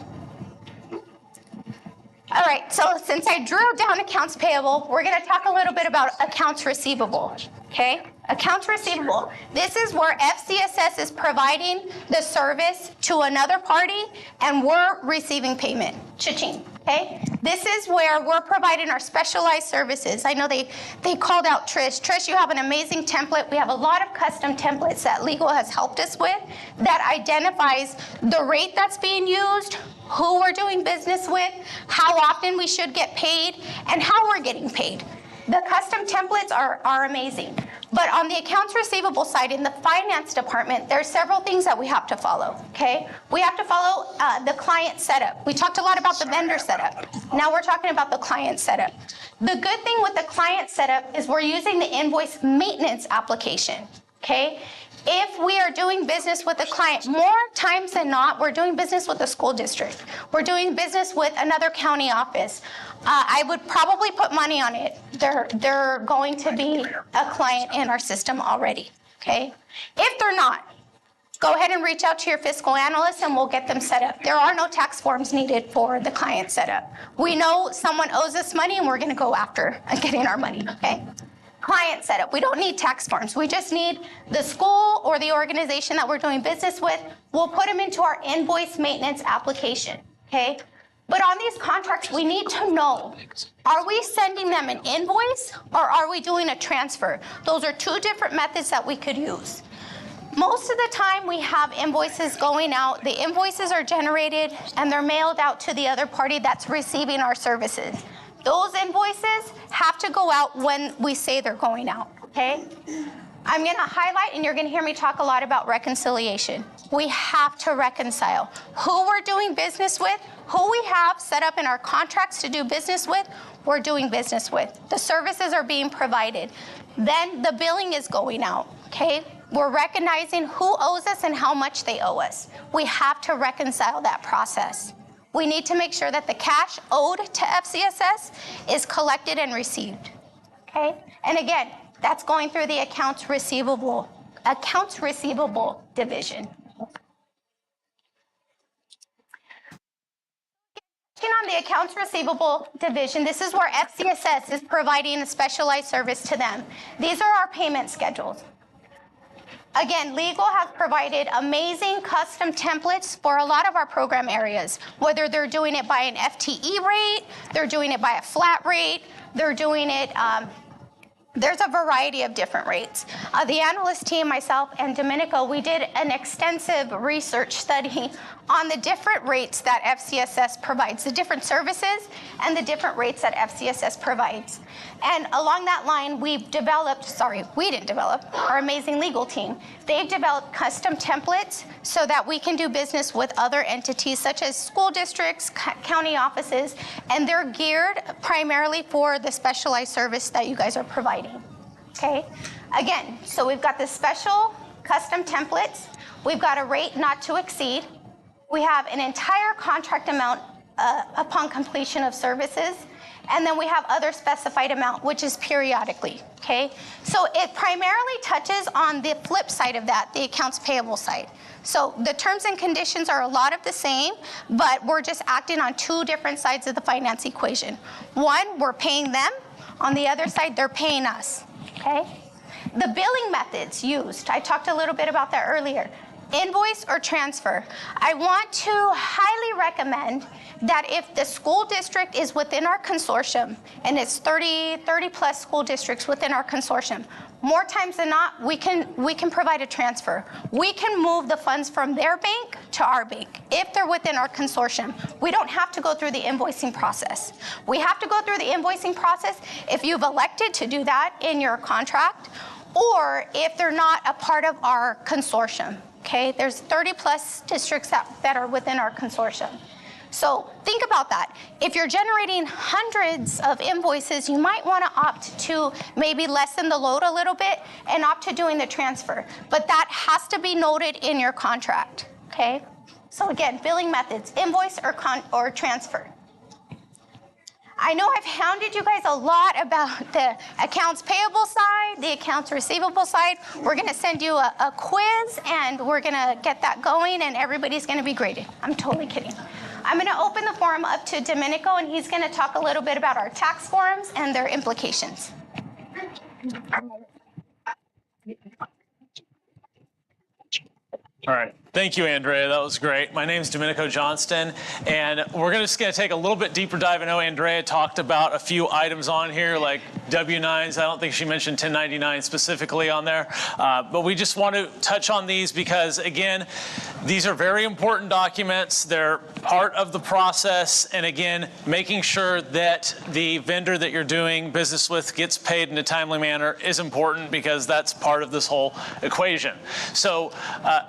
Speaker 5: All right, so since I drew down accounts payable, we're gonna talk a little bit about accounts receivable, okay? Accounts receivable. This is where FCSS is providing the service to another party and we're receiving payment. Cha-ching, okay? This is where we're providing our specialized services. I know they called out Trish. Trish, you have an amazing template. We have a lot of custom templates that legal has helped us with that identifies the rate that's being used, who we're doing business with, how often we should get paid, and how we're getting paid. The custom templates are amazing. But on the accounts receivable side, in the finance department, there are several things that we have to follow, okay? We have to follow the client setup. We talked a lot about the vendor setup. Now we're talking about the client setup. The good thing with the client setup is we're using the invoice maintenance application, okay? If we are doing business with a client, more times than not, we're doing business with a school district. We're doing business with another county office. I would probably put money on it. They're going to be a client in our system already, okay? If they're not, go ahead and reach out to your fiscal analyst and we'll get them set up. There are no tax forms needed for the client setup. We know someone owes us money and we're gonna go after getting our money, okay? Client setup, we don't need tax forms. We just need the school or the organization that we're doing business with. We'll put them into our invoice maintenance application, okay? But on these contracts, we need to know, are we sending them an invoice or are we doing a transfer? Those are two different methods that we could use. Most of the time we have invoices going out, the invoices are generated and they're mailed out to the other party that's receiving our services. Those invoices have to go out when we say they're going out, okay? I'm going to highlight, and you're going to hear me talk a lot about reconciliation. We have to reconcile who we're doing business with, who we have set up in our contracts to do business with, we're doing business with. The services are being provided. Then the billing is going out, okay? We're recognizing who owes us and how much they owe us. We have to reconcile that process. We need to make sure that the cash owed to FCSS is collected and received, okay? And again, that's going through the accounts receivable division. On the accounts receivable division, this is where FCSS is providing a specialized service to them. These are our payment schedules. Again, legal has provided amazing custom templates for a lot of our program areas, whether they're doing it by an FTE rate, they're doing it by a flat rate, they're doing it, there's a variety of different rates. The analyst team, myself, and Domenico, we did an extensive research study on the different rates that FCSS provides, the different services and the different rates that FCSS provides. And along that line, we didn't develop, our amazing legal team. They've developed custom templates so that we can do business with other entities such as school districts, county offices, and they're geared primarily for the specialized service that you guys are providing, okay? Again, so we've got the special custom templates. We've got a rate not to exceed. We have an entire contract amount upon completion of services. And then we have other specified amount, which is periodically, okay? So it primarily touches on the flip side of that, the accounts payable side. So the terms and conditions are a lot of the same, but we're just acting on two different sides of the finance equation. One, we're paying them. On the other side, they're paying us, okay? The billing methods used, I talked a little bit about that earlier. Invoice or transfer. I want to highly recommend that if the school district is within our consortium, and it's 30 plus school districts within our consortium, more times than not, we can provide a transfer. We can move the funds from their bank to our bank if they're within our consortium. We don't have to go through the invoicing process. We have to go through the invoicing process if you've elected to do that in your contract, or if they're not a part of our consortium. Okay, there's 30 plus districts that are within our consortium. So think about that. If you're generating hundreds of invoices, you might want to opt to maybe lessen the load a little bit and opt to doing the transfer. But that has to be noted in your contract, okay? So again, billing methods, invoice or transfer. I know I've hounded you guys a lot about the accounts payable side, the accounts receivable side. We're going to send you a quiz, and we're going to get that going, and everybody's going to be graded. I'm totally kidding. I'm going to open the forum up to Domenico, and he's going to talk a little bit about our tax forms and their implications.
Speaker 7: All right. Thank you, Andrea. That was great. My name is Domenico Johnston, and we're just going to take a little bit deeper dive. I know Andrea talked about a few items on here, like W-9s. I don't think she mentioned 1099 specifically on there, but we just want to touch on these because, again, these are very important documents. They're part of the process, and again, making sure that the vendor that you're doing business with gets paid in a timely manner is important because that's part of this whole equation. So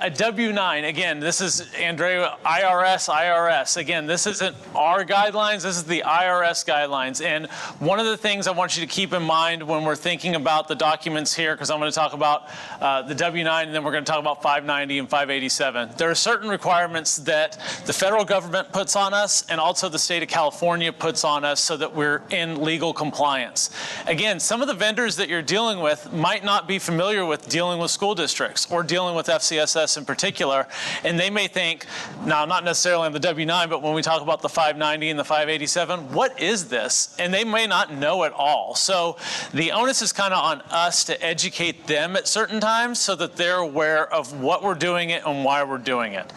Speaker 7: a W-9, again, this is Andrea, IRS. Again, this isn't our guidelines, this is the IRS guidelines. And one of the things I want you to keep in mind when we're thinking about the documents here, because I'm going to talk about the W-9 and then we're going to talk about 590 and 587. There are certain requirements that the federal government puts on us and also the state of California puts on us so that we're in legal compliance. Again, some of the vendors that you're dealing with might not be familiar with dealing with school districts or dealing with FCSS in particular, and they may think, now not necessarily on the W-9, but when we talk about the 590 and the 587, what is this? And they may not know at all. So the onus is kind of on us to educate them at certain times so that they're aware of what we're doing it and why we're doing it.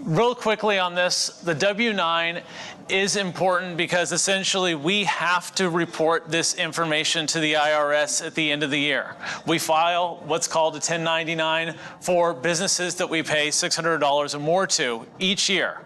Speaker 7: Real quickly on this, the W-9 is important because essentially we have to report this information to the IRS at the end of the year. We file what's called a 1099 for businesses that we pay $600 or more to each year.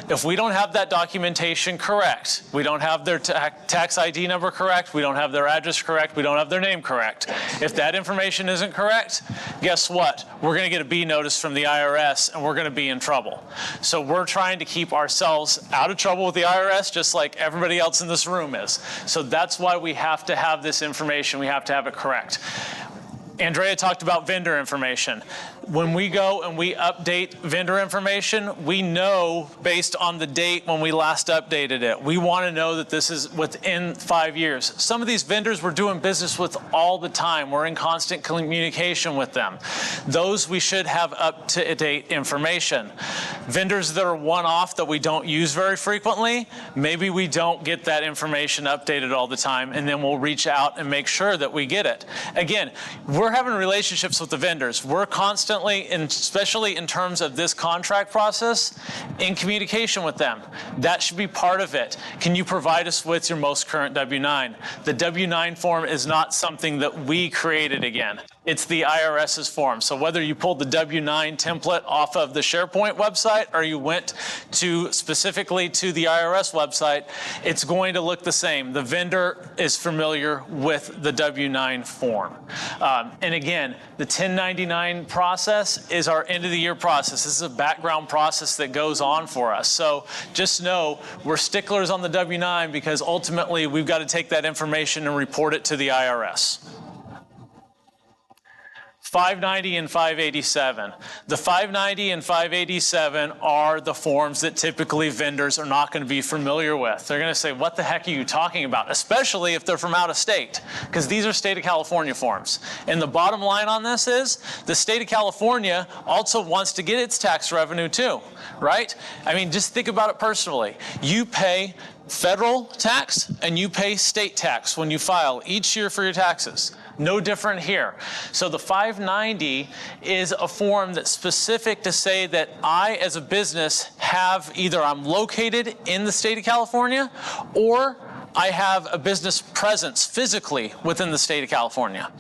Speaker 7: If we don't have that documentation correct, we don't have their tax ID number correct, we don't have their address correct, we don't have their name correct. If that information isn't correct, guess what? We're going to get a B notice from the IRS and we're going to be in trouble. So we're trying to keep ourselves out of trouble with the IRS, just like everybody else in this room is. So that's why we have to have this information. We have to have it correct. Andrea talked about vendor information. When we go and we update vendor information, we know based on the date when we last updated it. We want to know that this is within 5 years. Some of these vendors we're doing business with all the time. We're in constant communication with them. Those we should have up-to-date information. Vendors that are one-off that we don't use very frequently, maybe we don't get that information updated all the time, and then we'll reach out and make sure that we get it. Again, we're having relationships with the vendors. We're constantly, and especially in terms of this contract process, in communication with them. That should be part of it. Can you provide us with your most current W-9? The W-9 form is not something that we created again. It's the IRS's form. So whether you pulled the W-9 template off of the SharePoint website or you went specifically to the IRS website, it's going to look the same. The vendor is familiar with the W-9 form. And again, the 1099 process is our end of the year process. This is a background process that goes on for us. So just know we're sticklers on the W-9 because ultimately we've got to take that information and report it to the IRS. 590 and 587. The 590 and 587 are the forms that typically vendors are not going to be familiar with. They're going to say, what the heck are you talking about? Especially if they're from out of state, because these are state of California forms. And the bottom line on this is the state of California also wants to get its tax revenue too, right? I mean, just think about it personally. You pay federal tax and you pay state tax when you file each year for your taxes. No different here. So the 590 is a form that's specific to say that I, as a business, have either I'm located in the state of California or I have a business presence physically within the state of California.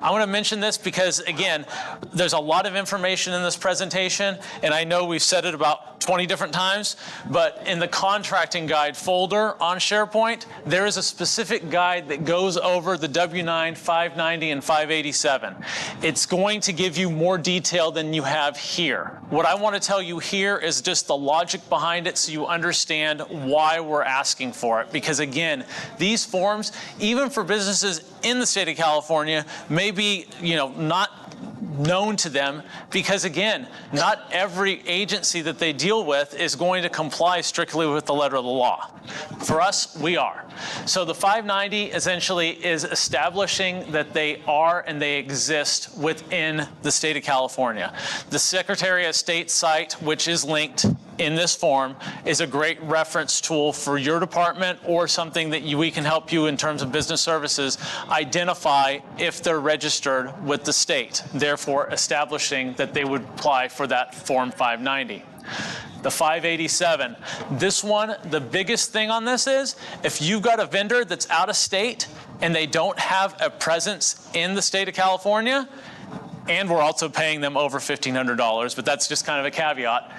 Speaker 7: I want to mention this because, again, there's a lot of information in this presentation, and I know we've said it about 20 different times, but in the contracting guide folder on SharePoint, there is a specific guide that goes over the W-9, 590, and 587. It's going to give you more detail than you have here. What I want to tell you here is just the logic behind it so you understand why we're asking for it. Because again, these forms, even for businesses in the state of California, may be, not known to them because, again, not every agency that they deal with is going to comply strictly with the letter of the law. For us, we are. So the 590 essentially is establishing that they are and they exist within the state of California. The Secretary of State site, which is linked in this form, is a great reference tool for your department or something that we can help you in terms of business services identify if they're registered with the state, therefore establishing that they would apply for that Form 590. The 587, this one, the biggest thing on this is if you've got a vendor that's out of state and they don't have a presence in the state of California, and we're also paying them over $1,500, but that's just kind of a caveat,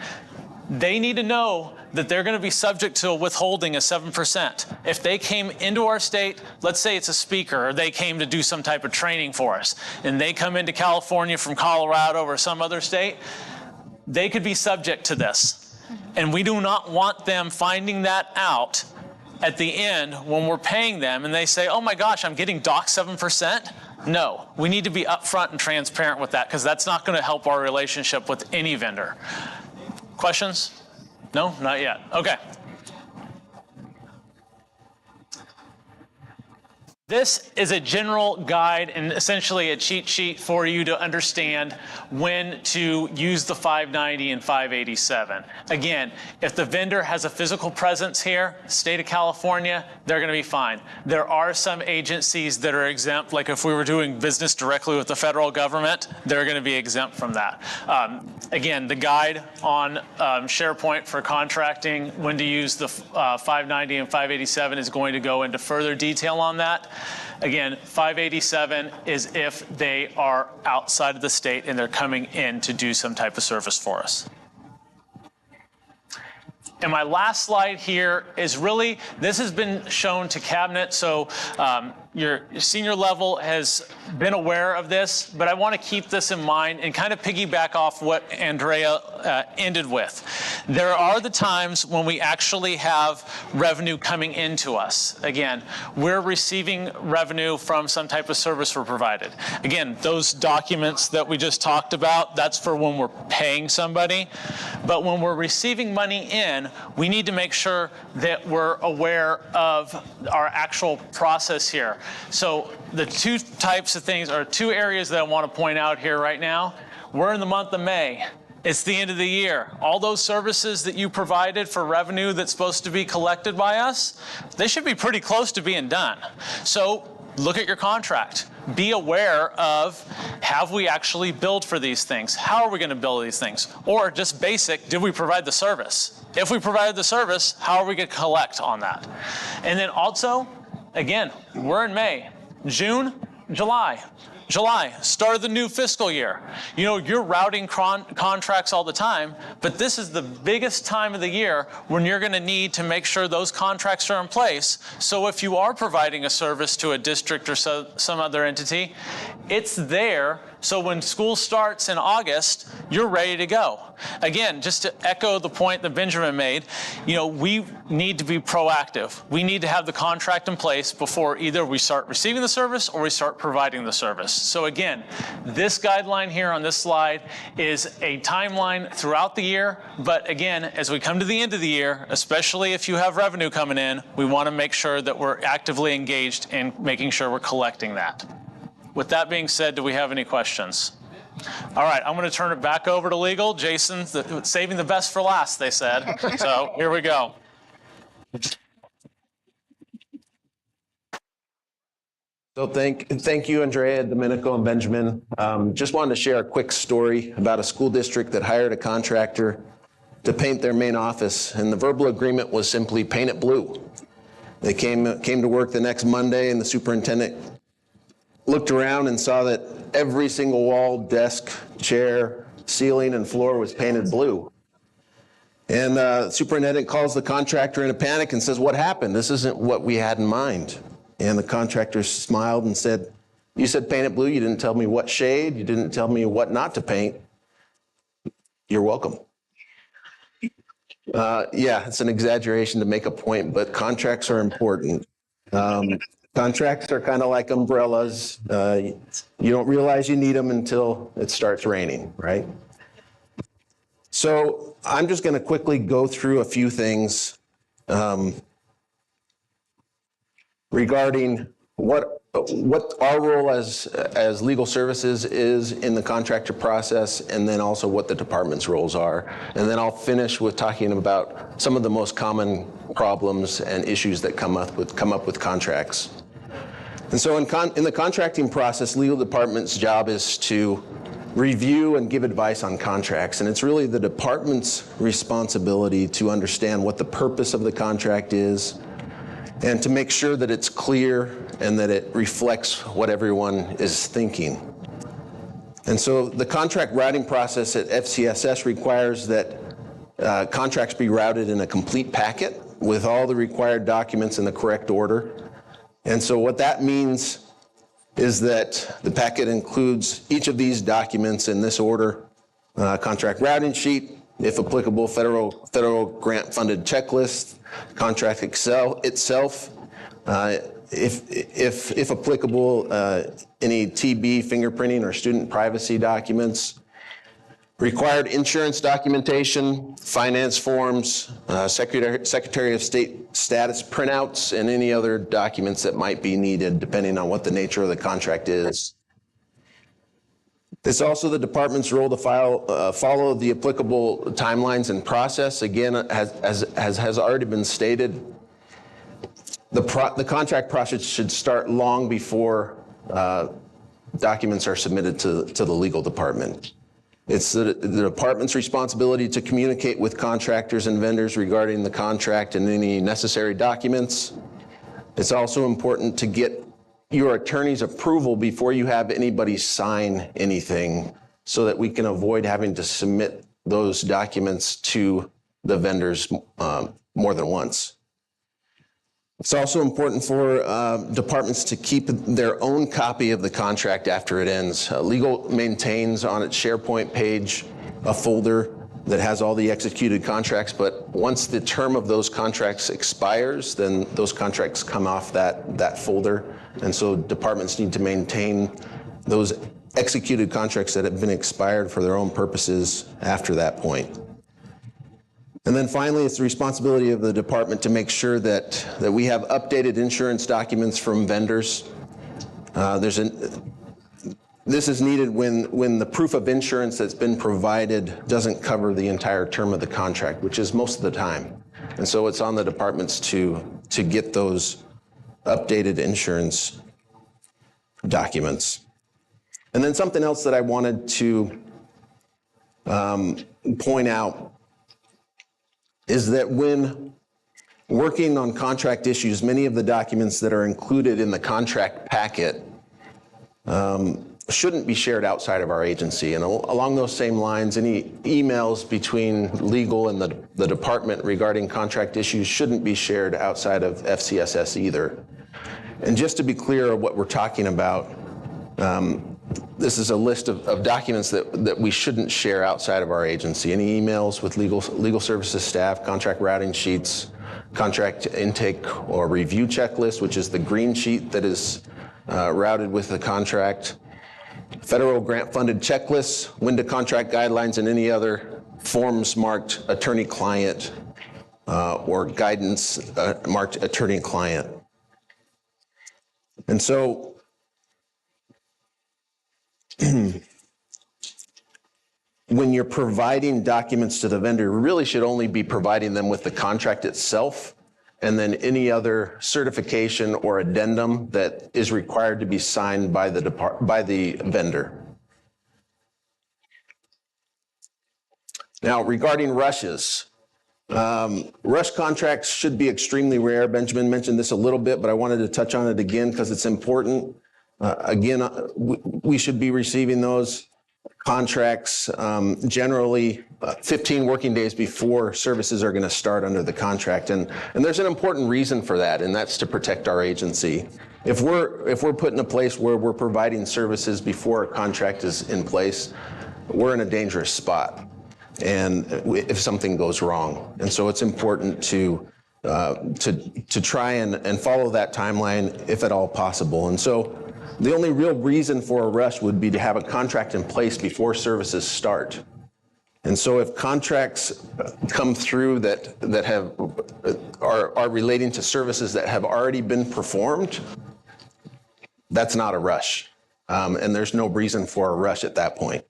Speaker 7: they need to know that they're going to be subject to a withholding of 7%. If they came into our state, let's say it's a speaker, or they came to do some type of training for us, and they come into California from Colorado or some other state, they could be subject to this. And we do not want them finding that out at the end when we're paying them and they say, oh my gosh, I'm getting docked 7%. No, we need to be upfront and transparent with that because that's not going to help our relationship with any vendor. Questions? No, not yet. Okay. This is a general guide and essentially a cheat sheet for you to understand when to use the 590 and 587. Again, if the vendor has a physical presence here, state of California, they're going to be fine. There are some agencies that are exempt, like if we were doing business directly with the federal government, they're going to be exempt from that. Again, the guide on SharePoint for contracting when to use the 590 and 587 is going to go into further detail on that. Again, 587 is if they are outside of the state and they're coming in to do some type of service for us. And my last slide here is really, this has been shown to cabinet, so your senior level has been aware of this, but I want to keep this in mind and kind of piggyback off what Andrea ended with. There are the times when we actually have revenue coming into us. Again, we're receiving revenue from some type of service we're provided. Again, those documents that we just talked about, that's for when we're paying somebody. But when we're receiving money in, we need to make sure that we're aware of our actual process here. So the two types of things, or two areas that I want to point out here right now. We're in the month of May. It's the end of the year. All those services that you provided for revenue that's supposed to be collected by us, they should be pretty close to being done. So look at your contract. Be aware of, have we actually billed for these things? How are we going to bill these things? Or just basic, did we provide the service? If we provided the service, how are we going to collect on that? And then also, again, we're in May, June, July, start of the new fiscal year. You know, you're routing contracts all the time, but this is the biggest time of the year when you're going to need to make sure those contracts are in place. So if you are providing a service to a district or some other entity, it's there. So when school starts in August, you're ready to go. Again, just to echo the point that Benjamin made, you know, we need to be proactive. We need to have the contract in place before either we start receiving the service or we start providing the service. So again, this guideline here on this slide is a timeline throughout the year. But again, as we come to the end of the year, especially if you have revenue coming in, we want to make sure that we're actively engaged in making sure we're collecting that. With that being said, do we have any questions? All right, I'm going to turn it back over to legal. Jason, saving the best for last, they said. So here we go.
Speaker 4: So thank you, Andrea, Domenico, and Benjamin. Just wanted to share a quick story about a school district that hired a contractor to paint their main office, and the verbal agreement was simply paint it blue. They came to work the next Monday, and the superintendent looked around and saw that every single wall, desk, chair, ceiling, and floor was painted blue. And the superintendent calls the contractor in a panic and says, "What happened? This isn't what we had in mind." And the contractor smiled and said, "You said paint it blue. You didn't tell me what shade. You didn't tell me what not to paint. You're welcome." Yeah, it's an exaggeration to make a point, but contracts are important. Contracts are kind of like umbrellas. You don't realize you need them until it starts raining, right? So I'm just going to quickly go through a few things regarding what our role as legal services is in the contractor process, and then also what the department's roles are. And then I'll finish with talking about some of the most common problems and issues that come up with contracts. And so in the contracting process, legal department's job is to review and give advice on contracts. And it's really the department's responsibility to understand what the purpose of the contract is and to make sure that it's clear and that it reflects what everyone is thinking. And so the contract routing process at FCSS requires that contracts be routed in a complete packet with all the required documents in the correct order. And so what that means is that the packet includes each of these documents in this order: contract routing sheet, if applicable, federal grant funded checklist, contract itself, if applicable, any TB fingerprinting or student privacy documents, Required insurance documentation, finance forms, Secretary of State status printouts, and any other documents that might be needed depending on what the nature of the contract is. It's also the department's role to follow the applicable timelines and process. Again, as has already been stated, the contract process should start long before documents are submitted to the legal department. It's the department's responsibility to communicate with contractors and vendors regarding the contract and any necessary documents. It's also important to get your attorney's approval before you have anybody sign anything so that we can avoid having to submit those documents to the vendors more than once. It's also important for departments to keep their own copy of the contract after it ends. Legal maintains on its SharePoint page a folder that has all the executed contracts, but once the term of those contracts expires, then those contracts come off that folder. And so departments need to maintain those executed contracts that have been expired for their own purposes after that point. And then finally, it's the responsibility of the department to make sure that we have updated insurance documents from vendors. This is needed when the proof of insurance that's been provided doesn't cover the entire term of the contract, which is most of the time. And so it's on the departments to get those updated insurance documents. And then something else that I wanted to point out is that when working on contract issues, many of the documents that are included in the contract packet shouldn't be shared outside of our agency. And along those same lines, any emails between legal and the department regarding contract issues shouldn't be shared outside of FCSS either. And just to be clear of what we're talking about, this is a list of documents that we shouldn't share outside of our agency. Any emails with legal services staff, contract routing sheets, contract intake or review checklist, which is the green sheet that is routed with the contract, federal grant funded checklists, window contract guidelines, and any other forms marked attorney-client or guidance marked attorney-client. And so when you're providing documents to the vendor, you really should only be providing them with the contract itself and then any other certification or addendum that is required to be signed by the vendor. Now, regarding rushes, rush contracts should be extremely rare. Benjamin mentioned this a little bit, but I wanted to touch on it again because it's important. We should be receiving those contracts generally 15 working days before services are going to start under the contract. And there's an important reason for that, and that's to protect our agency. If we're put in a place where we're providing services before a contract is in place, we're in a dangerous spot. And if something goes wrong. And so it's important to try and follow that timeline if at all possible. And so the only real reason for a rush would be to have a contract in place before services start. And so if contracts come through that are relating to services that have already been performed, that's not a rush. And there's no reason for a rush at that point.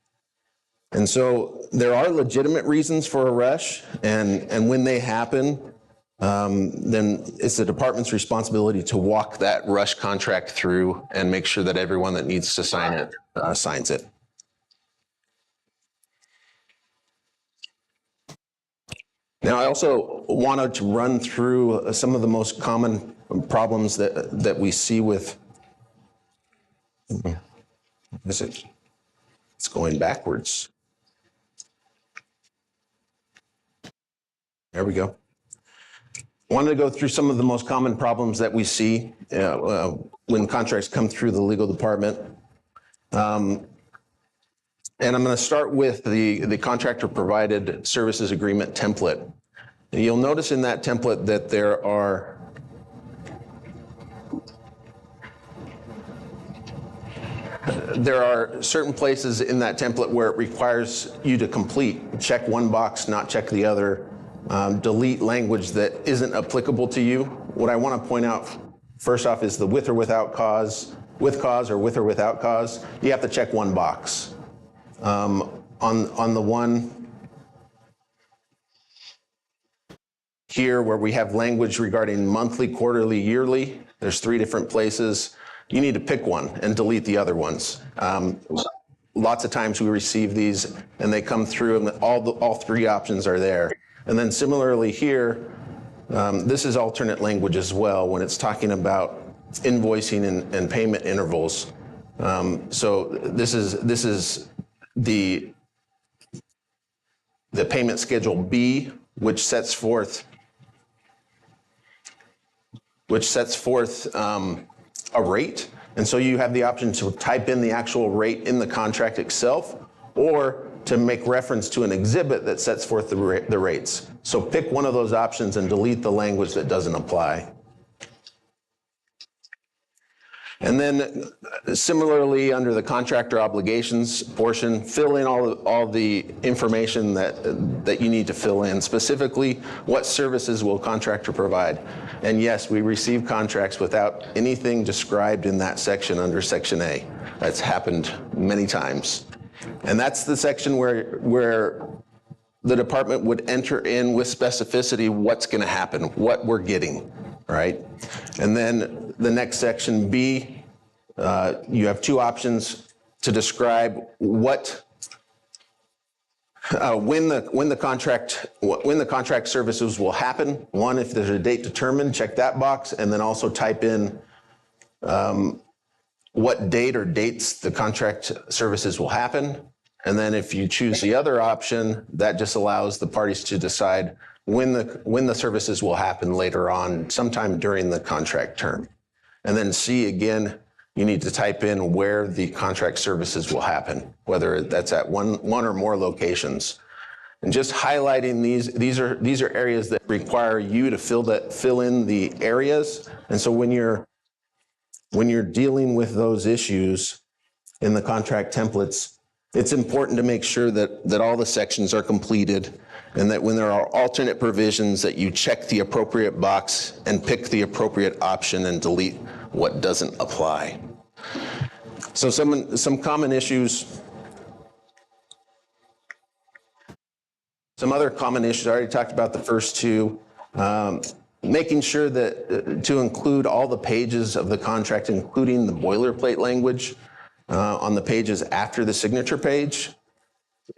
Speaker 4: And so there are legitimate reasons for a rush, and when they happen, then it's the department's responsibility to walk that rush contract through and make sure that everyone that needs to sign it signs it. Now, I also wanted to run through some of the most common problems that we see with, it's going backwards. There we go. I wanted to go through some of the most common problems that we see when contracts come through the legal department. And I'm going to start with the contractor provided services agreement template. And you'll notice in that template that there are there are certain places in that template where it requires you to check one box, not check the other, delete language that isn't applicable to you. What I want to point out first off is the with or without cause, with cause or with or without cause. You have to check one box. On the one here where we have language regarding monthly, quarterly, yearly, there's 3 different places. You need to pick one and delete the other ones. Lots of times we receive these and they come through and all 3 options are there. And then similarly here, this is alternate language as well when it's talking about invoicing and payment intervals. So this is the payment schedule B, which sets forth a rate. And so you have the option to type in the actual rate in the contract itself or to make reference to an exhibit that sets forth the rates. So pick one of those options and delete the language that doesn't apply. And then similarly, under the contractor obligations portion, fill in all the information that you need to fill in. Specifically, what services will contractor provide? And yes, we receive contracts without anything described in that section under Section A. That's happened many times. And that's the section where the department would enter in with specificity what's going to happen, what we're getting, right? And then the next section, B, you have 2 options to describe when the contract services will happen. One, if there's a date determined, check that box, and then also type in what date or dates the contract services will happen. And then if you choose the other option, that just allows the parties to decide when the services will happen later on, sometime during the contract term. And then C, again, you need to type in where the contract services will happen, whether that's at one or more locations. And just highlighting these are areas that require you to fill in the areas. And so when you're dealing with those issues in the contract templates, it's important to make sure that all the sections are completed and that when there are alternate provisions that you check the appropriate box and pick the appropriate option and delete what doesn't apply. So some common issues. Some other common issues, I already talked about the first 2. Making sure that to include all the pages of the contract, including the boilerplate language on the pages after the signature page.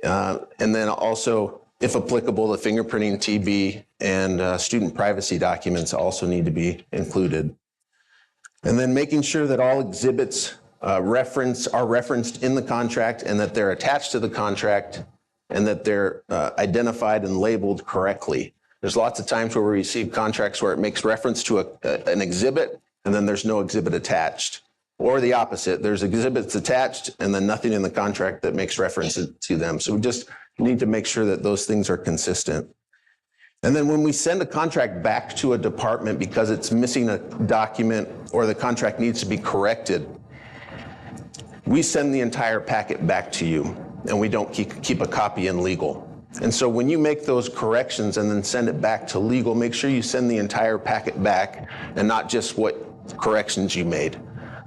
Speaker 4: And then also, if applicable, the fingerprinting, TB, and student privacy documents also need to be included. And then making sure that all exhibits are referenced in the contract and that they're attached to the contract and that they're identified and labeled correctly. There's lots of times where we receive contracts where it makes reference to an exhibit and then there's no exhibit attached. Or the opposite, there's exhibits attached and then nothing in the contract that makes reference to them. So we just need to make sure that those things are consistent. And then when we send a contract back to a department because it's missing a document or the contract needs to be corrected, we send the entire packet back to you and we don't keep a copy in legal. And so when you make those corrections and then send it back to legal, make sure you send the entire packet back and not just what corrections you made.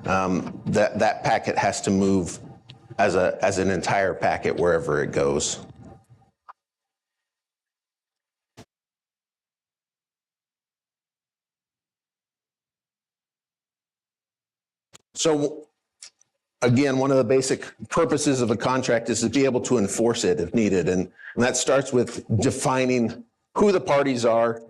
Speaker 4: That packet has to move as an entire packet wherever it goes. So again, one of the basic purposes of a contract is to be able to enforce it if needed. And that starts with defining who the parties are,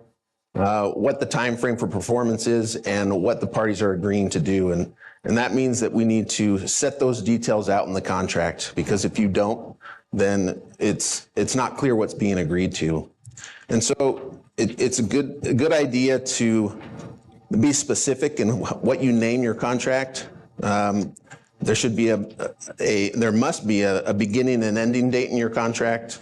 Speaker 4: what the time frame for performance is, and what the parties are agreeing to do. And that means that we need to set those details out in the contract, because if you don't, then it's not clear what's being agreed to. And so it's a good idea to be specific in what you name your contract. There should be there must be a beginning and ending date in your contract.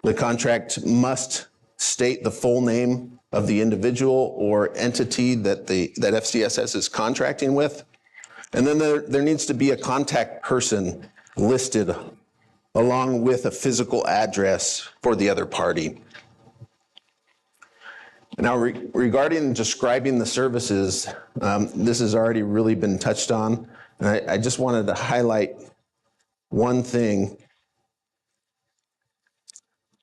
Speaker 4: The contract must state the full name of the individual or entity that FCSS is contracting with. And then there needs to be a contact person listed along with a physical address for the other party. Now, regarding describing the services, this has already really been touched on. And I just wanted to highlight one thing.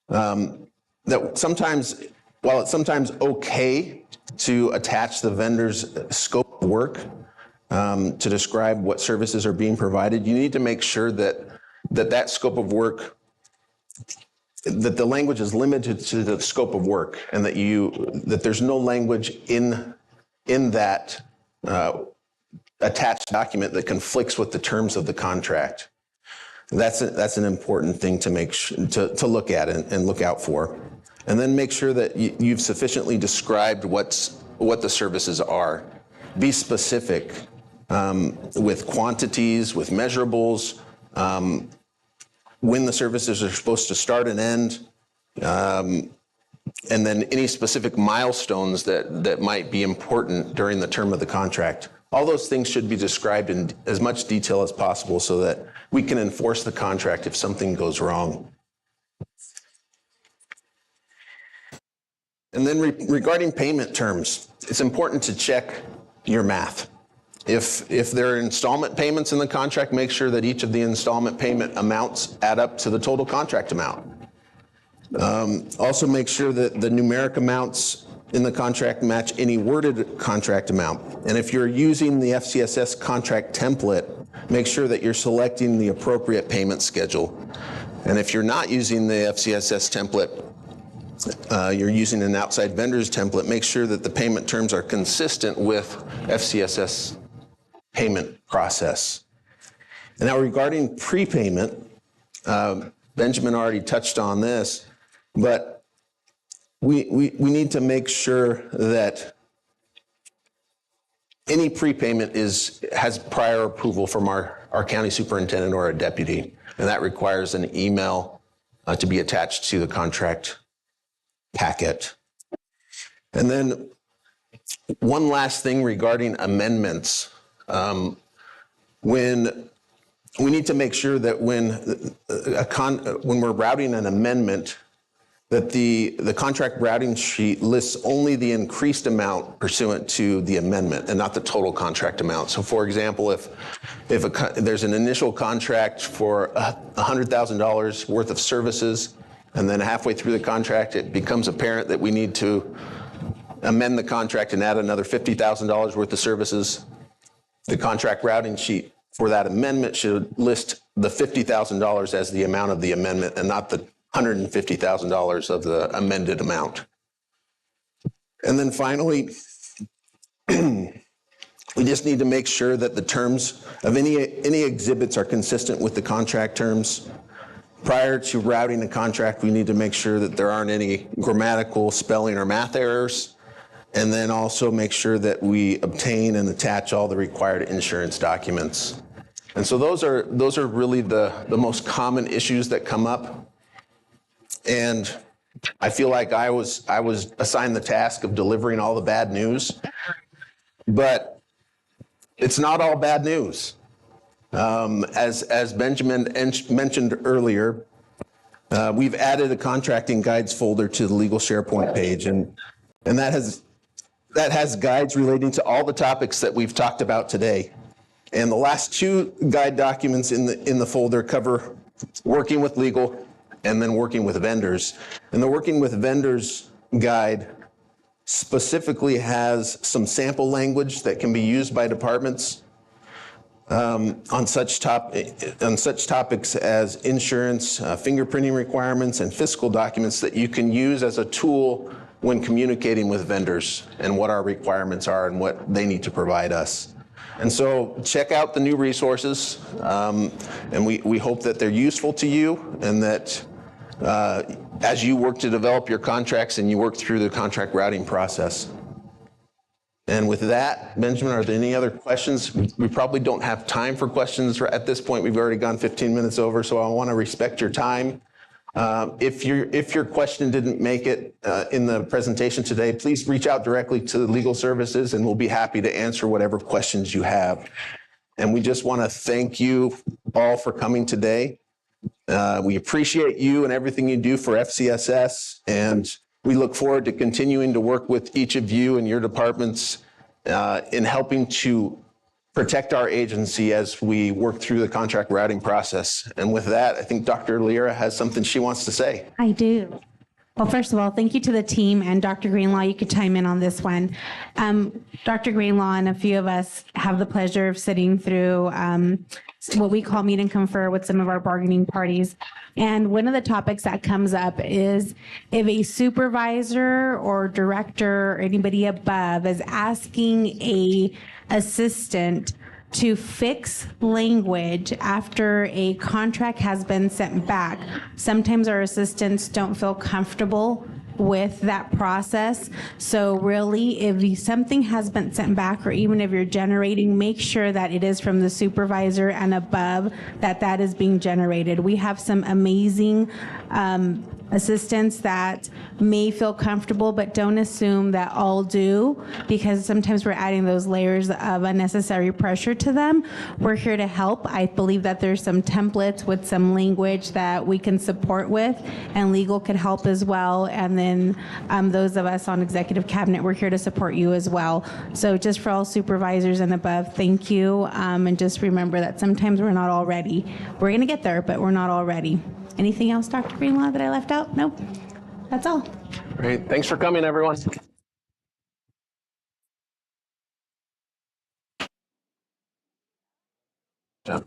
Speaker 4: That sometimes, while it's sometimes okay to attach the vendor's scope of work to describe what services are being provided, you need to make sure that scope of work, that the language is limited to the scope of work, and that there's no language in that attached document that conflicts with the terms of the contract. That's an important thing to to look at and look out for. And then make sure that you've sufficiently described what the services are. Be specific with quantities, with measurables, when the services are supposed to start and end, and then any specific milestones that might be important during the term of the contract. All those things should be described in as much detail as possible so that we can enforce the contract if something goes wrong. And then regarding payment terms, it's important to check your math. If there are installment payments in the contract, make sure that each of the installment payment amounts add up to the total contract amount. Also make sure that the numeric amounts in the contract match any worded contract amount. And if you're using the FCSS contract template, make sure that you're selecting the appropriate payment schedule. And if you're not using the FCSS template, you're using an outside vendor's template, make sure that the payment terms are consistent with FCSS payment process. And now regarding prepayment, Benjamin already touched on this, but we need to make sure that any prepayment has prior approval from our county superintendent or a deputy, and that requires an email to be attached to the contract packet. And then one last thing regarding amendments. When we need to make sure that when we're routing an amendment, that the contract routing sheet lists only the increased amount pursuant to the amendment and not the total contract amount. So for example, if there's an initial contract for $100,000 worth of services, and then halfway through the contract, it becomes apparent that we need to amend the contract and add another $50,000 worth of services, the contract routing sheet for that amendment should list the $50,000 as the amount of the amendment and not the $150,000 of the amended amount. And then finally, we just need to make sure that the terms of any exhibits are consistent with the contract terms. Prior to routing the contract, we need to make sure that there aren't any grammatical, spelling, or math errors. And then also make sure that we obtain and attach all the required insurance documents. And so those are really the most common issues that come up. And I feel like I was assigned the task of delivering all the bad news, but it's not all bad news. As Benjamin mentioned earlier, we've added a contracting guides folder to the legal SharePoint page, and that has guides relating to all the topics that we've talked about today. And the last two guide documents in the folder cover working with legal and then working with vendors. And the working with vendors guide specifically has some sample language that can be used by departments on such topics as insurance, fingerprinting requirements, and fiscal documents that you can use as a tool when communicating with vendors and what our requirements are and what they need to provide us. And so check out the new resources, and we hope that they're useful to you and that as you work to develop your contracts and you work through the contract routing process. And with that, Benjamin, are there any other questions? We probably don't have time for questions at this point. We've already gone 15 minutes over, so I want to respect your time. If your question didn't make it in the presentation today, please reach out directly to the legal services and we'll be happy to answer whatever questions you have. And we just want to thank you all for coming today. We appreciate you and everything you do for FCSS, and we look forward to continuing to work with each of you and your departments in helping to protect our agency as we work through the contract routing process. And with that, I think Dr. Lira has something she wants to say.
Speaker 8: I do. Well, first of all, thank you to the team, and Dr. Greenlaw, you could chime in on this one. Dr. Greenlaw and a few of us have the pleasure of sitting through what we call meet and confer with some of our bargaining parties. And one of the topics that comes up is if a supervisor or director or anybody above is asking a assistant to fix language after a contract has been sent back. Sometimes our assistants don't feel comfortable with that process. So really, if something has been sent back, or even if you're generating, make sure that it is from the supervisor and above that is being generated. We have some amazing assistants that may feel comfortable, but don't assume that all do, because sometimes we're adding those layers of unnecessary pressure to them. We're here to help. I believe that there's some templates with some language that we can support with, and legal could help as well. And then those of us on executive cabinet, we're here to support you as well. So just for all supervisors and above, thank you. And just remember that sometimes we're not all ready. We're going to get there, but we're not all ready. Anything else, Dr. Greenlaw, that I left out? Nope. That's all.
Speaker 1: Great. Thanks for coming, everyone. Yeah.